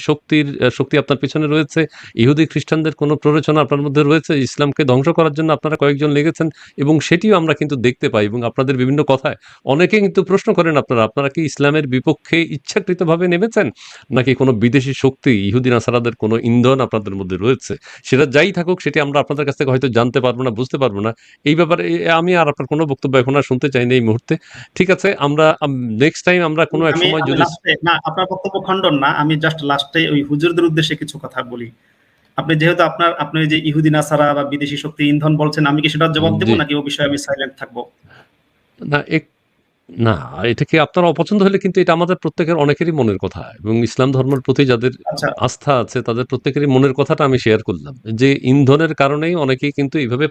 শক্তি আপনার পিছনে রয়েছে? ইহুদি খ্রিস্টানদের কোনো প্ররোচনা আপনার মধ্যে রয়েছে? ইসলামকে ধ্বংস করার জন্য আপনারা কয়েকজন লেগেছেন, এবং সেটিও আমরা কিন্তু দেখতে পাই। এবং আপনাদের বিভিন্ন কথায় অনেকে কিন্তু প্রশ্ন করেন, আপনারা কি ইসলামের বিপক্ষে ইচ্ছাকৃতভাবে নেমেছেন, নাকি কোনো বিদেশি শক্তি, ইহুদি নাসারাদের কোনো ইন্ধন আপনাদের মধ্যে রয়েছে? সেটা যাই থাকুক, সেটি আমরা আপনাদের কাছ থেকে হয়তো জানতে পারবো না, বুঝতে পারবো না। এই ব্যাপারে আমি আর আপনার কোনো বক্তব্য এখন আর শুনতে চাই না এই মুহূর্তে। ঠিক আছে, আমরা নেক্সট টাইম আমরা কোনো এক আমি সময় আমি যদি লাস্টে, না আপনার বক্তব্য খণ্ডন না, আমি জাস্ট লাস্টে ওই হুজুরদের উদ্দেশ্যে কিছু কথা বলি। আপনি যেহেতু আপনি ওই যে ইহুদি নাসারা বা বিদেশি শক্তি ইন্ধন বলছেন, আমি কি সেটার জবাব দেবো জি নাকি ও বিষয়ে আমি সাইলেন্ট থাকবো? না না, এটা কি আপনার অপছন্দ হলে কিন্তু এটা আমাদের প্রত্যেকের অনেকেরই মনের কথা এবং ইসলাম ধর্মের প্রতি যাদের আচ্ছা, আস্থা আছে তাদের প্রত্যেকেরই মনের কথাটা আমি শেয়ার করলাম। যে ইন্ধনের কারণেই অনেকেই কিন্তু এইভাবে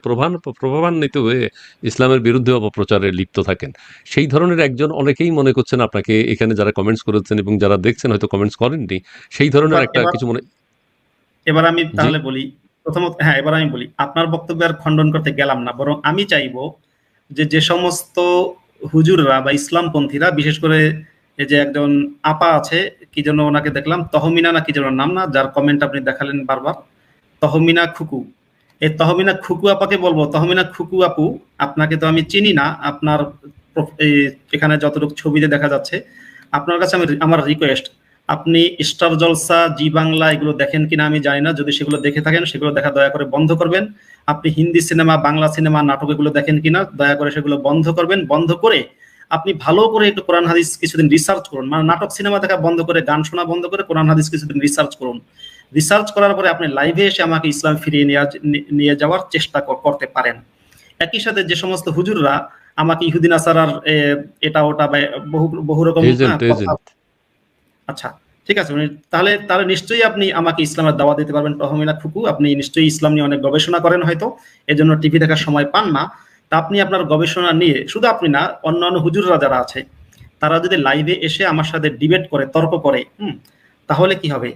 প্রভাবান্বিত হয়ে ইসলামের বিরুদ্ধে অপপ্রচারে লিপ্ত থাকেন। সেই ধরনের একজন অনেকেই মনে করছেন আপনাকে এখানে যারা কমেন্টস করেছেন এবং যারা দেখছেন হয়তো কমেন্টস করেননি, সেই ধরনের এবার একটা এবার কিছু মনে। এবার আমি জি, তাহলে বলি, প্রথমত হ্যাঁ, এবার আমি বলি আপনার বক্তব্য আর খণ্ডন করতে গেলাম না, বরং আমি চাইবো যে যে সমস্ত হুজুররা বা ইসলামপন্থীরা, বিশেষ করে এই যে একজন আপা আছে, কি যেন ওনাকে দেখলাম, তহমিনা না কি যেন নাম, না যার কমেন্ট আপনি দেখালেন বারবার, তহমিনা খুকু, এই তহমিনা খুকু আপাকে বলবো, তহমিনা খুকু আপু, আপনাকে তো আমি চিনি না, আপনার এই এখানে যতটুকু ছবিতে দেখা যাচ্ছে, আপনার কাছে আমার রিকোয়েস্ট, আপনি স্টার জলসা, জি বাংলা এগুলো দেখেন কিনা আমি জানি না, যদি সেগুলো দেখে থাকেন সেগুলো দেখা দয়া করে বন্ধ করবেন। আপনি হিন্দি সিনেমা, বাংলা সিনেমা, নাটক এগুলো দেখেন কিনা দয়া করে সেগুলো বন্ধ করবেন। বন্ধ করে আপনি ভালো করে একটু কোরআন হাদিস কিছুদিন রিসার্চ করুন, মানে নাটক সিনেমা দেখা বন্ধ করে, গান শোনা বন্ধ করে কোরআন হাদিস কিছুদিন রিসার্চ করুন। রিসার্চ করার পরে আপনি লাইভে এসে আমাকে ইসলাম ফিরিয়ে নিয়ে যাওয়ার চেষ্টা করতে পারেন। একই সাথে যে সমস্ত হুজুররা আমাকে ইহুদিন আসারার এটা ওটা বা বহু বহু রকম এজেন্ট কথা, আচ্ছা ঠিক আছে, তাহলে তাহলে নিশ্চয়ই আপনি আমাকে ইসলামের দাওয়াত দিতে পারবেন তহমিনা খুকু। আপনি নিশ্চয়ই ইসলাম নিয়ে অনেক গবেষণা করেন, হয়তো এজন্য টিভি দেখার সময় পান না। তা আপনি আপনার গবেষণা নিয়ে, শুধু আপনি না, অন্যান্য হুজুররা যারা আছে তারা যদি লাইভে এসে আমার সাথে ডিবেট করে, তর্ক করে, তাহলে কি হবে?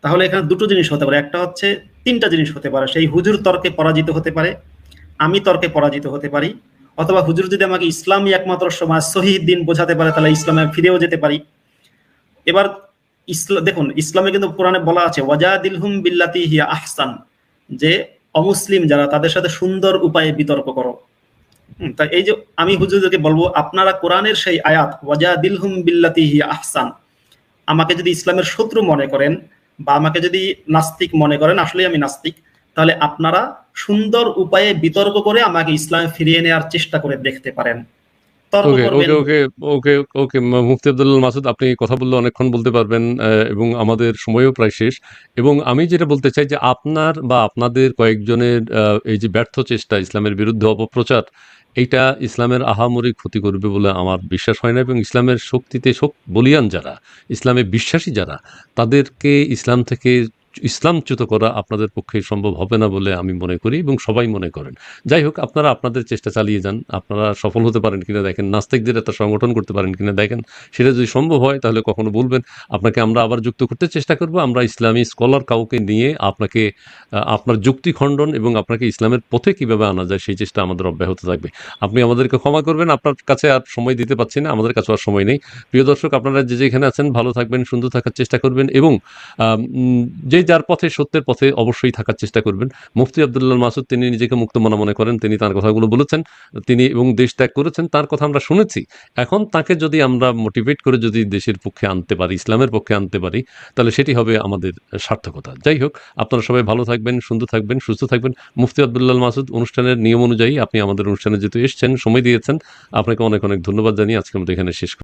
তাহলে এখানে দুটো জিনিস হতে পারে, একটা হচ্ছে, তিনটা জিনিস হতে পারে। সেই হুজুর তর্কে পরাজিত হতে পারে, আমি তর্কে পরাজিত হতে পারি, অথবা হুজুর যদি আমাকে ইসলামই একমাত্র সমাজ, সহিহ দিন বোঝাতে পারে, তাহলে ইসলামে ফিরেও যেতে পারি। এবার দেখুন, ইসলামে কিন্তু কোরআনে বলা আছে ওয়াজাদিলহুম বিল্লাতি হিয়া আহসান, যে অমুসলিম যারা তাদের সাথে সুন্দর উপায়ে বিতর্ক করো। তাই এই যে আমি হুজুরদেরকে বলবো, আপনারা কোরআনের সেই আয়াত ওয়াজাদিলহুম বিল্লাতি হিয়া আহসান, আমাকে যদি ইসলামের শত্রু মনে করেন বা আমাকে যদি নাস্তিক মনে করেন, আসলে আমি নাস্তিক, তাহলে আপনারা সুন্দর উপায়ে বিতর্ক করে আমাকে ইসলামে ফিরিয়ে নেওয়ার চেষ্টা করে দেখতে পারেন। তর্ক ওকে, করবেন। ওকে, ওকে, ওকে, ওকে। মুফতি আব্দুল্লাহ মাসুদ, আপনি কথা বললে অনেকক্ষণ বলতে পারবেন এবং আমাদের সময়ও প্রায় শেষ। এবং আমি যেটা বলতে চাই যে আপনার বা আপনাদের কয়েকজনের এই যে ব্যর্থ চেষ্টা ইসলামের বিরুদ্ধে অপপ্রচার, এইটা ইসলামের আহামরি ক্ষতি করবে বলে আমার বিশ্বাস হয় না। এবং ইসলামের শক্তিতে বলিয়ান যারা, ইসলামে বিশ্বাসী যারা, তাদেরকে ইসলাম থেকে ইসলামচ্যুত করা আপনাদের পক্ষে সম্ভব হবে না বলে আমি মনে করি এবং সবাই মনে করেন। যাই হোক, আপনারা আপনাদের চেষ্টা চালিয়ে যান। আপনারা সফল হতে পারেন কিনা দেখেন, নাস্তিকদের একটা সংগঠন করতে পারেন কিনা দেখেন। সেটা যদি সম্ভব হয় তাহলে কখনো বলবেন, আপনাকে আমরা আবার যুক্ত করতে চেষ্টা করব। আমরা ইসলামী স্কলার কাউকে নিয়ে আপনাকে আপনার যুক্তি খণ্ডন এবং আপনাকে ইসলামের পথে কিভাবে আনা যায় সেই চেষ্টা আমাদের অব্যাহত থাকবে। আপনি আমাদেরকে ক্ষমা করবেন, আপনার কাছে আর সময় দিতে পারছি না, আমাদের কাছে আর সময় নেই। প্রিয় দর্শক, আপনারা যে যেখানে আছেন ভালো থাকবেন, সুন্দর থাকার চেষ্টা করবেন এবং যে যার পথে, সত্যের পথে অবশ্যই থাকার চেষ্টা করবেন। মুফতি আব্দুল্লাহ মাসুদ তিনি নিজেকে মুক্ত মনা মনে করেন, তিনি তার কথাগুলো বলেছেন, তিনি এবং দেশ ত্যাগ করেছেন, তার কথা আমরা শুনেছি। এখন তাকে যদি আমরা মোটিভেট করে যদি দেশের পক্ষে আনতে পারি, ইসলামের পক্ষে আনতে পারি, তাহলে সেটি হবে আমাদের সার্থকতা। যাই হোক, আপনারা সবাই ভালো থাকবেন, সুন্দর থাকবেন, সুস্থ থাকবেন। মুফতি আব্দুল্লাহ মাসুদ, অনুষ্ঠানের নিয়ম অনুযায়ী আপনি আমাদের অনুষ্ঠানে যেহেতু এসেছেন, সময় দিয়েছেন, আপনাকে অনেক অনেক ধন্যবাদ জানিয়ে আজকে আমরা এখানে শেষ